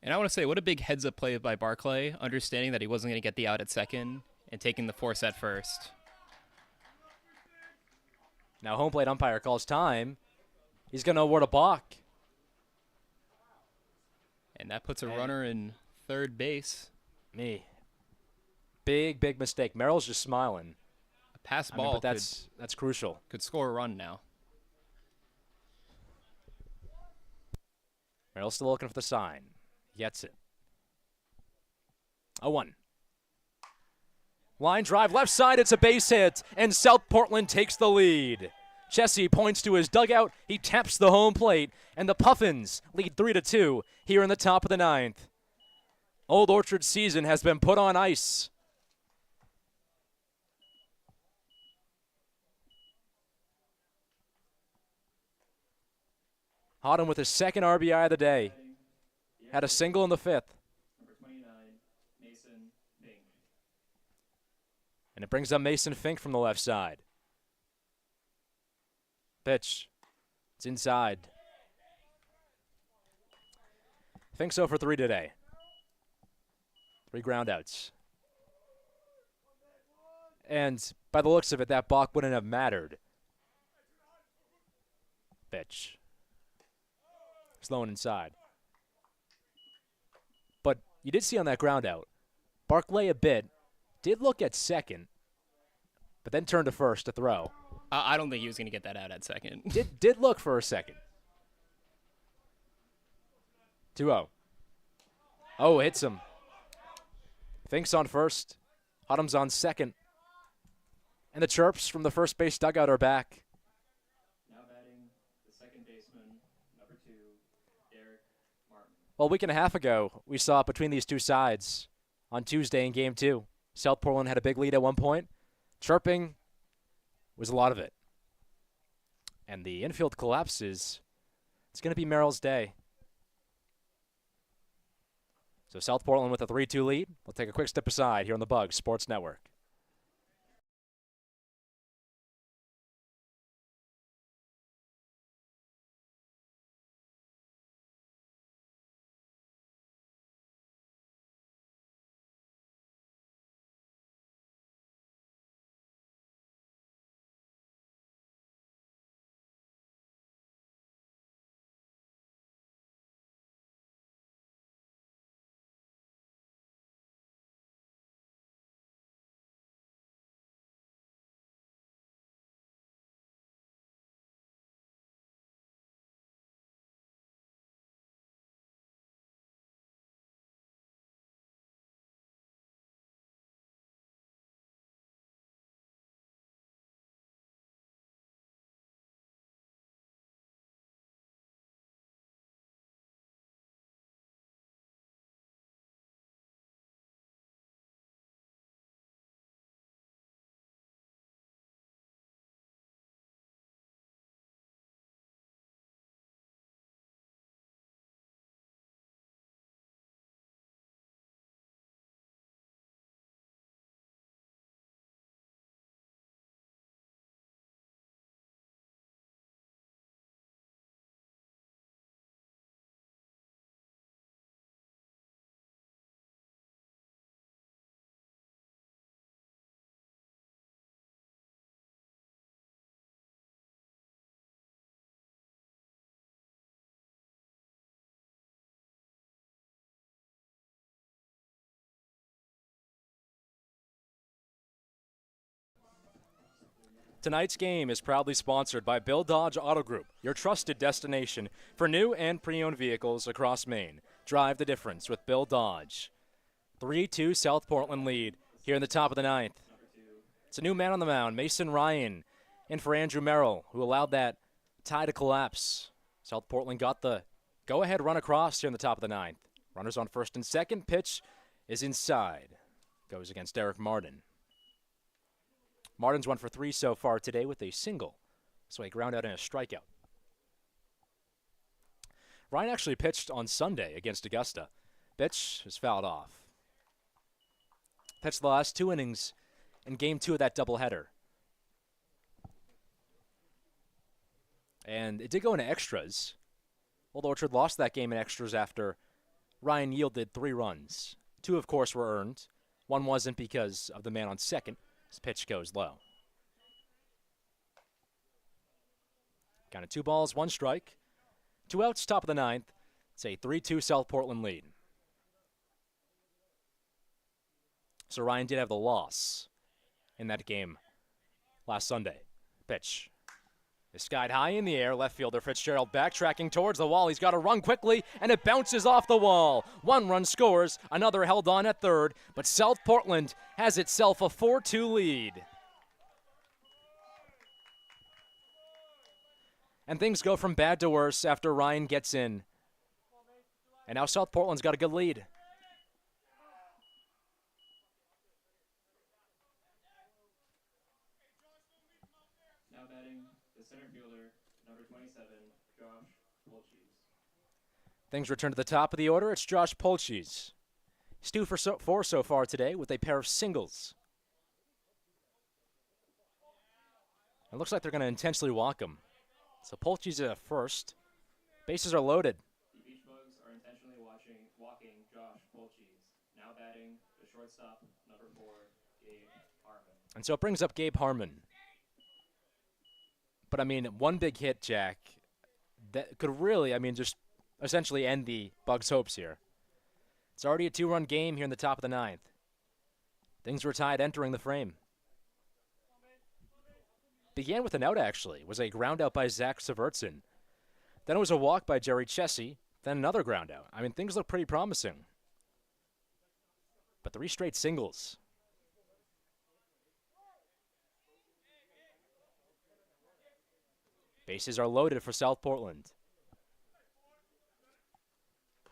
And I want to say, what a big heads-up play by Barclay, understanding that he wasn't going to get the out at second and taking the force at first. Now home plate umpire calls time. He's going to award a balk. And that puts a runner in third base. Big mistake. Merrill's just smiling. A pass ball, but that's crucial. Could score a run now. Merrill's still looking for the sign. Gets it. 0-1. Line drive left side. It's a base hit, and South Portland takes the lead. Chessie points to his dugout. He taps the home plate, and the Puffins lead 3-2 here in the top of the ninth. Old Orchard season has been put on ice. Hodden with his second RBI of the day. Had a single in the fifth. Number 29, Mason Fink. And it brings up Mason Fink from the left side. Pitch. It's inside. Fink's 0 for 3 today. 3 groundouts. And by the looks of it, that balk wouldn't have mattered. Pitch. Slowing inside. But you did see on that ground out, Barclay a bit, did look at second, but then turned to first to throw. I don't think he was going to get that out at second. Did look for a second. 2-0. Oh, hits him. Fink's on first. Hodham's on second. And the chirps from the first base dugout are back. Now batting the second baseman, number 2, Derek Martin. Well, a week and a half ago, we saw it between these two sides on Tuesday in Game 2. South Portland had a big lead at one point. Chirping was a lot of it. And the infield collapses. It's going to be Merrill's day. So South Portland with a 3-2 lead. We'll take a quick step aside here on the Bugs Sports Network. Tonight's game is proudly sponsored by Bill Dodge Auto Group, your trusted destination for new and pre-owned vehicles across Maine. Drive the difference with Bill Dodge. 3-2 South Portland lead here in the top of the ninth. It's a new man on the mound, Mason Ryan, in for Andrew Merrill, who allowed that tie to collapse. South Portland got the go-ahead run across here in the top of the ninth. Runners on first and second. Pitch is inside. Goes against Derek Martin. Martin's 1 for 3 so far today with a single. So a ground out and a strikeout. Ryan actually pitched on Sunday against Augusta. Pitch is fouled off. Pitched the last 2 innings in Game 2 of that doubleheader. And it did go into extras. Old Orchard lost that game in extras after Ryan yielded 3 runs. 2, of course, were earned. 1 wasn't because of the man on second. His pitch goes low. Count of 2 balls, 1 strike. 2 outs, top of the 9th. It's a 3-2 South Portland lead. So Ryan did have the loss in that game last Sunday. Pitch is skied high in the air. Left fielder Fitzgerald backtracking towards the wall. He's got to run quickly, and it bounces off the wall. 1 run scores, another held on at third, but South Portland has itself a 4-2 lead. And things go from bad to worse after Ryan gets in. And now South Portland's got a good lead. Now batting the center fielder, number 27, Josh Wolchis. Things return to the top of the order. It's Josh Polchis. He's 2 for 4 so far today with a pair of singles. It looks like they're going to intentionally walk him. So Polchis at first. Bases are loaded. The Beach Bugs are intentionally walking Josh Wolchis. Now batting the shortstop, number 4, Gabe Harmon. And so it brings up Gabe Harmon. But, I mean, 1 big hit, Jack, that could really, just essentially end the Bugs' hopes here. It's already a 2-run game here in the top of the 9th. Things were tied entering the frame. Began with an out, actually. It was a ground out by Zach Severtson. Then it was a walk by Jerry Chessie. Then another ground out. Things look pretty promising. But 3 straight singles. Bases are loaded for South Portland.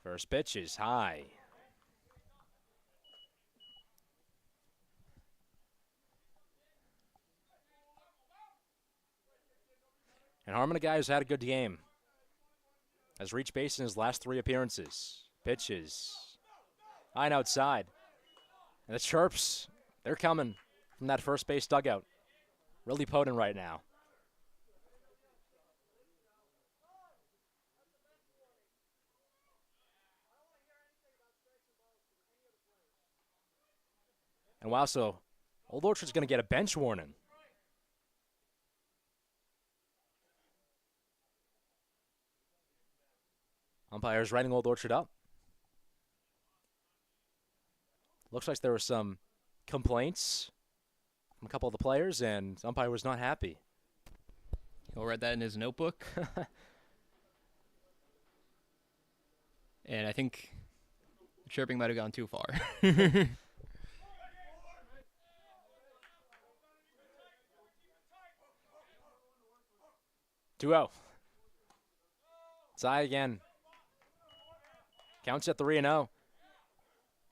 First pitch is high. And Harmon, a guy who's had a good game, has reached base in his last 3 appearances. Pitches high and outside. And the chirps, they're coming from that first base dugout. Really potent right now. And wow, so Old Orchard's going to get a bench warning. Umpires writing Old Orchard up. Looks like there were some complaints from a couple of the players, and umpire was not happy. He'll write that in his notebook. And I think the chirping might have gone too far. 2-0. Tie again. Counts at 3-0.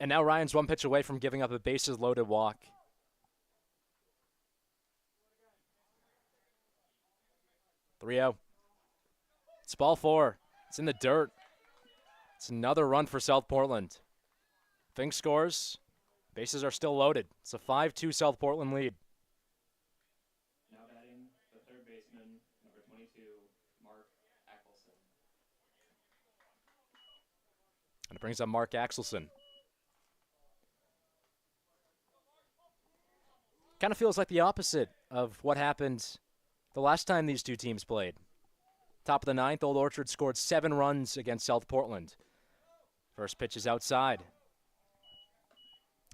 And now Ryan's 1 pitch away from giving up a bases-loaded walk. It's ball 4. It's in the dirt. It's another run for South Portland. Fink scores. Bases are still loaded. It's a 5-2 South Portland lead. Now batting the third baseman, number 22, Mark Axelson. And it brings up Mark Axelson. Kind of feels like the opposite of what happened the last time these two teams played. Top of the 9th, Old Orchard scored 7 runs against South Portland. First pitch is outside.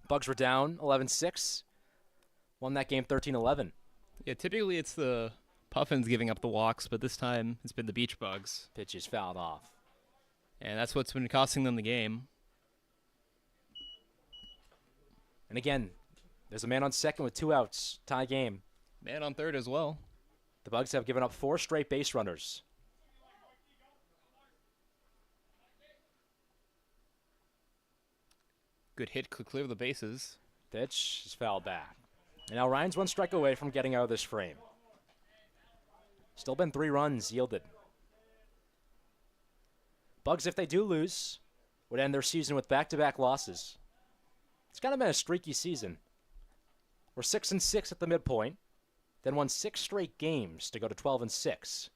Bugs were down 11-6. Won that game 13-11. Yeah, typically it's the Puffins giving up the walks, but this time it's been the Beach Bugs. Pitch is fouled off. And that's what's been costing them the game. And again, there's a man on second with 2 outs. Tie game. Man on third as well. The Bugs have given up 4 straight base runners. Good hit, could clear the bases. Pitch is fouled back. And now Ryan's 1 strike away from getting out of this frame. Still been 3 runs yielded. Bugs, if they do lose, would end their season with back-to-back losses. It's kind of been a streaky season. We're 6-6 at the midpoint, then won 6 straight games to go to 12-6.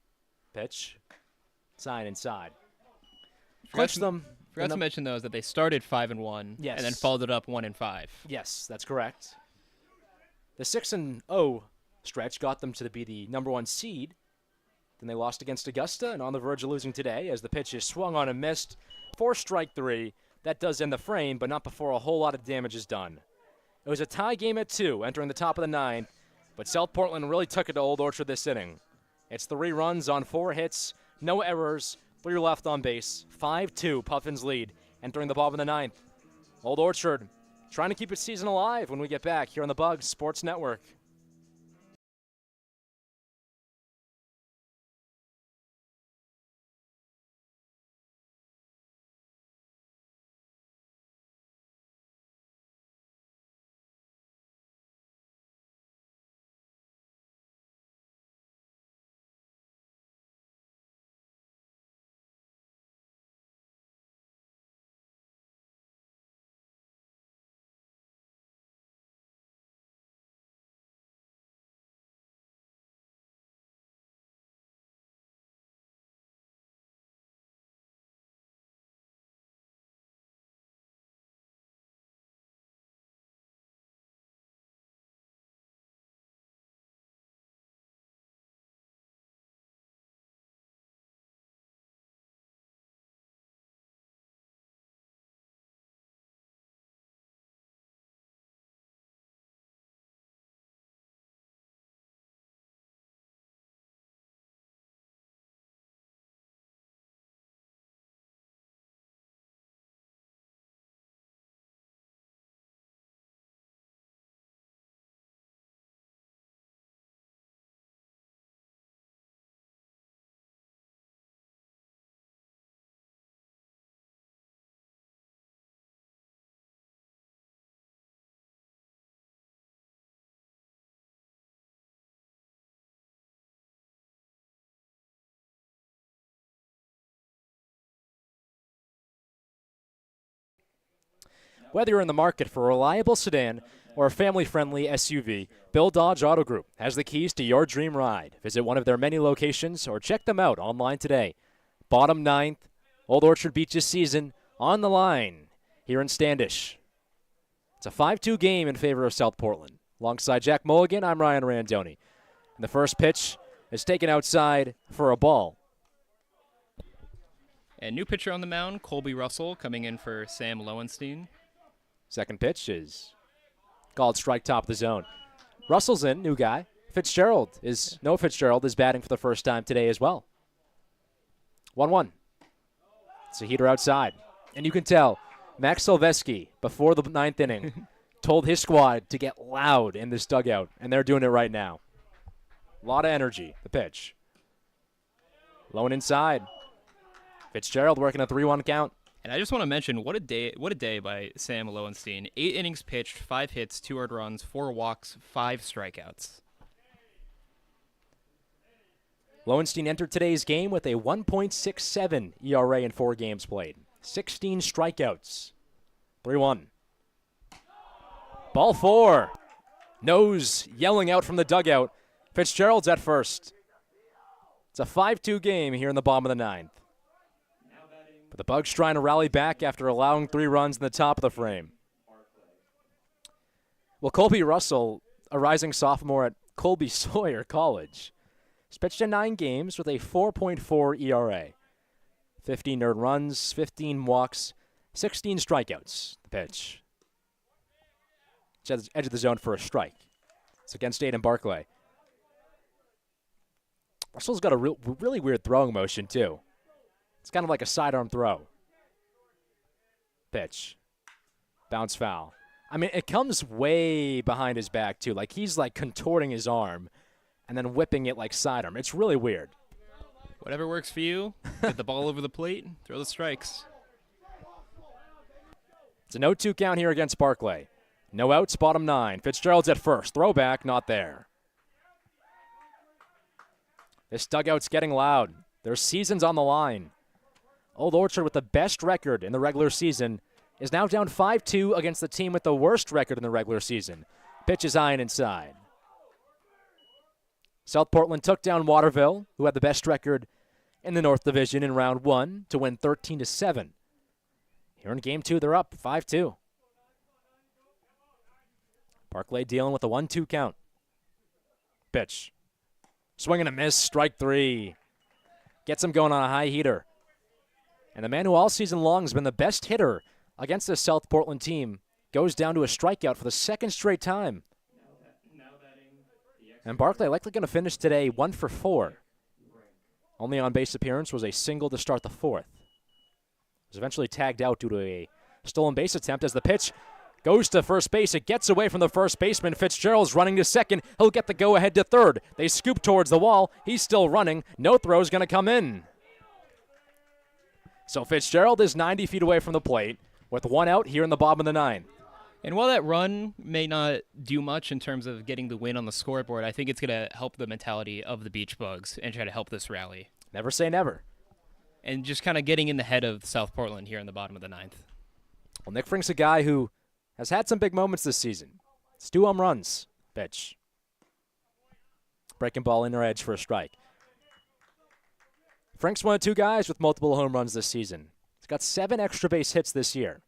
Pitch, sign inside. Clinched them Forgot to mention, though, is that they started 5-1 Yes. and then followed it up 1-5. Yes, that's correct. The 6-0 stretch got them to be the #1 seed. Then they lost against Augusta and on the verge of losing today as the pitch is swung on and missed for strike 3. That does end the frame, but not before a whole lot of damage is done. It was a tie game at 2 entering the top of the 9th, but South Portland really took it to Old Orchard this inning. It's 3 runs on 4 hits, no errors, 3 left on base, 5-2 Puffins lead entering the bottom of the 9th. Old Orchard trying to keep its season alive when we get back here on the Bugs Sports Network. Whether you're in the market for a reliable sedan or a family-friendly SUV, Bill Dodge Auto Group has the keys to your dream ride. Visit one of their many locations or check them out online today. Bottom 9th, Old Orchard Beach's season on the line here in Standish. It's a 5-2 game in favor of South Portland. Alongside Jack Mulligan, I'm Ryan Randoni. And the first pitch is taken outside for a ball. And new pitcher on the mound, Colby Russell, coming in for Sam Lowenstein. Second pitch is called strike top of the zone. Russell's in, new guy. Fitzgerald is batting for the first time today as well. 1-1. It's a heater outside. And you can tell Max Silveski, before the 9th inning, told his squad to get loud in this dugout, and they're doing it right now. A lot of energy, the pitch. Low and inside. Fitzgerald working a 3-1 count. And I just want to mention, what a day by Sam Lowenstein. 8 innings pitched, 5 hits, 2 earned runs, 4 walks, 5 strikeouts. Lowenstein entered today's game with a 1.67 ERA in 4 games played. 16 strikeouts. 3-1. Ball 4. Nose yelling out from the dugout. Fitzgerald's at first. It's a 5-2 game here in the bottom of the 9th. But the Bugs trying to rally back after allowing 3 runs in the top of the frame. Well, Colby Russell, a rising sophomore at Colby Sawyer College, has pitched in 9 games with a 4.4 ERA. 15 earned runs, 15 walks, 16 strikeouts. The pitch. It's at the edge of the zone for a strike. It's against Aiden Barclay. Russell's got a really weird throwing motion, too. It's kind of like a sidearm throw. Pitch. Bounce foul. I mean, it comes way behind his back, too. Like, he's, like, contorting his arm and then whipping it like sidearm. It's really weird. Whatever works for you. Get the ball over the plate, throw the strikes. It's a 0-2 count here against Barclay. No outs, bottom 9. Fitzgerald's at first. Throwback, not there. This dugout's getting loud. Their season's on the line. Old Orchard, with the best record in the regular season, is now down 5-2 against the team with the worst record in the regular season. Pitch is high and inside. South Portland took down Waterville, who had the best record in the North Division in round 1, to win 13-7. Here in game 2, they're up 5-2. Barclay dealing with a 1-2 count. Pitch. Swing and a miss, strike 3. Gets him going on a high heater. And the man who all season long has been the best hitter against this South Portland team goes down to a strikeout for the second straight time. And Barclay likely going to finish today 1 for 4. Only on base appearance was a single to start the 4th. Was eventually tagged out due to a stolen base attempt as the pitch goes to first base. It gets away from the first baseman. Fitzgerald's running to second. He'll get the go-ahead to third. They scoop towards the wall. He's still running. No throw's going to come in. So Fitzgerald is 90 feet away from the plate with 1 out here in the bottom of the 9th. And while that run may not do much in terms of getting the win on the scoreboard, I think it's going to help the mentality of the Beach Bugs and try to help this rally. Never say never. And just kind of getting in the head of South Portland here in the bottom of the 9th. Well, Nick Frink's a guy who has had some big moments this season. It's 2 home runs. Pitch. Breaking ball inner edge for a strike. Frank's one of 2 guys with multiple home runs this season. He's got 7 extra base hits this year.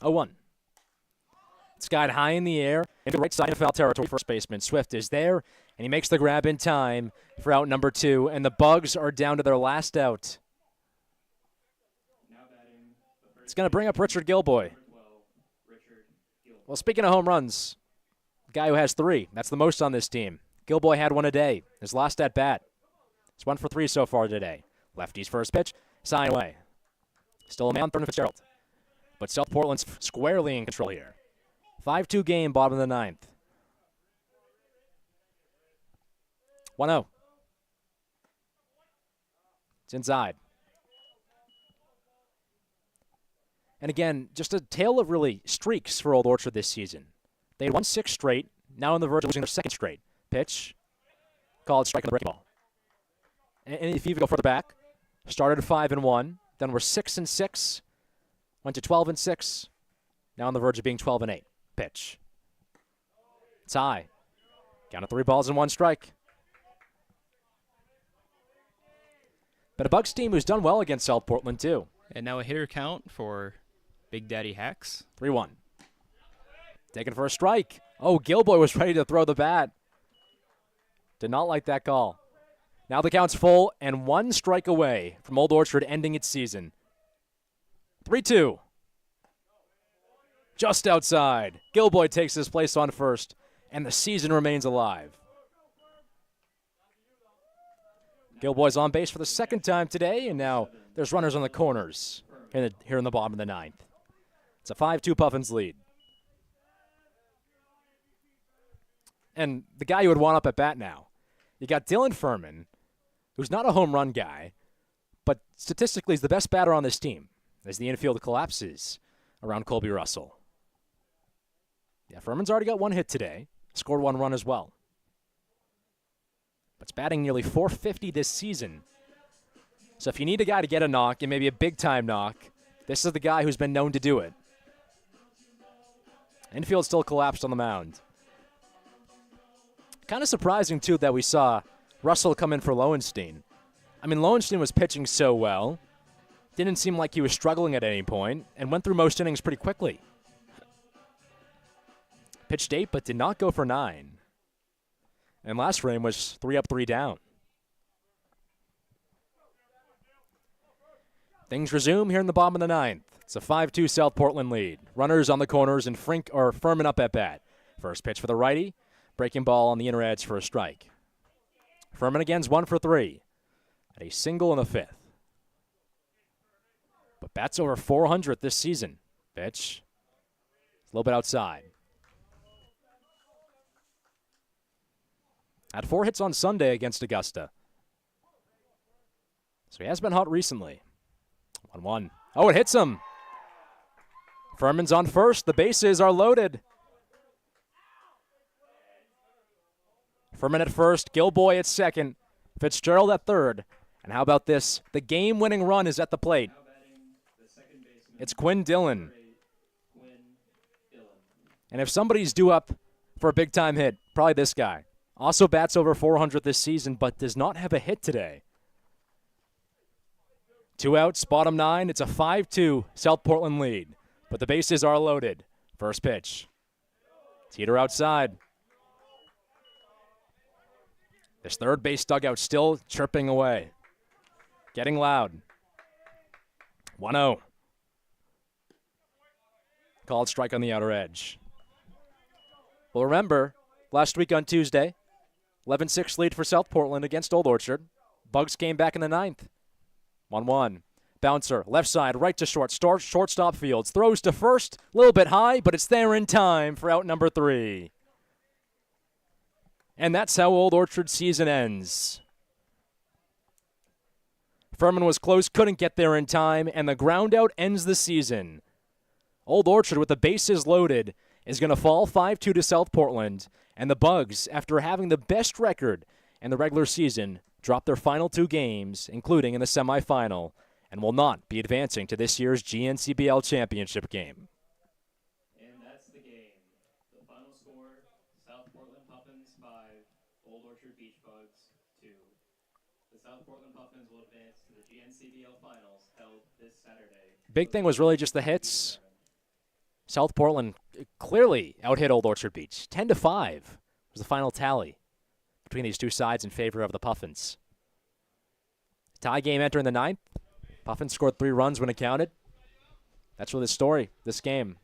0-1. It's got high in the air into the right side of foul territory. First baseman Swift is there, and he makes the grab in time for out number 2, and the Bugs are down to their last out. It's going to bring up Richard Gilboy. Well, speaking of home runs, the guy who has 3, that's the most on this team. Gilboy had 1 a day, his last at bat. It's 1 for 3 so far today. Lefty's first pitch, sign away. Still a man on third and Fitzgerald. But South Portland's squarely in control here. 5-2 game, bottom of the 9th. 1-0. It's inside. And again, just a tale of really streaks for Old Orchard this season. They had won 6 straight, now on the verge of losing their 2nd straight. Pitch, called strike on the breaking ball. And if you even go further back, started 5-1, then were 6-6, went to 12-6, now on the verge of being 12-8. Pitch. It's high. Count of 3 balls and 1 strike. But a Bucks team who's done well against South Portland, too. And now a hitter count for Big Daddy Hacks. 3-1. Taken for a strike. Oh, Gilboy was ready to throw the bat. Did not like that call. Now the count's full and 1 strike away from Old Orchard ending its season. 3-2. Just outside. Gilboy takes his place on first, and the season remains alive. Gilboy's on base for the 2nd time today, and now there's runners on the corners here in the bottom of the 9th. It's a 5-2 Puffins lead. And the guy you would want up at bat now, you got Dylan Furman, who's not a home run guy, but statistically is the best batter on this team as the infield collapses around Colby Russell. Yeah, Furman's already got 1 hit today, scored 1 run as well. But it's batting nearly .450 this season. So if you need a guy to get a knock, and maybe a big-time knock, this is the guy who's been known to do it. Infield still collapsed on the mound. Kind of surprising, too, that we saw Russell come in for Lowenstein. I mean, Lowenstein was pitching so well. Didn't seem like he was struggling at any point, and went through most innings pretty quickly. Pitched 8, but did not go for 9. And last frame was 3 up, 3 down. Things resume here in the bottom of the 9th. It's a 5-2 South Portland lead. Runners on the corners and Furman up at bat. First pitch for the righty. Breaking ball on the inner edge for a strike. Furman again's 1 for 3. At a single in the 5th. But bats over 400 this season. Pitch. A little bit outside. Had 4 hits on Sunday against Augusta. So he has been hot recently. 1-1. Oh, it hits him. Furman's on first. The bases are loaded. Furman at first. Gilboy at second. Fitzgerald at third. And how about this? The game-winning run is at the plate. It's Quinn Dillon. And if somebody's due up for a big-time hit, probably this guy. Also bats over 400 this season, but does not have a hit today. 2 outs, bottom 9. It's a 5-2 South Portland lead. But the bases are loaded. First pitch. Teeter outside. This third base dugout still chirping away. Getting loud. 1-0. Called strike on the outer edge. Well, remember, last week on Tuesday, 11-6 lead for South Portland against Old Orchard. Bugs came back in the 9th. 1-1. Bouncer, left side, right to short. Shortstop Fields. Throws to first, a little bit high, but it's there in time for out number 3. And that's how Old Orchard's season ends. Furman was close, couldn't get there in time, and the ground out ends the season. Old Orchard, with the bases loaded, is going to fall 5-2 to South Portland, and the Bugs, after having the best record in the regular season, drop their final 2 games, including in the semifinal, and will not be advancing to this year's GNCBL championship game. And that's the game. The final score, South Portland Puffins 5, Old Orchard Beach Bugs 2. The South Portland Puffins will advance to the GNCBL finals held this Saturday. Big thing was really just the hits. South Portland clearly out-hit Old Orchard Beach. 10-5 was the final tally between these two sides in favor of the Puffins. Tie game entering the 9th. Puffins scored 3 runs when it counted. That's really the story, this game.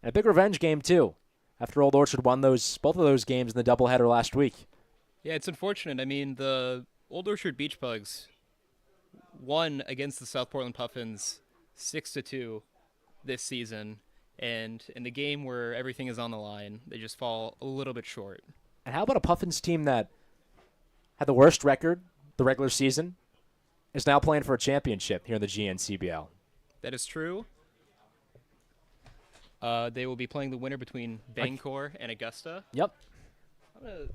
And a big revenge game, too, after Old Orchard won both of those games in the doubleheader last week. Yeah, it's unfortunate. I mean, the Old Orchard Beach Bugs won against the South Portland Puffins 6-2 this season. And in the game where everything is on the line, they just fall a little bit short. And how about a Puffins team that had the worst record the regular season, is now playing for a championship here in the GNCBL? That is true. They will be playing the winner between Bangor and Augusta. Yep. I'm going to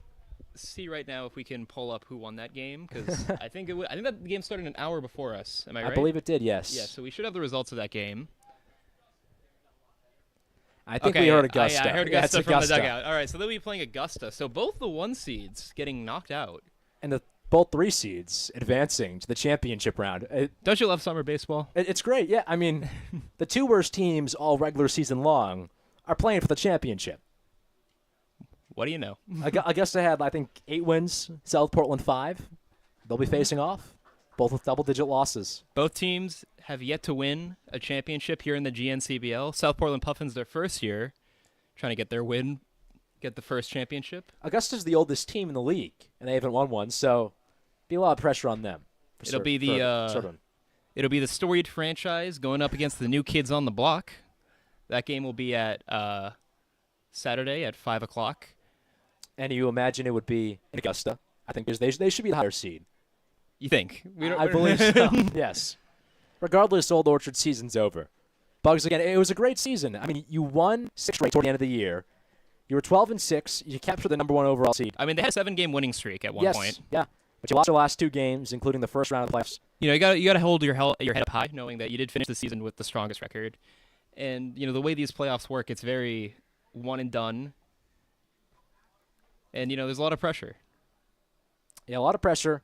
see right now if we can pull up who won that game, because I think that game started an hour before us. Am I right? I believe it did, yes. Yeah, so we should have the results of that game. I think we heard Augusta. I heard Yeah, Augusta it's from Augusta. the dugout. All right, so they'll be playing Augusta. So both the 1 seeds getting knocked out. And both 3 seeds advancing to the championship round. Don't you love summer baseball? It's great, yeah. I mean, the 2 worst teams all regular season long are playing for the championship. What do you know? Augusta had, I think, 8 wins, South Portland 5. They'll be facing off, both with double-digit losses. Both teams have yet to win a championship here in the GNCBL. South Portland Puffins, their first year, trying to get their win, get the first championship. Augusta's the oldest team in the league, and they haven't won one, so be a lot of pressure on them. It'll be the storied franchise going up against the new kids on the block. That game will be at Saturday at 5 o'clock. And you imagine it would be in Augusta. I think they should be the higher seed. You think? I believe so, yes. Regardless, Old Orchard season's over. Bugs, again, it was a great season. I mean, you won 6 straight toward the end of the year. You were 12-6. You captured the number 1 overall seed. I mean, they had a 7-game winning streak at one point. Yeah. But you lost your last 2 games, including the first round of the playoffs. You know, you got to hold your head up high, knowing that you did finish the season with the strongest record. And you know the way these playoffs work, it's very one and done. And you know, there's a lot of pressure. Yeah, a lot of pressure.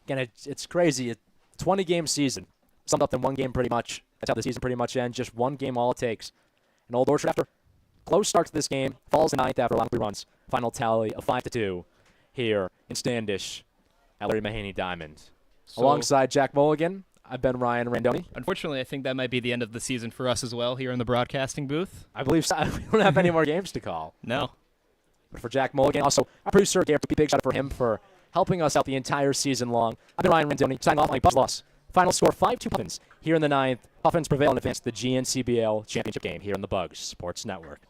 Again, it's crazy. A 20-game season, summed up in 1 game pretty much. That's how the season pretty much ends. Just 1 game all it takes. And Old Orchard, after close start to this game, falls in 9th after allowing 3 runs. Final tally of 5-2 here in Standish at Larry Mahaney Diamond. So, alongside Jack Mulligan, I've been Ryan Randoni. Unfortunately, I think that might be the end of the season for us as well here in the broadcasting booth. I believe so. We don't have any more games to call. No. But for Jack Mulligan, also our producer, Garrett, big shout out for him for helping us out the entire season long. I've been Ryan Randoni, signing off on a Buffs loss. Final score 5-2 Puffins here in the 9th. Puffins prevail and advance to the GNCBL championship game here on the Bugs Sports Network.